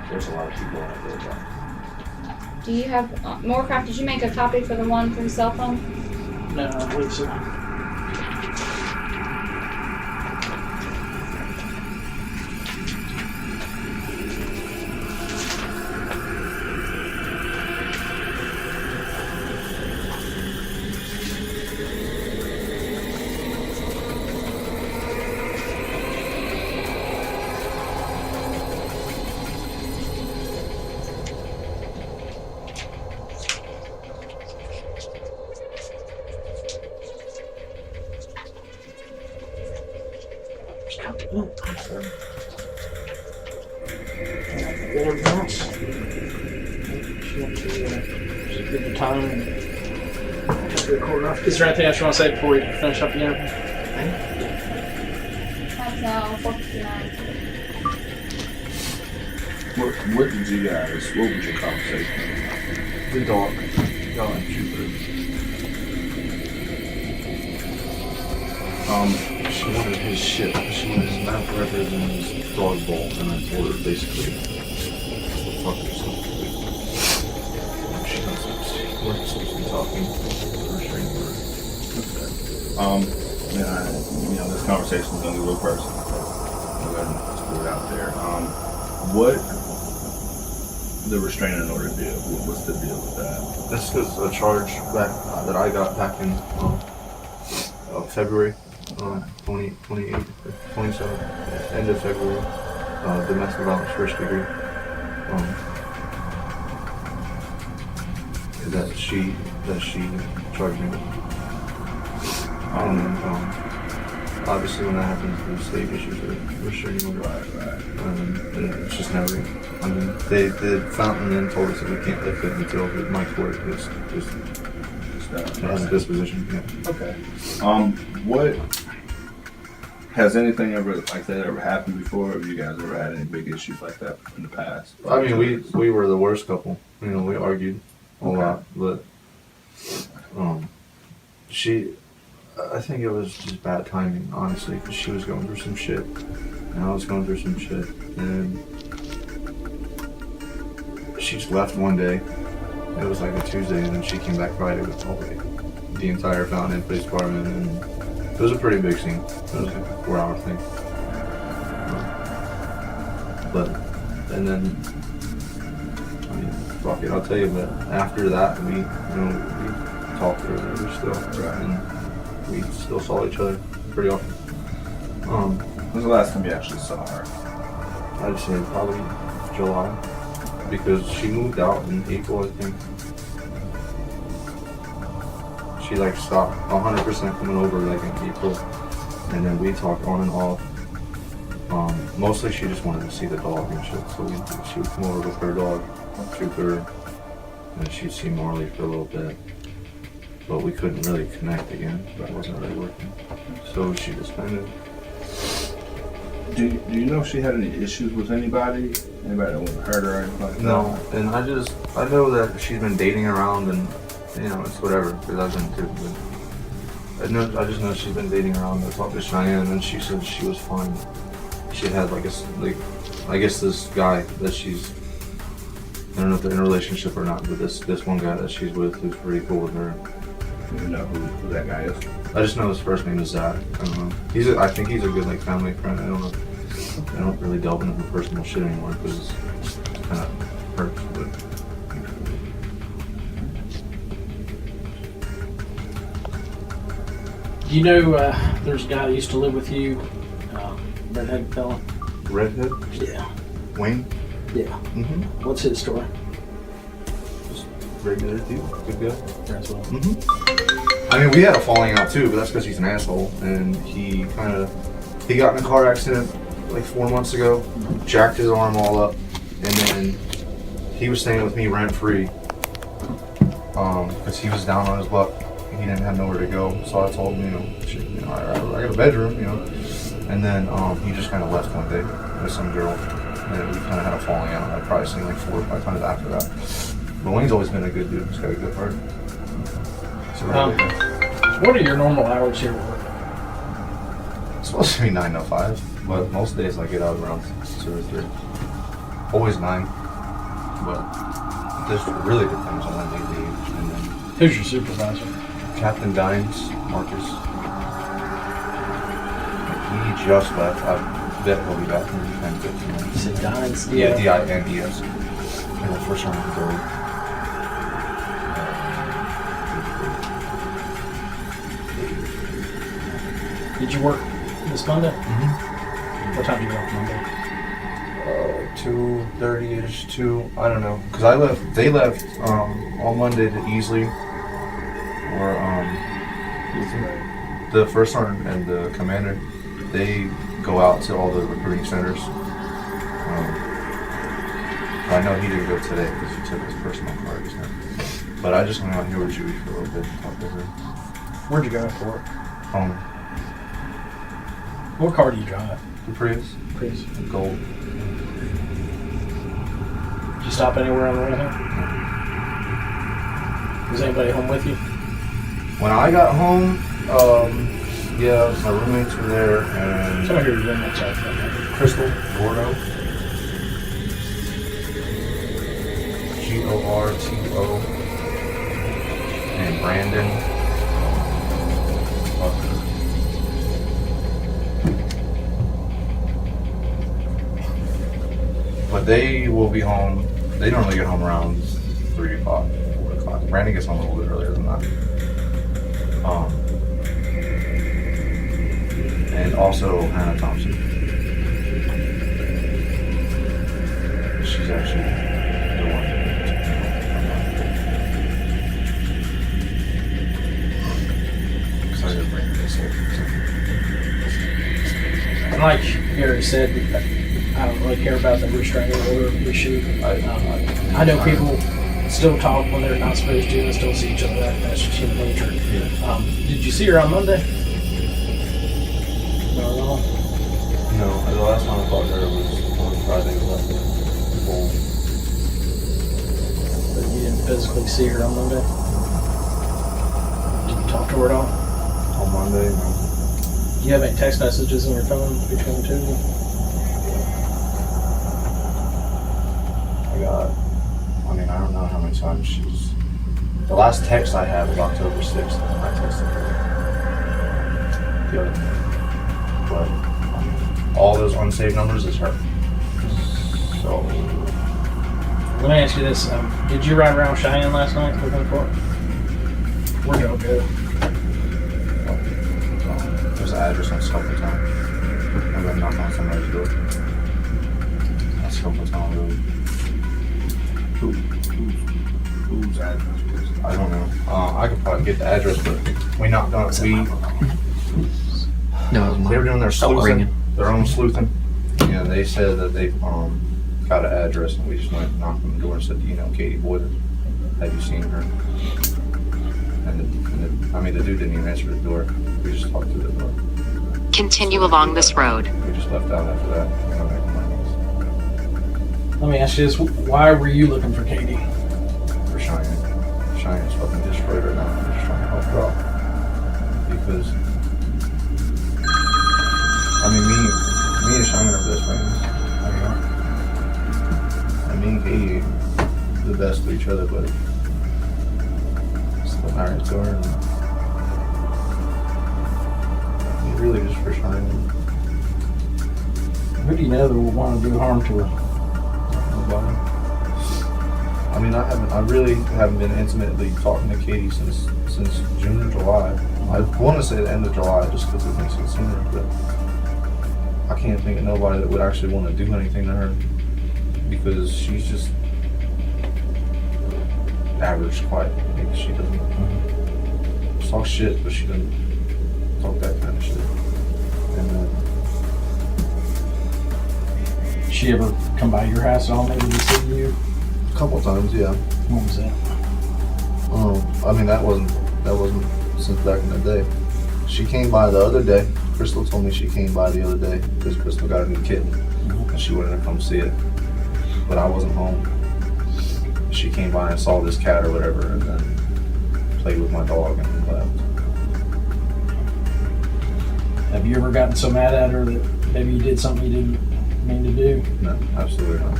There's a lot of people on it that Do you have more craft? Did you make a copy for the one for the cell phone? No, I believe so. Everything else. She went to give the time and just record off. Is there anything else you want to say before we finish up the interview? That's now 4:59. What did you guys? What was your conversation? The dog. Y'all and Jupiter. She wanted his shit. She wanted his map records and his dog bowl, and I told her basically, fuck yourself. She wasn't supposed to be talking to her stranger. Yeah, this conversation is gonna be a little personal. I'm gonna just put it out there. What the restraining order deal? What's the deal with that? This was a charge that I got back in February 28th or 27th, end of February, domestic violence first degree. That she charged me with. Obviously when that happens, the state issues a restraining order. Right. And it's just never, I mean, they found and then told us that we can't lift it until my court is just has a disposition. Yeah. Okay. What has anything ever like that ever happened before? Have you guys ever had any big issues like that in the past? I mean, we were the worst couple. You know, we argued a lot, but I think it was just bad timing, honestly, because she was going through some shit, and I was going through some shit, and she just left one day. It was like a Tuesday, and then she came back Friday with the entire Fountain Police Department, and it was a pretty big scene. It was like a 4-hour thing. And then, I mean, fuck it, I'll tell you, but after that, we talked to her, we still, and we still saw each other pretty often. When was the last time you actually saw her? I'd say probably July, because she moved out in April, I think. She like stopped 100% coming over like in April, and then we talked on and off. Mostly she just wanted to see the dog and shit, so she would come over with her dog, Jupiter, and she'd see Marley for a little bit. But we couldn't really connect again. That wasn't really working. So she just kind of... Do you know if she had any issues with anybody? Anybody that would hurt her or anything like that? No, and I know that she's been dating around, and you know, it's whatever, because I've been too, but I just know she's been dating around. I talked to Cheyenne, and she said she was fine. She had I guess this guy that she's, I don't know if they're in a relationship or not, but this one guy that she's with who's pretty cool with her. You don't know who that guy is. I just know his first name is Zach. I don't know. I think he's a good like family friend. I don't know. I don't really delve into personal shit anymore because it kind of hurts. But You know, there's a guy that used to live with you, redhead fella. redhead, Yeah. Wayne. Yeah. Mm-hmm. What's his story? Just regular dude, good guy. That's well. Mm-hmm. I mean, we had a falling out too, but that's because he's an asshole, and he got in a car accident like 4 months ago, jacked his arm all up, and then he was staying with me rent free, because he was down on his luck. He didn't have nowhere to go, so I told him, I got a bedroom, and then he just kind of left one day with some girl, and we kind of had a falling out. I've probably seen like 4 or 5 times after that. But Wayne's always been a good dude. He's got a good heart. What are your normal hours here at work? It's supposed to be 9 to 5, but most days I get out around 2 or 3. Always 9, but this really depends on when they leave. And then Who's your supervisor? Captain Dines, Marcus. He just left. I bet he'll be back in 10, 15 minutes. You said Dines? Yeah, D-I-N-E-S. And the first one was Did you work this Monday? Mm-hmm. What time did you work Monday? 2:30ish, 2, I don't know. Because they left on Monday to Easley, or the first sergeant and the commander, they go out to all the recruiting centers. I know he didn't go today because he took his personal car. But I just hung out here with Judy for a little bit and talked to her. Where'd you go after work? Home. What car do you drive? The Prius. Prius. Gold. Did you stop anywhere on the way home? Was anybody home with you? When I got home, yeah, my roommates were there, and Some of your roommates are from Crystal, Gordo, Gorto, and Brandon. But they will be home. They normally get home around 3 o'clock, 4 o'clock. Brandon gets home a little bit earlier than that. And also Hannah Thompson. She's actually the one that took me home. Excited to bring this up. And like Gary said, I don't really care about the restraining order issue. I know people still talk when they're not supposed to and still see each other. That's just human nature. Yeah. Did you see her on Monday? No, no. No, the last time I talked to her was on Friday. But you didn't physically see her on Monday? Did you talk to her at all? On Monday, no. Do you have any text messages in your phone between the two of you? I don't know how many times she's... The last text I had was October 6th. I texted her. Good. But all those unsaved numbers is her. So... Let me ask you this. Did you ride around Cheyenne last night looking for it? Where'd y'all go? There's an address on Simpsonville. I'm gonna knock on somebody's door. That's Simpsonville Road. Whose address is it? I don't know. I could probably get the address, but we knocked on it. They were doing their sleuthing, their own sleuthing. Yeah, they said that they got an address, and we just went and knocked on the door and said, Cati Blauvelt, have you seen her? And the dude didn't even answer the door. We just talked through the door. Continue along this road. We just left out after that. Let me ask you this. Why were you looking for Katie? For Cheyenne. Cheyenne's fucking destroyed right now. I'm just trying to help her out. Because, me and Cheyenne are best friends. Me and Katie are the best of each other, but still married to her. And timing. Who do you know that will want to do harm to her? Nobody. I mean, I really haven't been intimately talking to Katie since June or July. I want to say the end of July just because it makes it sooner, but I can't think of nobody that would actually want to do anything to her because she's just average, quiet. Like she doesn't talk shit, but she doesn't talk that kind of shit. And She ever come by your house at all, maybe to see you? a couple times, yeah. When was that? I mean, that wasn't since back in the day. She came by the other day. Crystal told me she came by the other day because Crystal got a new kitten and she wanted to come see it. But I wasn't home. She came by and saw this cat or whatever and then played with my dog and left. Have you ever gotten so mad at her that maybe you did something you didn't mean to do? No, absolutely not.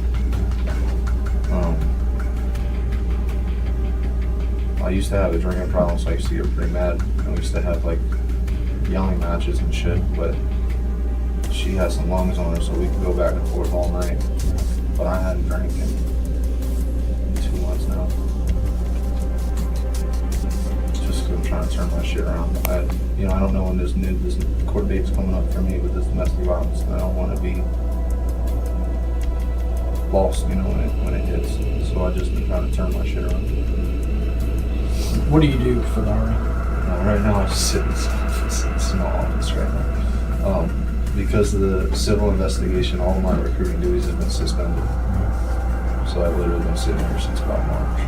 I used to have a drinking problem, so I used to get pretty mad. And we used to have like yelling matches and shit, but she has some lungs on her, so we could go back and forth all night. But I hadn't drank in 2 months now. Just 'cause I'm trying to turn my shit around. I don't know when this court date's coming up for me with this domestic violence, and I don't want to be lost, when it hits. So I just been trying to turn my shit around. What do you do for the Army? Right now I just sit in this office, in a small office right now. Because of the civil investigation, all of my recruiting duties have been suspended. So I've literally been sitting here since about March.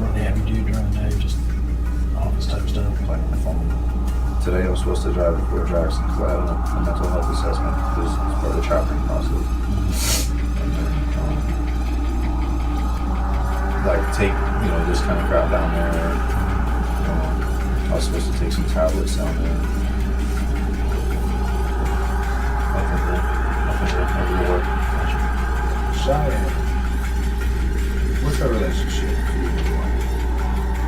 What do they have you do during the day? Just office type stuff? Playing on the phone. Today I was supposed to drive to Fort Jackson because I had a mental health assessment because it's part of the chaplain process. And then, take, this kind of crap down there. I was supposed to take some tablets down there. Nothing real work. Cheyenne, what's her relationship?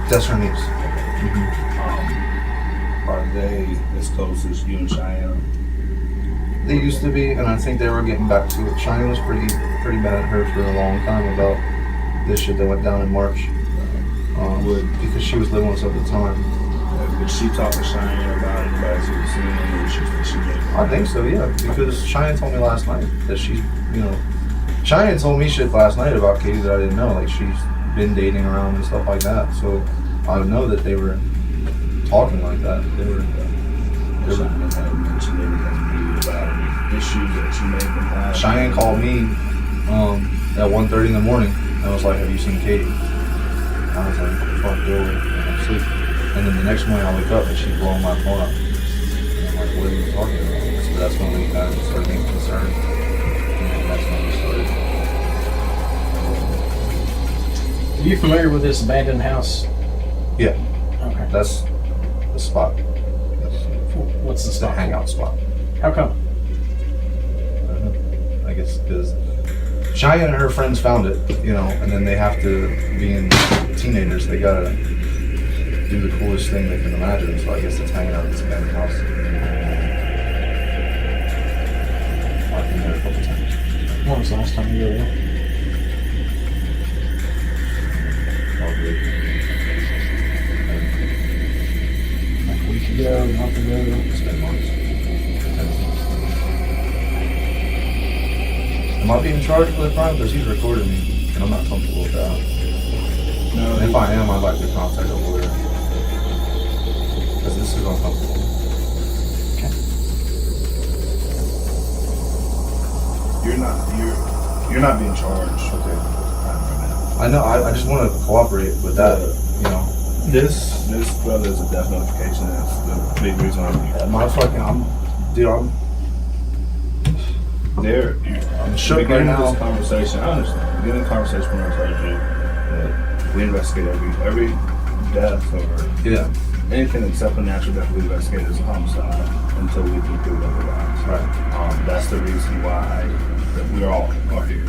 That's her niece. Are they as close as you and Cheyenne? They used to be, and I think they were getting back to it. Cheyenne was pretty bad at her for a long time about this shit that went down in March. Because she was living with us at the time. Did she talk to Cheyenne about anybody she was seeing, or she did? I think so, yeah. Because Cheyenne told me last night that Cheyenne told me shit last night about Katie that I didn't know. Like she's been dating around and stuff like that. So I know that they were talking like that. Cheyenne hadn't mentioned anything to you about any issues that you may have been having. Cheyenne called me at 1:30 in the morning and was like, "Have you seen Katie?" I was like, "Fuck, go away, I'm asleep." And then the next morning I wake up and she's blowing my phone up. And I'm like, "What are you talking about?" So that's when we kind of started being concerned. And that's when we started. Are you familiar with this abandoned house? Yeah, Okay. that's the spot. What's the It's the spot? hangout spot. How come? I guess because Cheyenne and her friends found it, and then they have to, being teenagers, they gotta do the coolest thing they can imagine. So I guess it's hanging out at this abandoned house. I've been there a couple times. When was the last time you were there? Probably. Like a week ago, a month ago? It's been months. Am I being charged with a crime? Because he's recording me, and I'm not comfortable with that. No, And if I am, I'd like to contact a lawyer. Because this is uncomfortable. You're not being charged with it right now. I know, I just want to cooperate with that, This brother is a death notification. That's the big reason I'm here. I'm shook right Beginning now. this conversation, I understand. Beginning the conversation when I told you that we investigate every death or Yeah, anything except a natural death we investigate as a homicide until we can prove otherwise. right. That's the reason why that we all are here.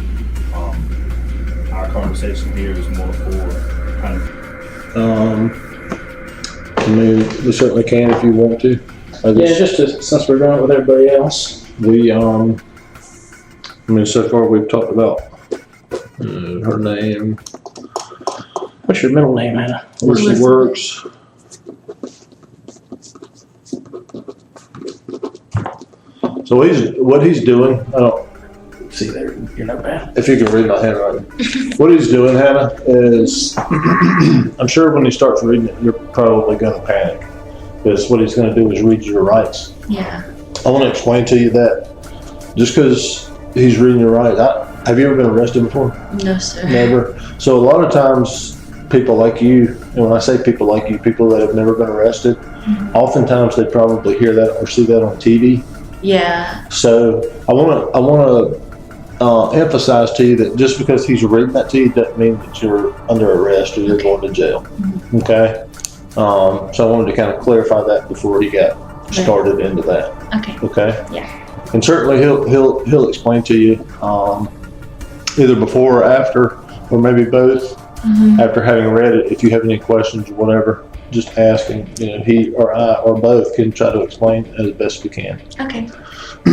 Our conversation here is more for kind of. I mean, we certainly can if you want to. Yeah, just since we're doing it with everybody else. So far we've talked about her name, What's your middle name, Hannah? where she works. So what he's doing, I don't, See there, you're not bad. if you can read my handwriting. What he's doing, Hannah, is I'm sure when he starts reading it, you're probably going to panic. Because what he's going to do is read your rights. Yeah. I want to explain to you that just because he's reading your rights, have you ever been arrested before? No, sir. Never. So a lot of times people like you, and when I say people like you, people that have never been arrested, oftentimes they probably hear that or see that on TV. Yeah. So I want to emphasize to you that just because he's reading that to you doesn't mean that you're under arrest or you're going to jail. Okay. So I wanted to kind of clarify that before he got started into that. Okay. Okay. Yeah. And certainly he'll explain to you either before or after, or maybe both. After having read it, if you have any questions or whatever, just ask, and he or I or both can try to explain as best we can. Okay. All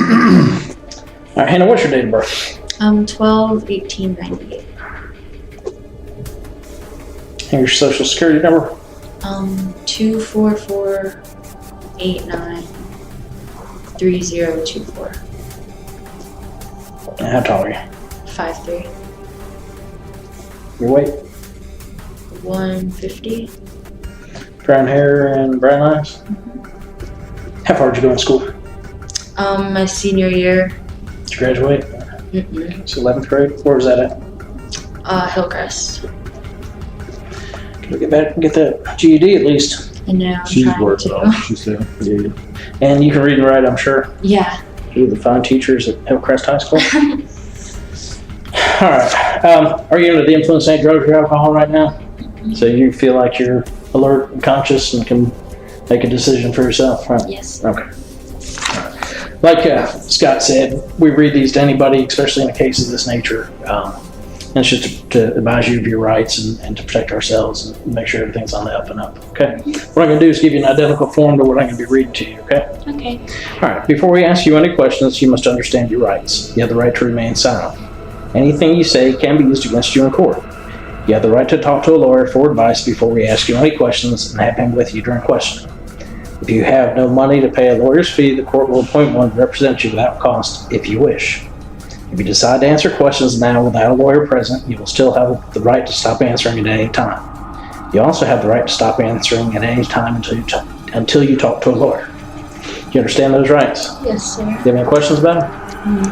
right, Hannah, what's your date of birth? 12/18/98. And your social security number? 244893024. And how tall are you? 5'3". Your weight? 150. Brown hair and brown eyes? How far did you go in school? My senior year. Did you graduate? It's 11th grade. Where was that at? Hillcrest. Can we get that GED at least? I know. I'm She's trying working to. on it. She's there. Yeah. And you can read and write, I'm sure. Yeah. You're the fine teachers at Hillcrest High School. All right. Are you under the influence of any drugs or alcohol right now? So you feel like you're alert and conscious and can make a decision for yourself, right? Yes. Okay. Like Scott said, we read these to anybody, especially in a case of this nature. And it's just to advise you of your rights and to protect ourselves and make sure everything's on the up and up, okay? What I'm going to do is give you an identical form to what I'm going to be reading to you, okay? Okay. All right, before we ask you any questions, you must understand your rights. You have the right to remain silent. Anything you say can be used against you in court. You have the right to talk to a lawyer for advice before we ask you any questions and have him with you during questioning. If you have no money to pay a lawyer's fee, the court will appoint one to represent you without cost if you wish. If you decide to answer questions now without a lawyer present, you will still have the right to stop answering at any time. You also have the right to stop answering at any time until you talk to a lawyer. Do you understand those rights? Yes, sir. Do you have any questions about them?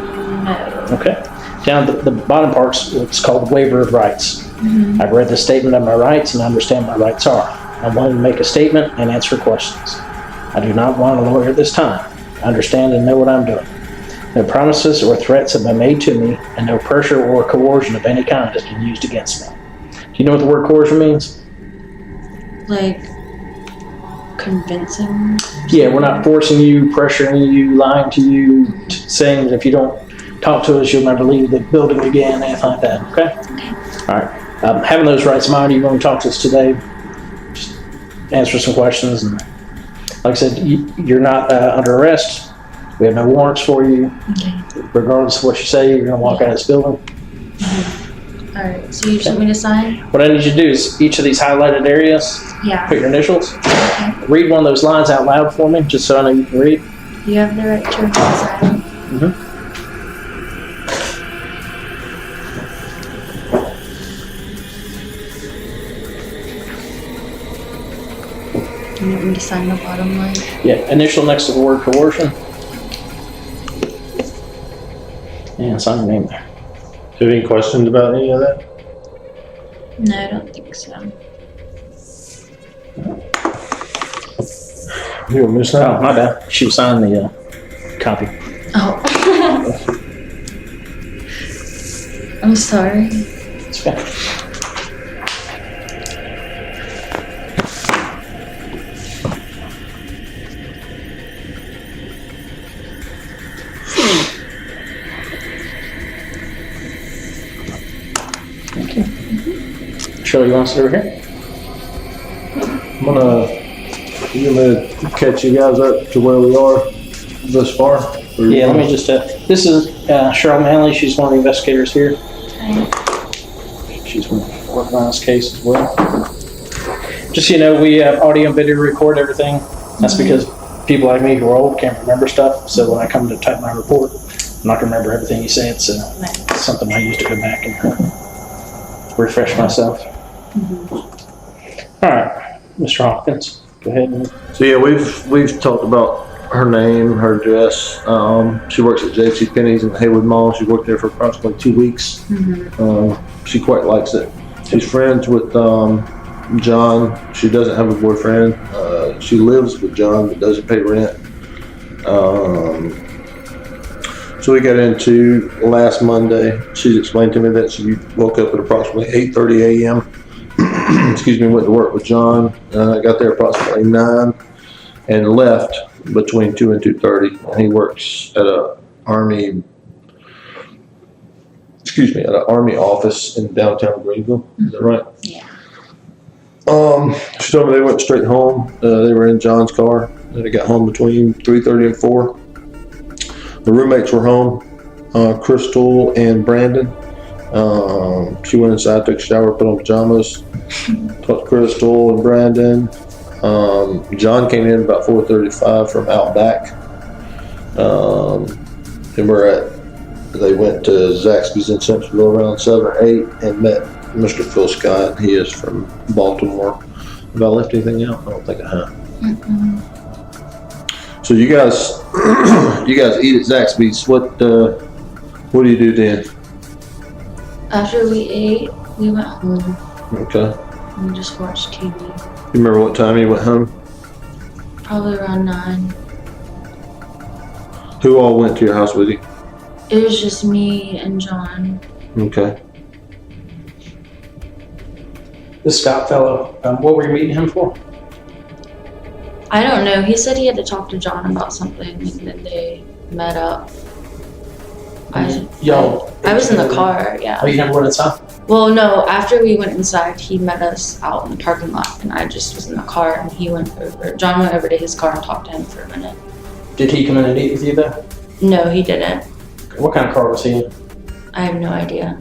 No. Okay. Down at the bottom part's it's called waiver of rights. I've read the statement of my rights and I understand my rights are. I wanted to make a statement and answer questions. I do not want a lawyer at this time. I understand and know what I'm doing. No promises or threats have been made to me, and no pressure or coercion of any kind has been used against me. Do you know what the word coercion means? Like convincing? Yeah, we're not forcing you, pressuring you, lying to you, saying that if you don't talk to us, you'll never leave the building again, anything like that, okay? All right. Having those rights in mind, you want to talk to us today, just answer some questions. And like I said, you're not under arrest. We have no warrants for you. Okay. Regardless of what you say, you're going to walk out of this building. All right. So you just want me to sign? What I need you to do is each of these highlighted areas, Yeah. put your initials. Okay. Read one of those lines out loud for me, just so I know you can read. You have the right to remain silent. You want me to sign the bottom line? Yeah, initial next to the word coercion. And sign your name there. Do you have any questions about any of that? No, I don't think so. You want me to sign? Oh, my bad. She signed the copy. Oh. I'm sorry. It's okay. Shirley, you want to sit over here? I'm gonna You want me to catch you guys up to where we are thus far? Or Yeah, let me just, this is Cheryl Manley. She's one of the investigators here. She's working on this case as well. Just so you know, we have audio and video record everything. That's because people like me who are old can't remember stuff. So when I come to type my report, I'm not gonna remember everything you said. So it's something I use to go back and refresh myself. All right, Mr. Hopkins, go ahead. So yeah, we've talked about her name, her address. She works at JCPenney's in the Haywood Mall. She worked there for approximately 2 weeks. She quite likes it. She's friends with John. She doesn't have a boyfriend. She lives with John but doesn't pay rent. So we got into last Monday. She explained to me that she woke up at approximately 8:30 a.m. Excuse me, went to work with John. Got there approximately 9 and left between 2 and 2:30. He works at an Army office in downtown Greenville. Is that right? Yeah. She told me they went straight home. They were in John's car. They got home between 3:30 and 4. The roommates were home, Crystal and Brandon. She went inside, took a shower, put on pajamas, talked to Crystal and Brandon. John came in about 4:35 from out back. They went to Zaxby's in Simpsonville around 7 or 8 and met Mr. Phil Scott. He is from Baltimore. Have I left anything out? I don't think I have. So you guys eat at Zaxby's. What do you do then? After we ate, we went home Okay. and we just watched TV. You remember what time you went home? Probably around 9. Who all went to your house with you? It was just me and John. Okay. This Scott fellow, what were you meeting him for? I don't know. He said he had to talk to John about something, and then they met up. I was in the car, yeah. Oh, you never went inside? Well, no. After we went inside, he met us out in the parking lot, and I just was in the car, and John went over to his car and talked to him for a minute. Did he come in and eat with you though? No, he didn't. What kind of car was he in? I have no idea.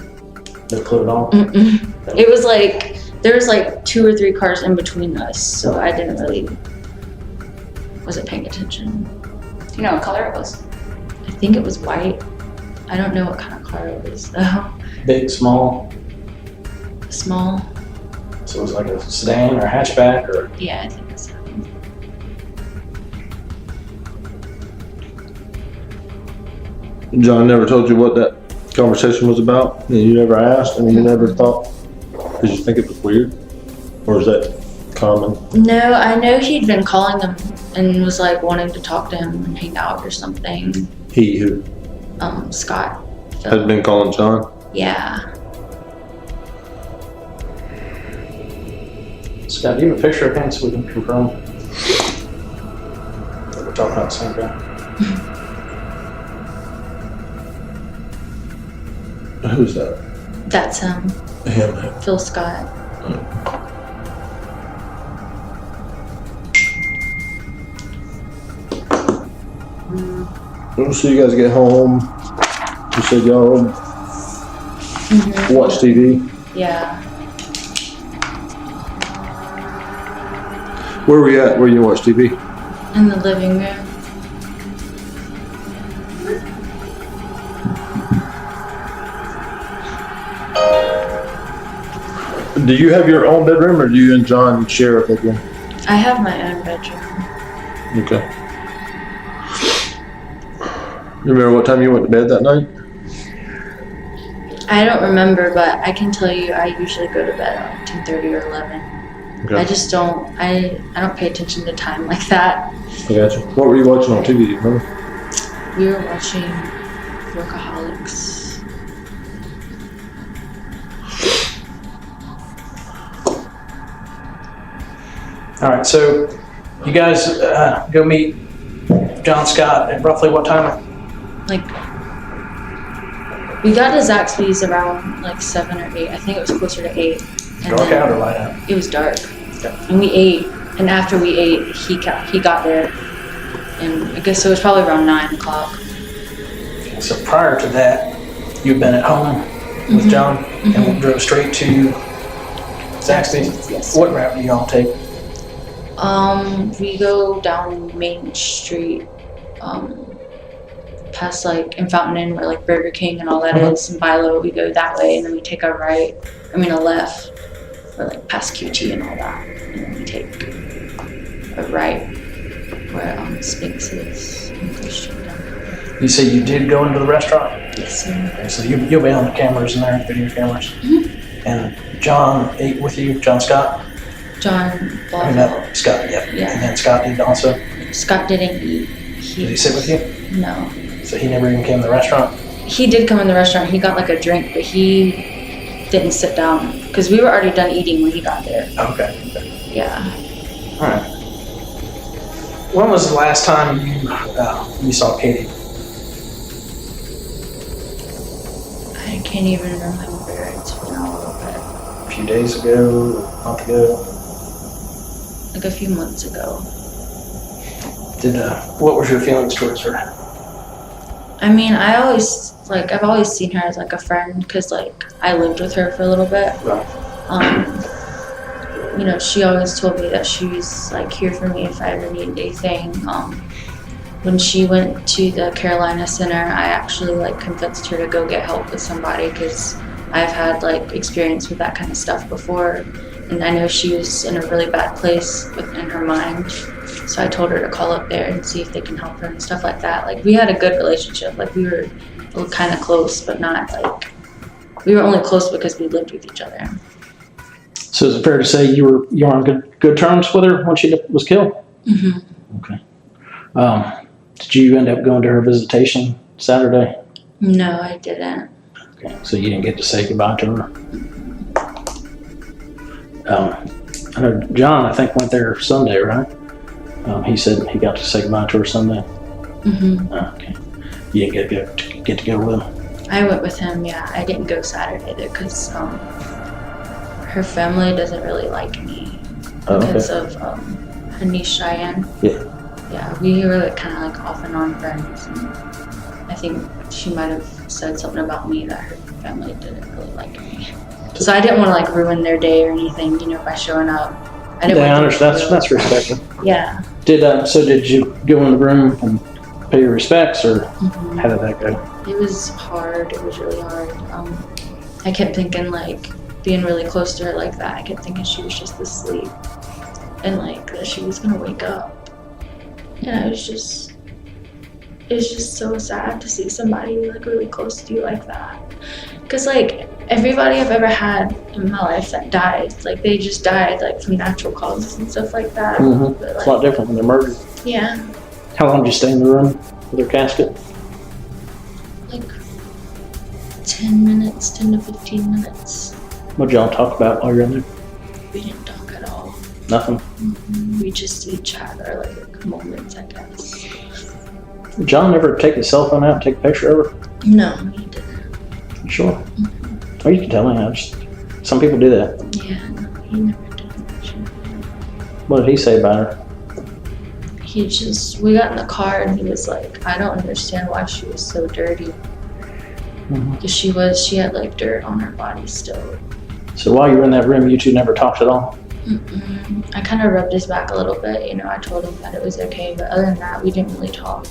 No clue at all? It was like, there was like 2 or 3 cars in between us, so I wasn't paying attention. Do you know what color it was? I think it was white. I don't know what kind of car it was though. Big, small? Small. So it was like a sedan or a hatchback or? Yeah, I think so. John never told you what that conversation was about? And you never asked? And you never thought? Did you think it was weird? Or is that common? No, I know he'd been calling them and was like wanting to talk to him and hang out or something. He who? Scott. Had been calling John? Yeah. Scott, do you have a picture of him so we can confirm that we're talking about the same guy? Who's that? That's him. Him. Phil Scott. So you guys get home. You said y'all watch TV. Yeah. Where were you at? Where you watch TV? In the living room. Do you have your own bedroom or do you and John share a bedroom? I have my own bedroom. Okay. You remember what time you went to bed that night? I don't remember, but I can tell you I usually go to bed around 10:30 or 11. Okay. I just don't, I don't pay attention to time like that. I got you. What were you watching on TV? Do you remember? We were watching Workaholics. All right, so you guys go meet John Scott at roughly what time? Like, we got to Zaxby's around like 7 or 8. I think it was closer to 8. And Dark then out or light out? it was dark. Okay. And we ate, And after we ate, he got there, and I guess it was probably around 9 o'clock. So prior to that, you've been at home with John and drove straight to Zaxby's. Yes. What route do y'all take? We go down Main Street, past like in Fountain Inn where like Burger King and all that is, and Bilo. We go that way, and then we take a left, or like past QT and all that, and then we take a right where Spinks is and go straight down. You say you did go into the restaurant? Yes, sir. Okay, so you'll be on the cameras in there, video cameras. And John ate with you, John Scott? John I mean, Blauvelt. Scott, yeah. Yeah. And then Scott did also? Scott didn't eat. Did he sit with you? No. So he never even came to the restaurant? He did come in the restaurant. He got like a drink, but he didn't sit down because we were already done eating when he got there. Okay. Yeah. All right. When was the last time you saw Katie? I can't even remember. It's been a little bit. A few days ago, a month ago? Like a few months ago. What was your feelings towards her? I mean, I've always seen her as like a friend because like I lived with her for a little bit. Right. You know, she always told me that she was like here for me if I ever needed anything. When she went to the Carolina Center, I actually like convinced her to go get help with somebody because I've had like experience with that kind of stuff before, and I know she was in a really bad place in her mind. So I told her to call up there and see if they can help her and stuff like that. Like we had a good relationship. Like we were kind of close, but not like we were only close because we lived with each other. So is it fair to say you were on good terms with her when she was killed? Mm-hmm. Okay. Did you end up going to her visitation Saturday? No, I didn't. Okay. So you didn't get to say goodbye to her? I know John, I think, went there Sunday, right? He said he got to say goodbye to her Sunday. Mm-hmm. Okay. You didn't get to go with him? I went with him, yeah. I didn't go Saturday though because her family doesn't really like me because of her niece Cheyenne. Yeah. Yeah, we were like, kind of like off and on friends. And I think she might have said something about me that her family didn't really like me. So I didn't want to like ruin their day or anything, you know, by showing up. I didn't want to understand. That's respectful. Yeah. Did you go in the room and pay your respects, or Mm-hmm. how did that go? It was hard. It was really hard. I kept thinking like being really close to her like that. I kept thinking she was just asleep and like that she was gonna wake up. And it was just so sad to see somebody like really close to you like that. Cause like everybody I've ever had in my life that died, like they just died like from natural causes and stuff like that. Mm-hmm. But, It's a lot different when they're murdered. yeah, How long did you stay in the room with her casket? like 10 to 15 minutes. What did y'all talk about while you were in there? We didn't talk at all. Nothing. We just each had our like moments, I guess. Did John ever take his cell phone out and take a picture of her? No, he didn't. You sure? Or you can tell me. Some people do that. Yeah, no, he never did. What did he say about her? We got in the car and he was like, I don't understand why she was so dirty. Because she had like dirt on her body still. So while you were in that room, you two never talked at all? I kind of rubbed his back a little bit, you know, I told him that it was okay, but other than that, we didn't really talk.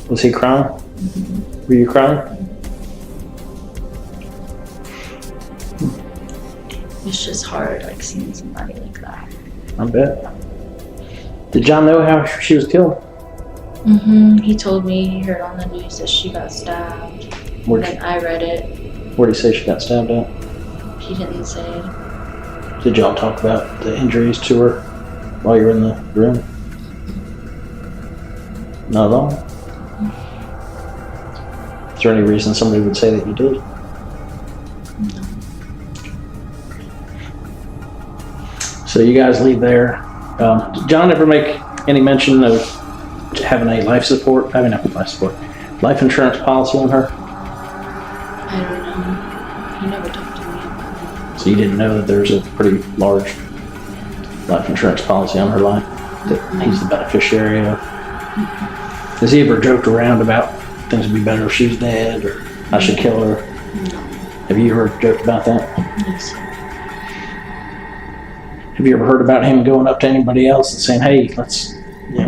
Was he crying? Were you crying? It's just hard, like, seeing somebody like that. I bet. Did John know how she was killed? He told me he heard on the news that she got stabbed. Where'd And then I read it. Where did he say she got stabbed at? He didn't say. Did y'all talk about the injuries to her while you were in the room? Not at all? Is there any reason somebody would say that you did? No. So you guys leave there. Did John ever make any mention of having a life insurance policy on her? I don't know. He never talked to me about it. So you didn't know that there's a pretty large life insurance policy on her life that he's the beneficiary of. Has he ever joked around about things would be better if she was dead, or I should kill her? No. Have you ever joked about that? Yes. Have you ever heard about him going up to anybody else and saying, hey, let's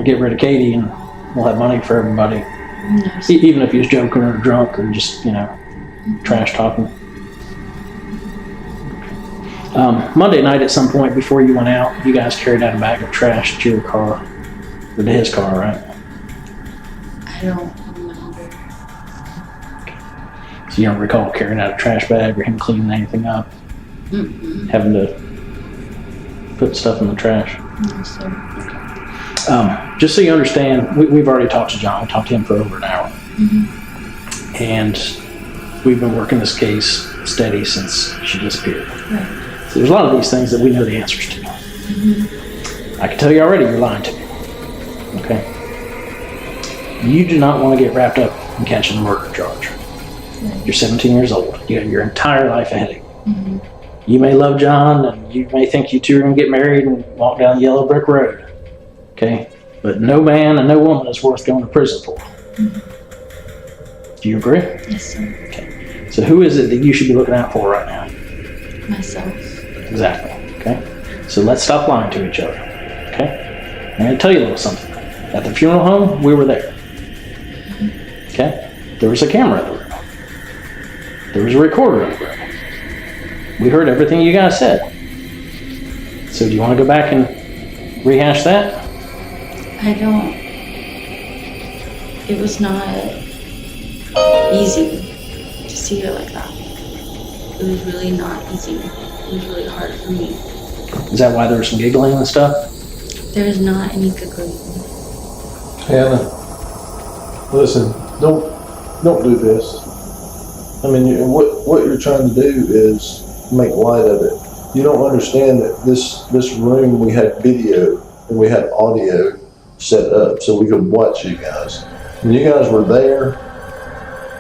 get rid of Katie and we'll have money for everybody? No. Even if he was joking or drunk or just, trash talking. Monday night at some point before you went out, you guys carried out a bag of trash to your car, or to his car, right? I don't remember. So you don't recall carrying out a trash bag or him cleaning anything up? Mm-mm. Having to put stuff in the trash? No, sir. Just so you understand, we've already talked to John. We talked to him for over an hour. Mm-hmm. And we've been working this case steady since she disappeared. Right. So there's a lot of these things that we know the answers to. Mm-hmm. I can tell you already, you're lying to me. Okay? You do not want to get wrapped up in catching a murder charge. Right. You're 17 years old. You have your entire life ahead of you. Mm-hmm. You may love John, and you may think you two are going to get married and walk down the yellow brick road. Okay? But no man and no woman is worth going to prison for. Mm-hmm. Do you agree? Yes, sir. Okay. So who is it that you should be looking out for right now? Myself. Exactly. Okay? So let's stop lying to each other. Okay? I'm going to tell you a little something. At the funeral home, we were there. Okay? There was a camera in the room. There was a recorder in the room. We heard everything you guys said. So do you want to go back and rehash that? I don't. It was not easy to see her like that. It was really not easy. It was really hard for me. Is that why there was some giggling and stuff? There's not any giggling. Hannah, listen, don't do this. I mean, what you're trying to do is make light of it. You don't understand that this room, we had video and we had audio set up so we could watch you guys. And you guys were there.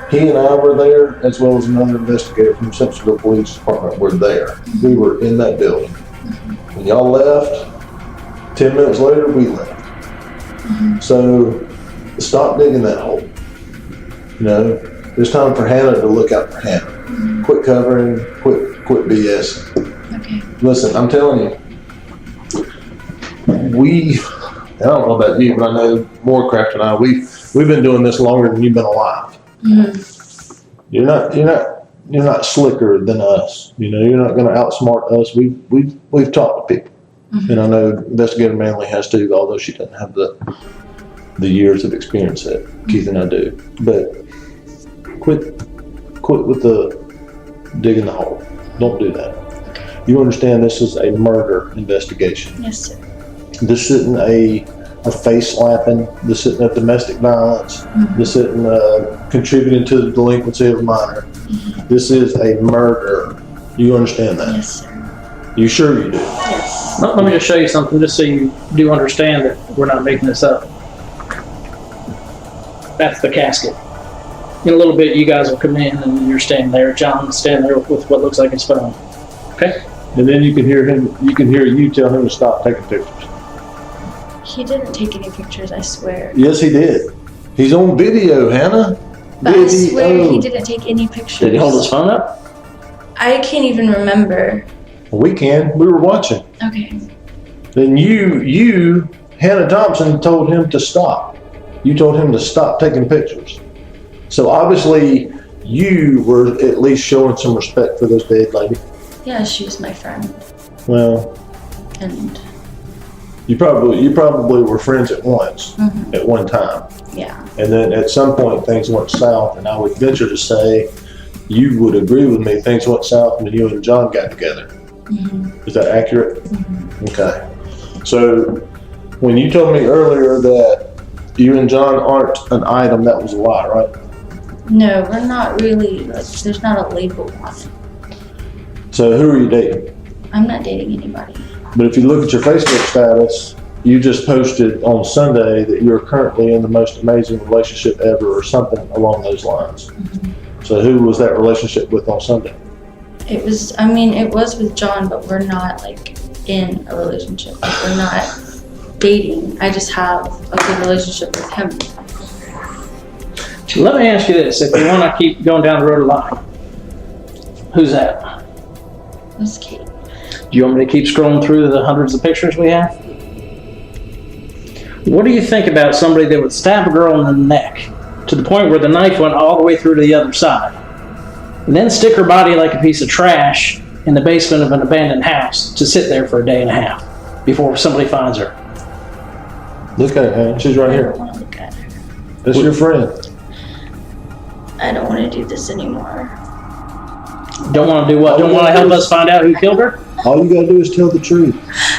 He and I were there, as well as another investigator from Simpsonville Police Department were there. We were in that building. When y'all left, 10 minutes later, we left. So stop digging that hole. It's time for Hannah to look out for Hannah. Quit covering, quit BS. Okay. Listen, I'm telling you, I don't know about you, but I know Moorcraft and I, we've been doing this longer than you've been alive. Mm-hmm. You're not slicker than us. You're not going to outsmart us. We've talked to people, and I know Investigator Manley has too, although she doesn't have the years of experience that Keith and I do. But quit with the digging the hole. Don't do that. You understand this is a murder investigation. Yes, sir. This isn't a face slapping. This isn't a domestic violence. This isn't contributing to the delinquency of a minor. This is a murder. You understand that? Yes, sir. You sure you do? Yes. Let me just show you something just so you do understand that we're not making this up. That's the casket. In a little bit, you guys will come in and you're standing there. John's standing there with what looks like his phone. Okay? And then you can hear you tell him to stop taking pictures. He didn't take any pictures, I swear. Yes, he did. He's on video, Hannah. But I swear he didn't take any pictures. Did he hold his phone up? I can't even remember. We can. We were watching. Okay. Then you, Hannah Thompson, told him to stop. You told him to stop taking pictures. So obviously, you were at least showing some respect for this dead lady. Yeah, she was my friend. Well, And you probably were friends at once, at one time. yeah. And then at some point things went south, and I would venture to say you would agree with me, things went south when you and John got together. Is that accurate? Okay. So when you told me earlier that you and John aren't an item, that was a lie, right? No, we're not really, there's not a label on it. So who are you dating? I'm not dating anybody. But if you look at your Facebook status, you just posted on Sunday that you're currently in the most amazing relationship ever or something along those lines. So who was that relationship with on Sunday? It was with John, but we're not in a relationship. Like, we're not dating. I just have a good relationship with him. Let me ask you this: if you want to keep going down the road a line, who's that? That's Kate. Do you want me to keep scrolling through the hundreds of pictures we have? What do you think about somebody that would stab a girl in the neck to the point where the knife went all the way through to the other side, and then stick her body like a piece of trash in the basement of an abandoned house to sit there for a day and a half before somebody finds her? Look at her, she's right I here. don't want to look at her. That's your friend. I don't want to do this anymore. Don't want to do what? Don't want to help us find out who killed her? All you gotta do is tell the truth.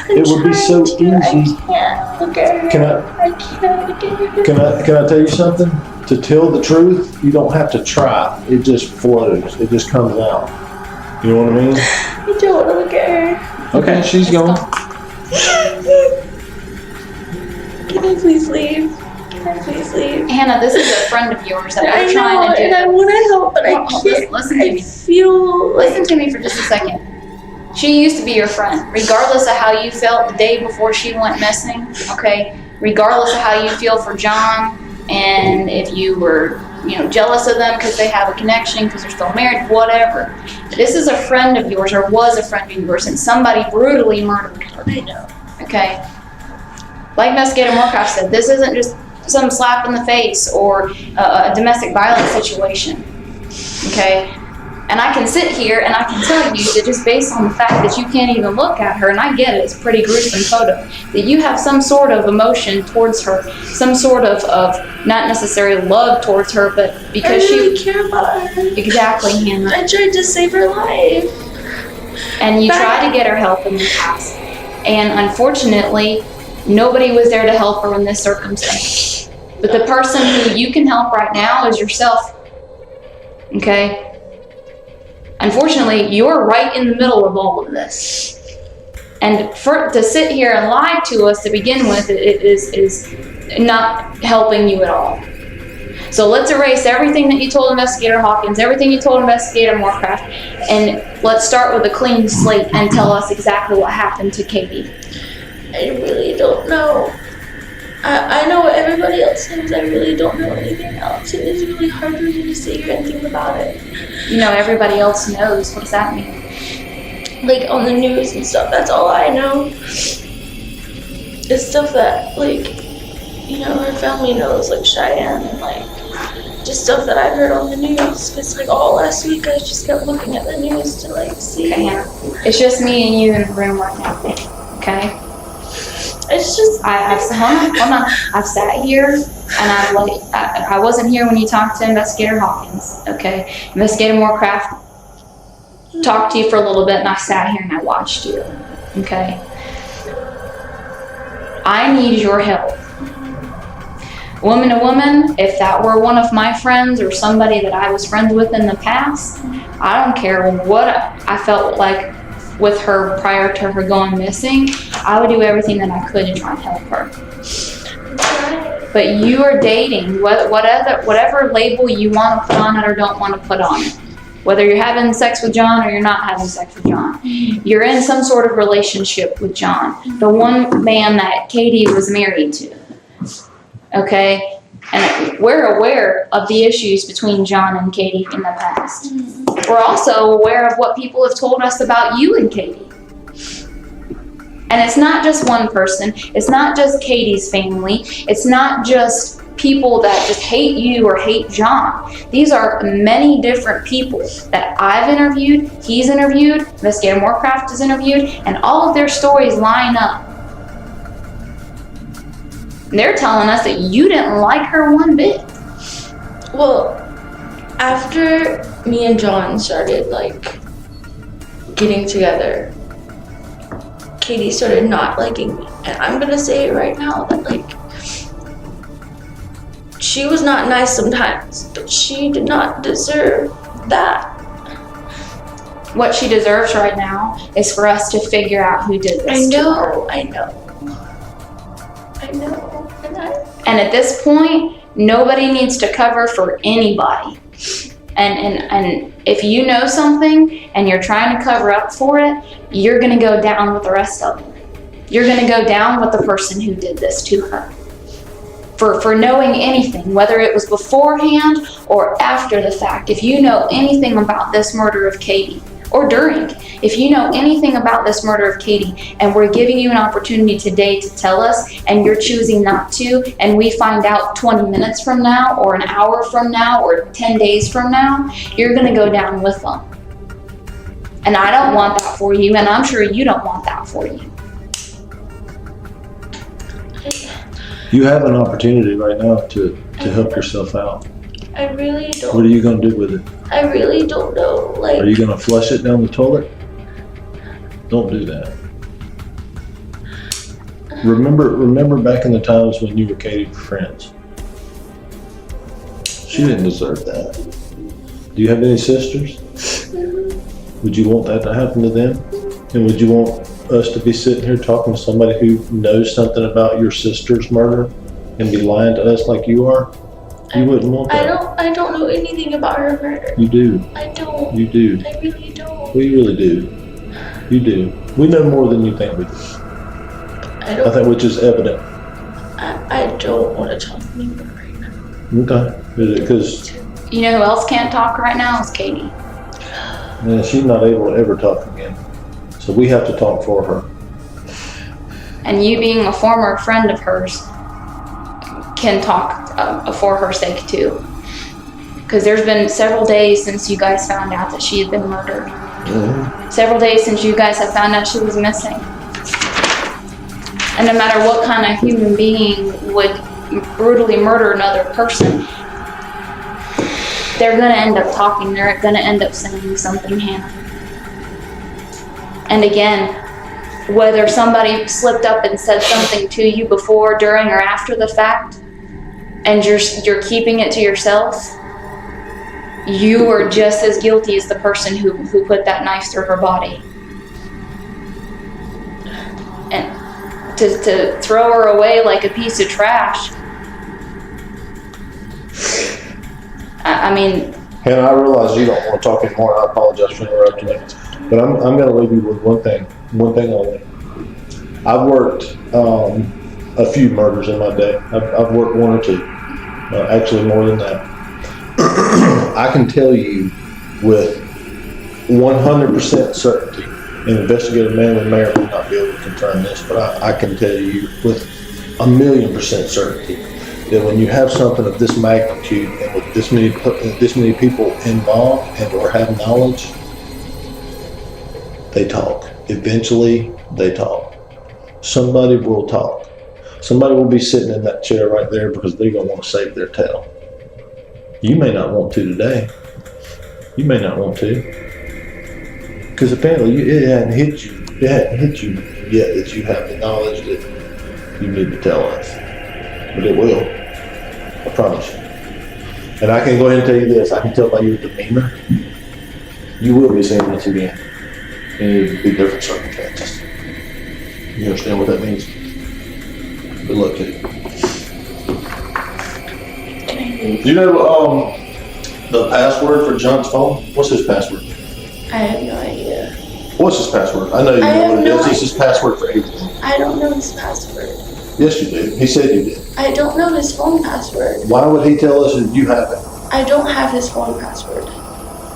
It would be so easy. I can't look at her. Can I can't look at her. can I tell you something? To tell the truth, you don't have to try. It just flows. It just comes out. You know what I mean? I don't want to look at her. Okay, she's gone. Can I please leave? Can I please leave? Hannah, this is a friend of yours that I we're know, trying to do. and I want to help, but I Hold on, can't. listen to I me. feel like Listen to me for just a second. She used to be your friend, regardless of how you felt the day before she went missing, okay? Regardless of how you feel for John, and if you were, jealous of them because they have a connection, because they're still married, whatever. This is a friend of yours, or was a friend of yours, and somebody brutally murdered her. I know. Okay? Like Investigator Moorcraft said, this isn't just some slap in the face or a domestic violence situation. Okay? And I can sit here and I can tell you that just based on the fact that you can't even look at her, and I get it, it's a pretty gruesome photo, that you have some sort of emotion towards her, some sort of not necessarily love towards her, but because I really care about her. Exactly, Hannah. I tried to save her life. And you tried to get her help in the past. And unfortunately, nobody was there to help her in this circumstance. But the person who you can help right now is yourself. Okay? Unfortunately, you're right in the middle of all of this. And to sit here and lie to us to begin with, it is not helping you at all. So let's erase everything that you told Investigator Hawkins, everything you told Investigator Moorcraft, and let's start with a clean slate and tell us exactly what happened to Katie. I really don't know. I know what everybody else knows. I really don't know anything else. And it's really hard for me to sit here and think about it. Everybody else knows. What does that mean? Like, on the news and stuff, that's all I know. It's stuff that, her family knows, like Cheyenne, and, just stuff that I've heard on the news. Because, all last week, I just kept looking at the news to, see. Okay, Hannah. It's just me and you in the room right now. Okay? It's just... Hold on. I've sat here, and I wasn't here when you talked to Investigator Hawkins, okay? Investigator Moorcraft talked to you for a little bit, and I sat here and I watched you, okay? I need your help. Woman to woman, if that were one of my friends or somebody that I was friends with in the past, I don't care what I felt like with her prior to her going missing, I would do everything that I could to try and help her. But you are dating, whatever label you want to put on it or don't want to put on it. Whether you're having sex with John or you're not having sex with John. You're in some sort of relationship with John. The one man that Katie was married to. Okay? And we're aware of the issues between John and Katie in the past. We're also aware of what people have told us about you and Katie. And it's not just one person. It's not just Katie's family. It's not just people that just hate you or hate John. These are many different people that I've interviewed, he's interviewed, Investigator Moorcraft has interviewed, and all of their stories line up. They're telling us that you didn't like her one bit. Well, after me and John started, getting together, Katie started not liking me. And I'm gonna say it right now that, she was not nice sometimes, but she did not deserve that. What she deserves right now is for us to figure out who did this. I know. And at this point, nobody needs to cover for anybody. And if you know something and you're trying to cover up for it, you're gonna go down with the rest of them. You're gonna go down with the person who did this to her. For knowing anything, whether it was beforehand or after the fact. If you know anything about this murder of Katie, or during, if you know anything about this murder of Katie, and we're giving you an opportunity today to tell us, and you're choosing not to, and we find out 20 minutes from now, or an hour from now, or 10 days from now, you're gonna go down with them. And I don't want that for you, and I'm sure you don't want that for you. You have an opportunity right now to help yourself out. I really don't. What are you gonna do with it? I really don't know. Are you gonna flush it down the toilet? Don't do that. Remember back in the times when you were Katie's friends. She didn't deserve that. Do you have any sisters? Would you want that to happen to them? And would you want us to be sitting here talking to somebody who knows something about your sister's murder and be lying to us like you are? You wouldn't want that. I don't know anything about her murder. You do. I don't. You do. I really don't. We really do. You do. We know more than you think we do. I think which is evident. I don't want to talk anymore right now. Okay. Because You know who else can't talk right now is Katie. she's not able to ever talk again. So we have to talk for her. And you being a former friend of hers can talk for her sake too. Because there's been several days since you guys found out that she had been murdered. Mm-hmm. Several days since you guys have found out she was missing. And no matter what kind of human being would brutally murder another person, they're gonna end up talking, they're gonna end up saying something, Hannah. And again, whether somebody slipped up and said something to you before, during, or after the fact, and you're keeping it to yourself, you are just as guilty as the person who put that knife through her body. And to throw her away like a piece of trash, I mean... Hannah, I realize you don't want to talk anymore. I apologize for interrupting you. But I'm going to leave you with one thing only. I've worked a few murders in my day. I've worked one or two, actually more than that. I can tell you with 100% certainty, an investigative man may or may not be able to confirm this, but I can tell you with 1,000,000% certainty that when you have something of this magnitude and with this many people involved and or have knowledge, they talk. Eventually, they talk. Somebody will talk. Somebody will be sitting in that chair right there because they're going to want to save their tail. You may not want to today. You may not want to. Because apparently it hadn't hit you. It hadn't hit you yet that you have the knowledge that you need to tell us. But it will. I promise you. And I can go ahead and tell you this. I can tell by your demeanor, you will be seeing this again. And it'll be different circumstances. You understand what that means? Good luck to you. Do you know the password for John's phone? What's his password? I have no idea. What's his password? I know you know what it is. It's his password for everything. I don't know his password. Yes, you do. He said you did. I don't know his phone password. Why would he tell us that you have it? I don't have his phone password.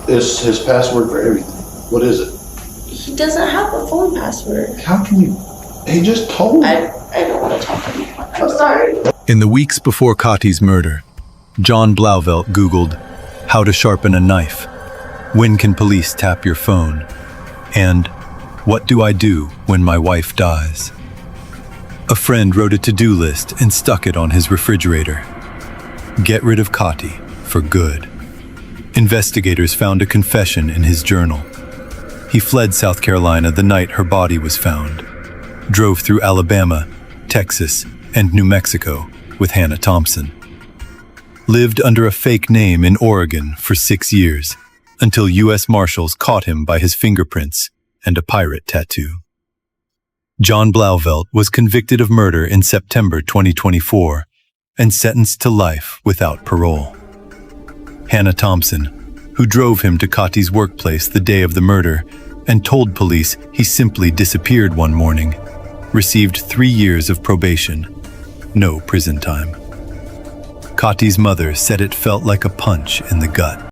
It's his password for everything. What is it? He doesn't have a phone password. How can you? He just told me. I don't want to talk anymore. I'm sorry. In the weeks before Cati's murder, John Blauvelt Googled how to sharpen a knife, when can police tap your phone, and what do I do when my wife dies? A friend wrote a to-do list and stuck it on his refrigerator. Get rid of Cati for good. Investigators found a confession in his journal. He fled South Carolina the night her body was found, drove through Alabama, Texas, and New Mexico with Hannah Thompson. Lived under a fake name in Oregon for 6 years, until U.S. Marshals caught him by his fingerprints and a pirate tattoo. John Blauvelt was convicted of murder in September 2024 and sentenced to life without parole. Hannah Thompson who drove him to Cati's workplace the day of the murder and told police he simply disappeared one morning, received 3 years of probation, no prison time. Cati's mother said it felt like a punch in the gut.